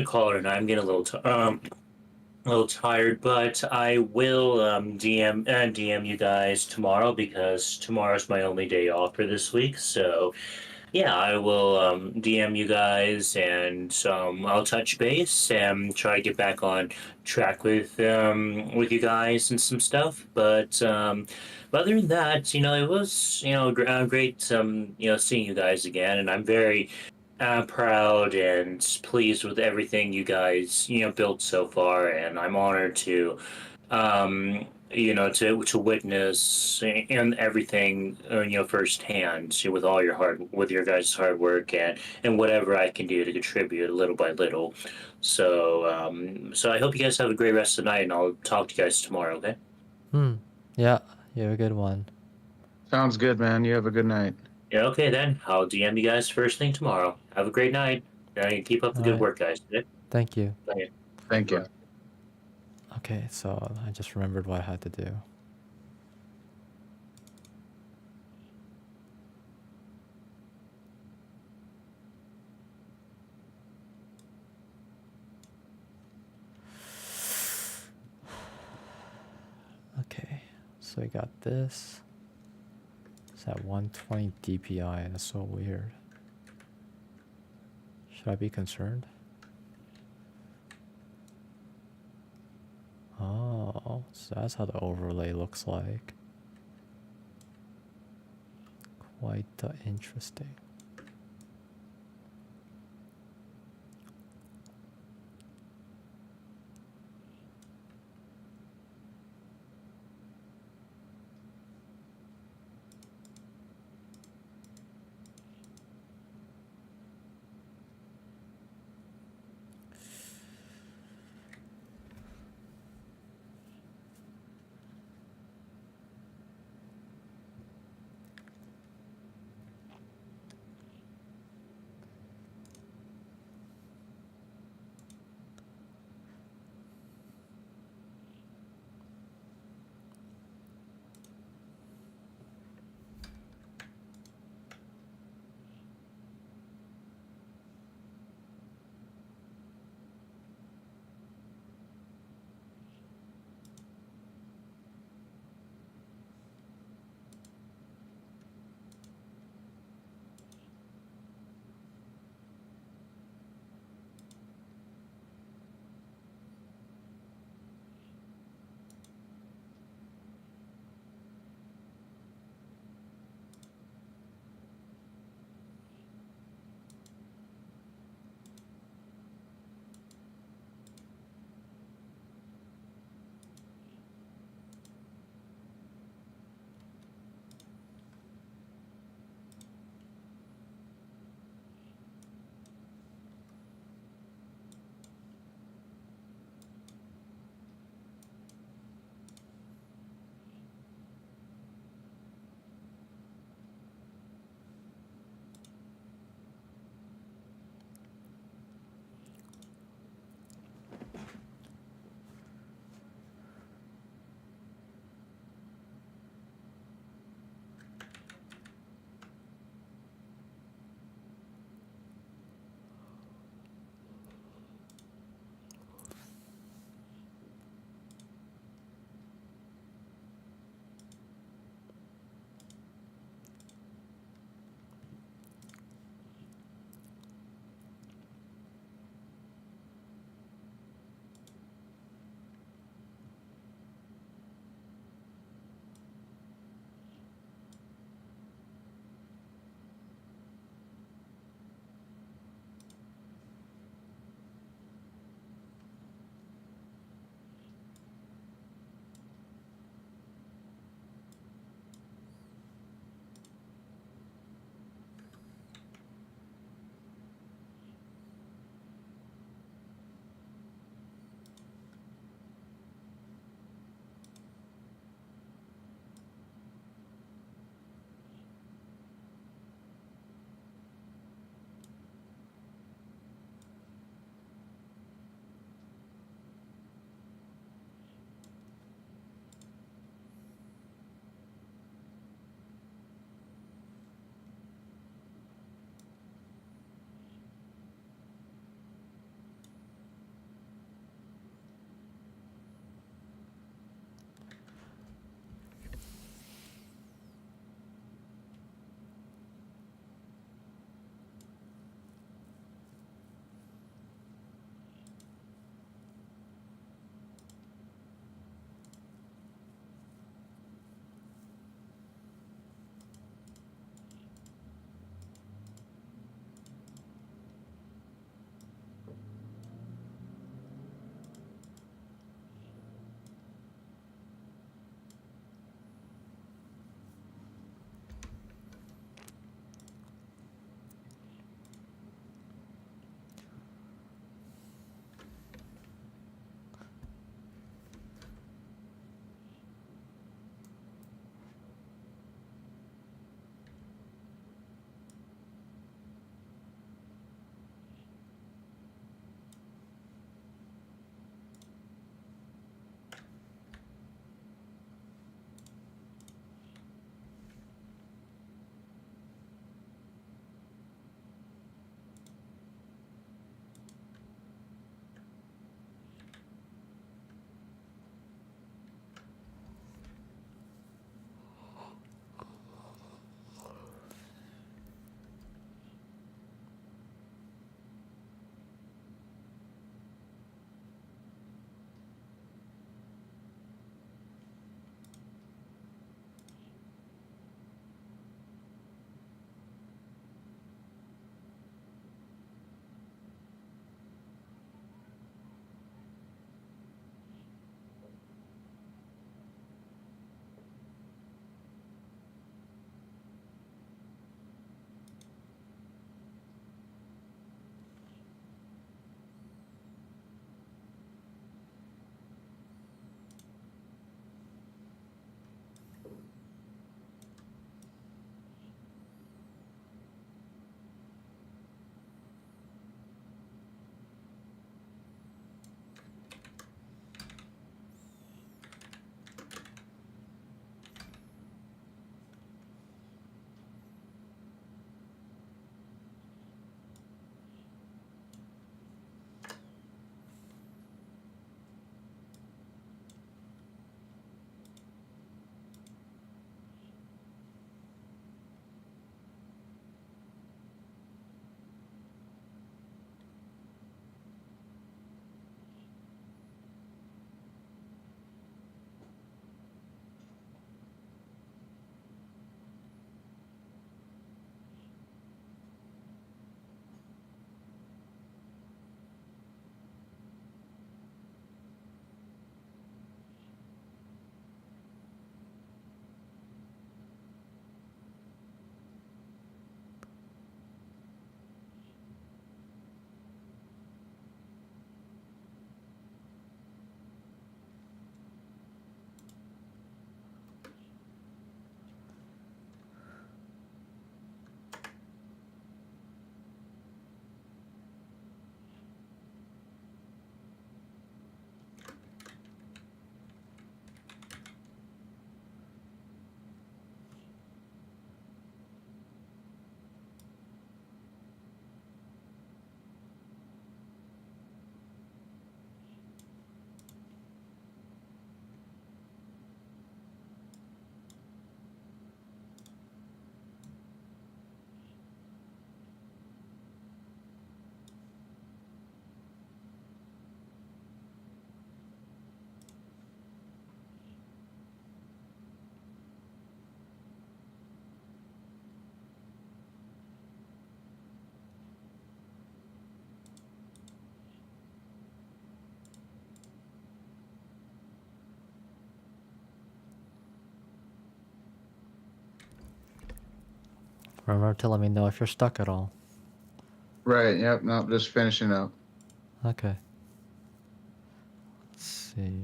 call it a night. I'm getting a little tired, but I will DM you guys tomorrow because tomorrow's my only day off for this week. So yeah, I will DM you guys and I'll touch base and try to get back on track with you guys and some stuff. But other than that, it was great seeing you guys again, and I'm very proud and pleased with everything you guys built so far, and I'm honored to to witness and everything firsthand with all your with your guys' hard work and whatever I can do to contribute little by little. So I hope you guys have a great rest of the night, and I'll talk to you guys tomorrow. Okay? Yeah, you have a good one. Sounds good, man. You have a good night. Yeah. Okay then. I'll DM you guys first thing tomorrow. Have a great night. Keep up the All good right. work, guys. Okay? Thank you. Okay. Thank you. Okay, so I just remembered what I had to do. Okay, so we got this. It's at 120 DPI. That's so weird. Should I be concerned? Oh, so that's how the overlay looks like. Quite interesting. Remember to let me know if you're stuck at all. Right. Yep. Nope. Just finishing up. Okay. Let's see.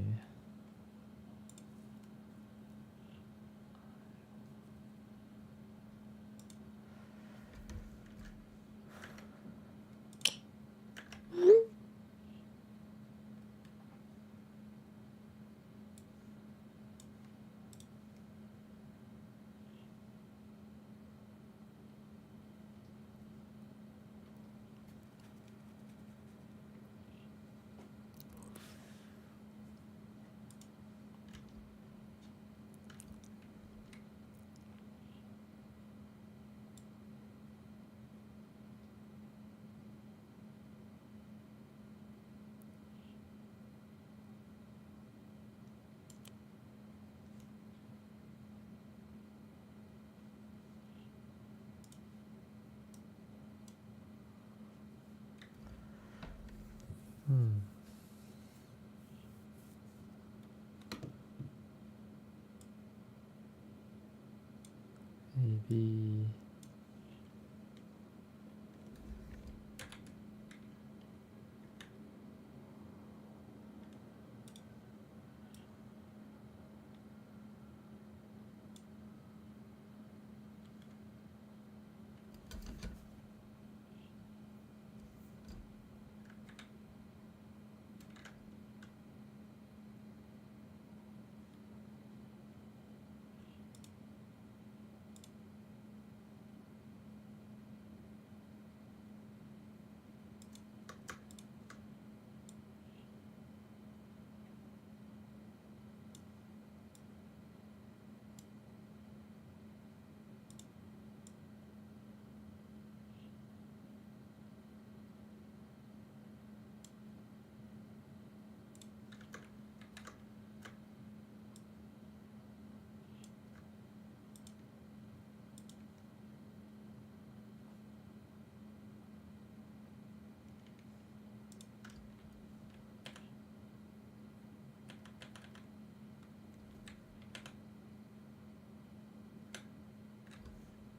Maybe.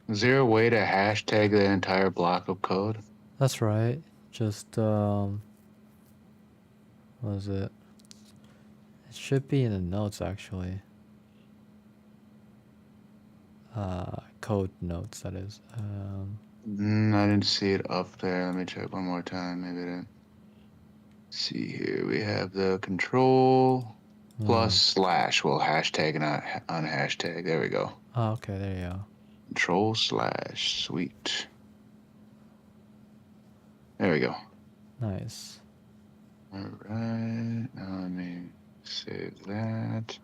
Is there a way to hashtag the entire block of code? That's right. Just what is it? It should be in the notes actually. Code notes, that is. I didn't see it up there. Let me check one more time. Maybe I didn't. See here. We have the control plus slash. Well, hashtag and on hashtag. There we go. Oh, okay, there you go. Control slash. Sweet. There we go. Nice. All right. Now let me save that.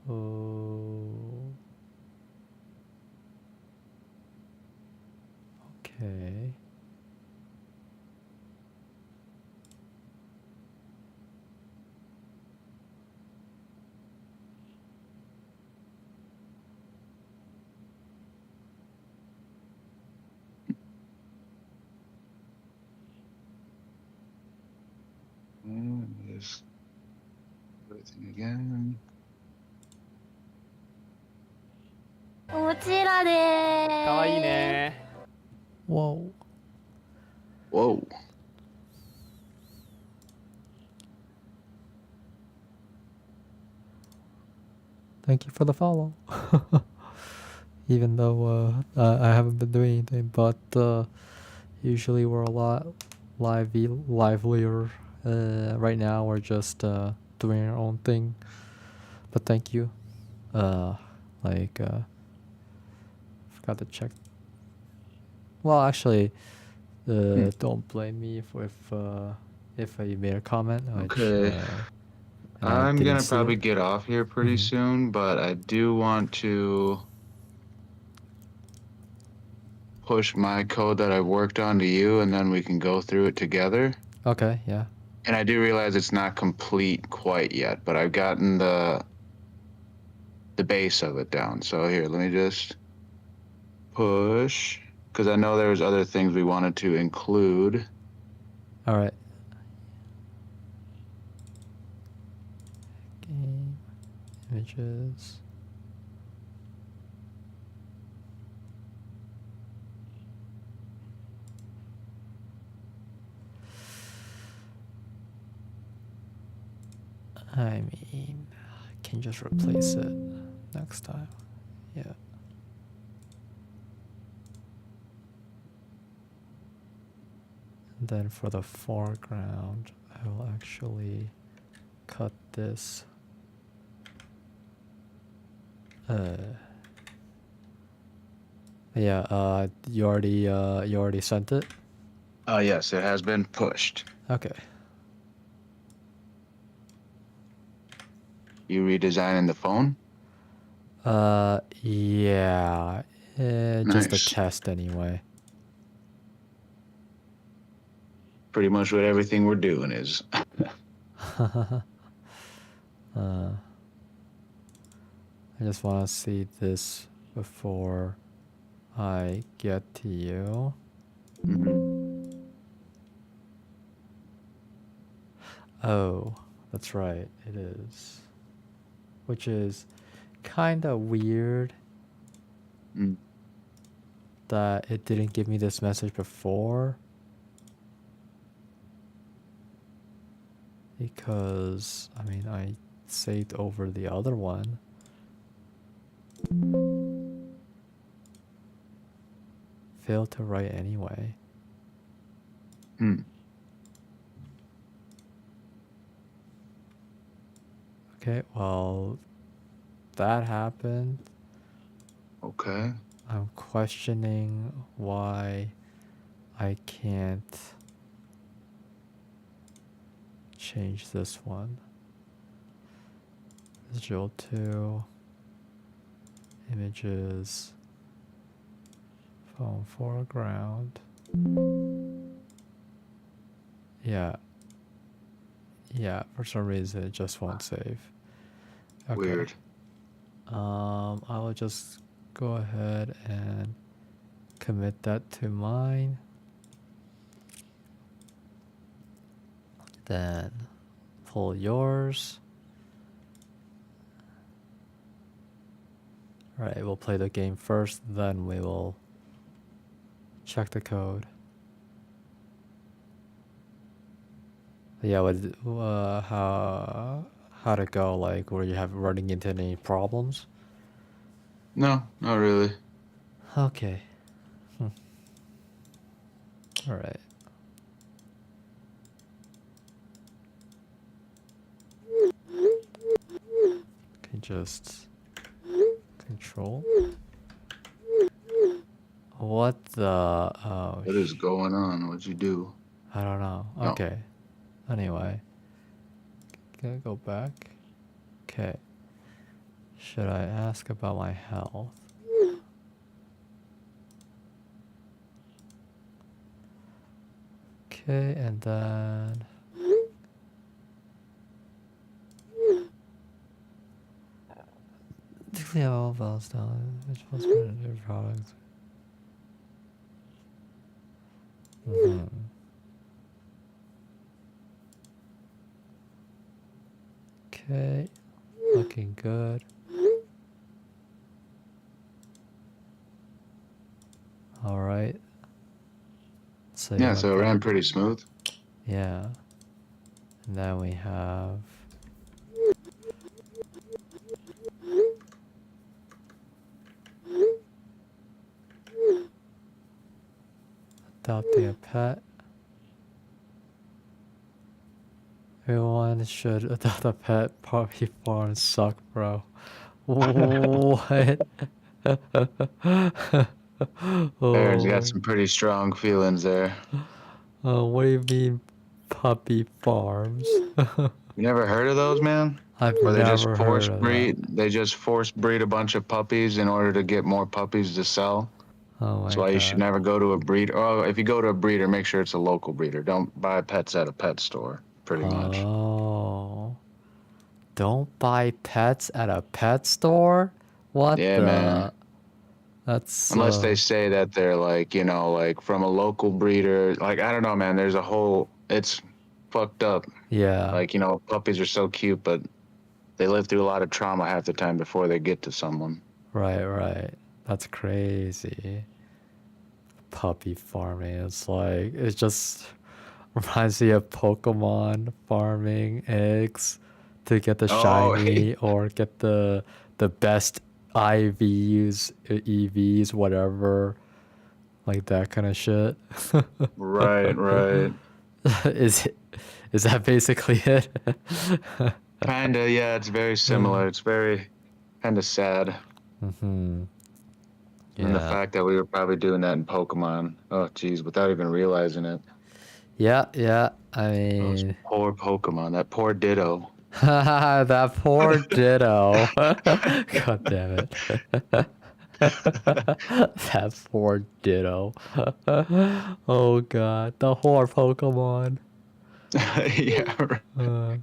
Oh. Okay. Just everything again. こちらでーす。かわいいね。 Whoa. Whoa. Thank you for the follow. Even though I haven't been doing anything, but usually we're a lot livelier. Right now we're just doing our own thing. But thank you. Forgot to check. Well, actually, don't blame me for if I made a comment. Okay. And I I'm didn't gonna see probably it. get off here pretty soon, but I do want to push my code that I worked on to you, and then we can go through it together. Okay, yeah. And I do realize it's not complete quite yet, but I've gotten the base of it down. So here, let me just push because I know there was other things we wanted to include. All right. Game images. I mean, I can just replace it next time. Yeah. And then for the foreground, I will actually cut this. Yeah, you already sent it? Yes, it has been pushed. Okay. You redesigning the phone? Yeah. Just a Nice. test anyway. Pretty much what everything we're doing is. I just want to see this before I get to you. Oh, that's right, it is. Which is kind of weird that it didn't give me this message before. Because, I mean, I saved over the other one. Failed to write anyway. Okay, well, that happened. Okay. I'm questioning why I can't change this one. Visual 2, images, phone foreground. Yeah, for some reason it just won't save. Okay. Weird. I will just go ahead and commit that to mine. Then pull yours. Alright, we'll play the game first, then we will check the code. Yeah, how'd it go? Like, were you running into any problems? No, not really. Okay. Alright. Okay, just control. What the? Oh, What is going on? What'd you do? I don't know. No. Okay. Anyway. Can I go back? Okay. Should I ask about my health? Okay, and then... Clear all valves down, which was put in new products. Okay, looking good. All right. So Yeah, so it ran pretty smooth. Yeah. And then we have adopting a pet. Everyone should adopt a pet. Puppy farms suck, bro. What? Aaron's got some pretty strong feelings there. What do you mean, puppy farms? You never heard of those, man? I've Where they just never force heard of breed. that. They just force breed a bunch of puppies in order to get more puppies to sell. Oh my That's why god. you should never go to a breeder. Oh, if you go to a breeder, make sure it's a local breeder. Don't buy pets at a pet store. Pretty much. Oh. Don't buy pets at a pet store? What Yeah, the? man. That's Unless they say that they're like, you know, like from a local breeder. Like, I don't know, man. There's a whole, it's fucked up. yeah. Like, you know, puppies are so cute, but they live through a lot of trauma half the time before they get to someone. Right. That's crazy. Puppy farming. It's like it just reminds me of Pokemon farming eggs to get the Oh, shiny or get the best IVs, EVs, whatever, like that kind of shit. right. Is that basically it? Kinda, yeah, it's very similar. It's very kind of sad. Mm-hmm. And the Yeah. fact that we were probably doing that in Pokemon. Oh, geez, without even realizing it. Yeah. I Those mean, poor Pokemon, that poor Ditto. that poor Ditto. God damn it. That poor Ditto. Oh god, the poor Pokemon. Yeah, right.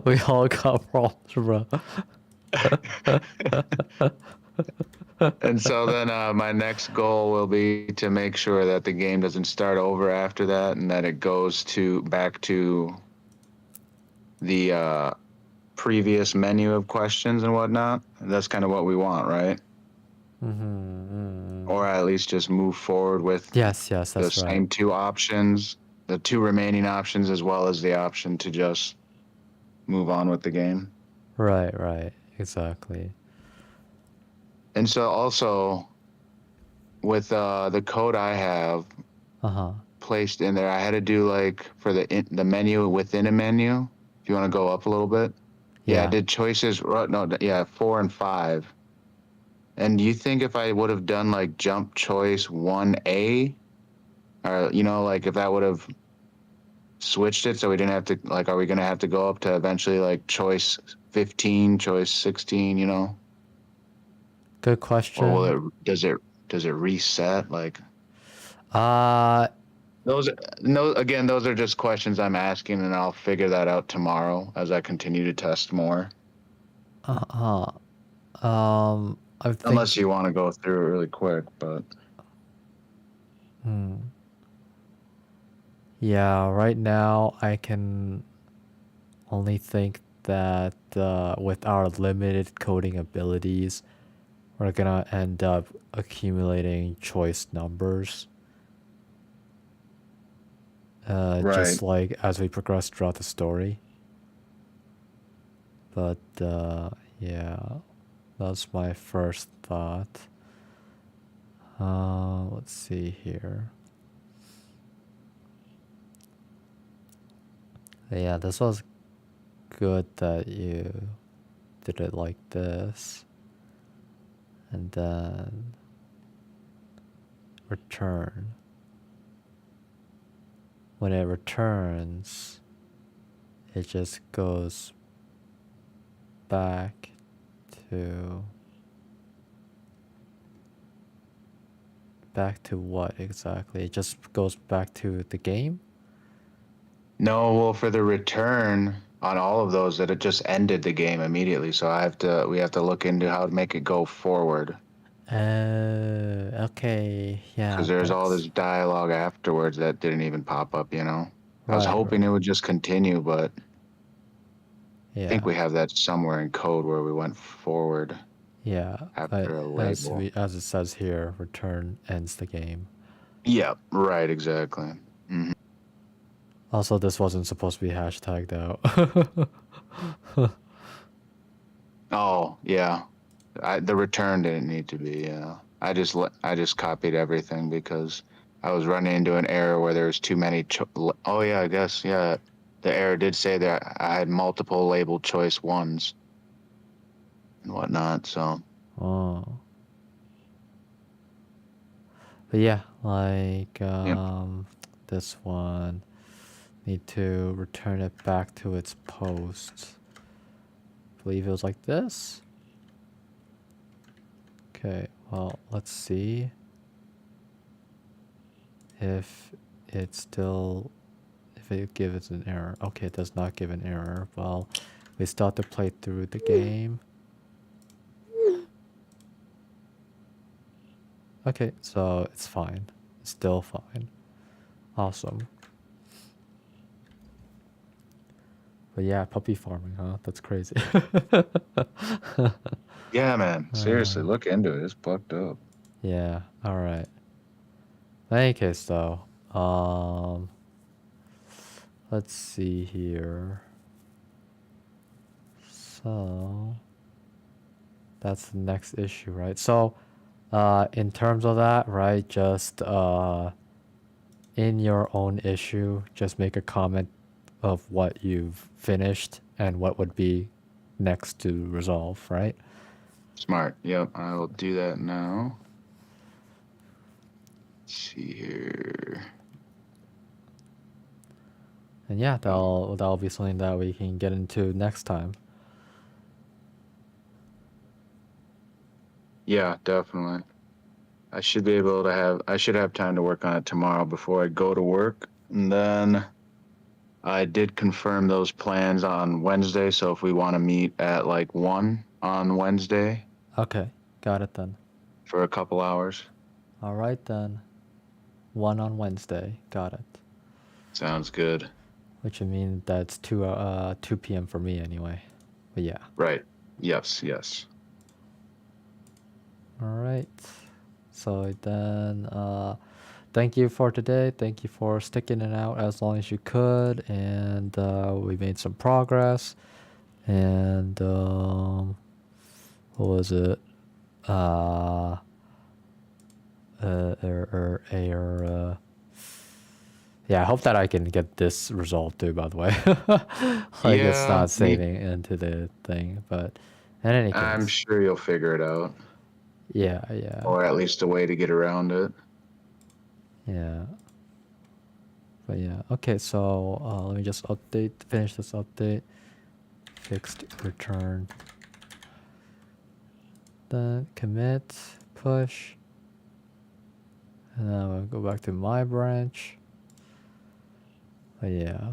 We all got problems, bro. And so then my next goal will be to make sure that the game doesn't start over after that and that it goes to back to the previous menu of questions and whatnot. And that's kind of what we want, right? Or at least just move forward with Yes, the that's right. same two options, the two remaining options, as well as the option to just move on with the game. Right, exactly. And so also with the code I have placed in there, I had to do like for the menu within a menu. If you want to go up a little bit, yeah, I did choices. No, yeah, 4 and 5. And do you think if I would have done like jump choice 1A, or you know, like if that would have switched it so we didn't have to, like, are we going to have to go up to eventually like choice 15, choice 16, you know? Good question. Or will does it reset? Like, those those are just questions I'm asking, and I'll figure that out tomorrow as I continue to test more. I think, Unless you want to go through it really quick, but yeah, right now I can only think that with our limited coding abilities, we're gonna end up accumulating choice numbers. Just like as we progress throughout the story. But yeah, that's my first thought. Let's see here. Yeah, this was good that you did it like this. And then return. When it returns, it just goes back to what exactly? It just goes back to the game? no, well, for the return on all of those, that it just ended the game immediately. So we have to look into how to make it go forward. Okay, yeah. Because there's all this dialogue afterwards that didn't even pop up, you know? I was Right, hoping it would just continue, but yeah. I think we have that somewhere in code where we went forward. Yeah, after a label. as it says here, return ends the game. Yeah, right, exactly. Mm-hmm. Also, this wasn't supposed to be hashtagged out. Oh, yeah. The return didn't need to be, yeah. I just copied everything because I was running into an error where there was too many. Oh, yeah, I guess, yeah. The error did say that I had multiple labeled choice ones and whatnot, so. Oh. But yeah, like, this one, need to return it back to its post. I believe it was like this. Okay, well, let's see if it gives an error. Okay, it does not give an error. Well, we still have to play through the game. Okay, so it's fine. It's still fine. Awesome. But yeah, puppy farming, huh? That's crazy. Yeah, man. Seriously, Uh, look into it. It's fucked up. yeah, alright. In any case, though, let's see here. So, that's the next issue, right? So, in terms of that, right, just in your own issue, just make a comment of what you've finished and what would be next to resolve, right? Smart. Yep, I will do that now. Let's see here. And yeah, that'll be something that we can get into next time. Yeah, definitely. I should have time to work on it tomorrow before I go to work. And then I did confirm those plans on Wednesday, so if we want to meet at like 1 on Wednesday Okay, got it then. for a couple hours. All right then. 1 on Wednesday. Got it. Sounds good. Which would mean that's 2 p.m. for me anyway. But yeah. Right. Yes, yes. All right. So then, thank you for today. Thank you for sticking it out as long as you could, and we made some progress. And what was it? Yeah, I hope that I can get this resolved too, by the way. Like it's Yeah, not saving into the thing, but in any case. I'm sure you'll figure it out, Yeah, yeah. or at least a way to get around it. Yeah. But yeah, okay, so let me just finish this update. Fixed return. Then commit, push. And then I'm gonna go back to my branch. But yeah,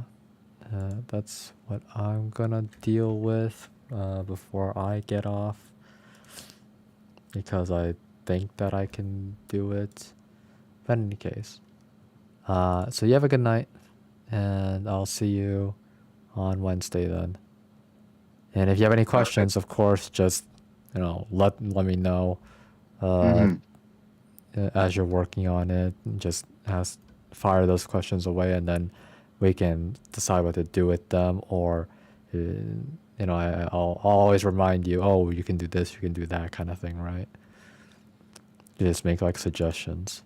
that's what I'm gonna deal with before I get off. Because I think that I can do it. But in any case. So you have a good night, and I'll see you on Wednesday then. And if you have any questions, of course, just let me know as you're working on it. Just fire those questions away, and then we can decide what to do with them. Or I'll always remind you, oh, you can do this, you can do that kind of thing, right? You just make like suggestions.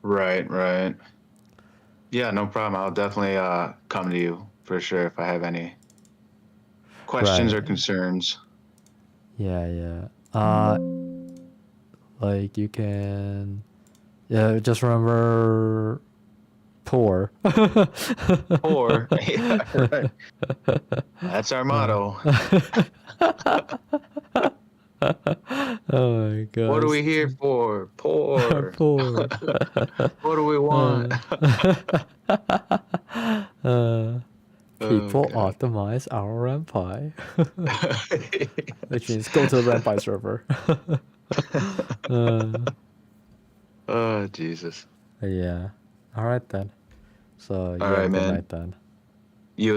Right, right. Yeah, no problem. I'll definitely come to you for sure if I have any questions or concerns. Yeah, yeah. Like you can, yeah. Just remember, poor. Or, yeah, right. That's our motto. Oh my god. What are we here for? Poor. Poor. What do we want? People God. optimize our Renpy. Which means go to the Renpy server. Oh, Jesus. Yeah. Alright then. So you All have right, a good man. night then. You as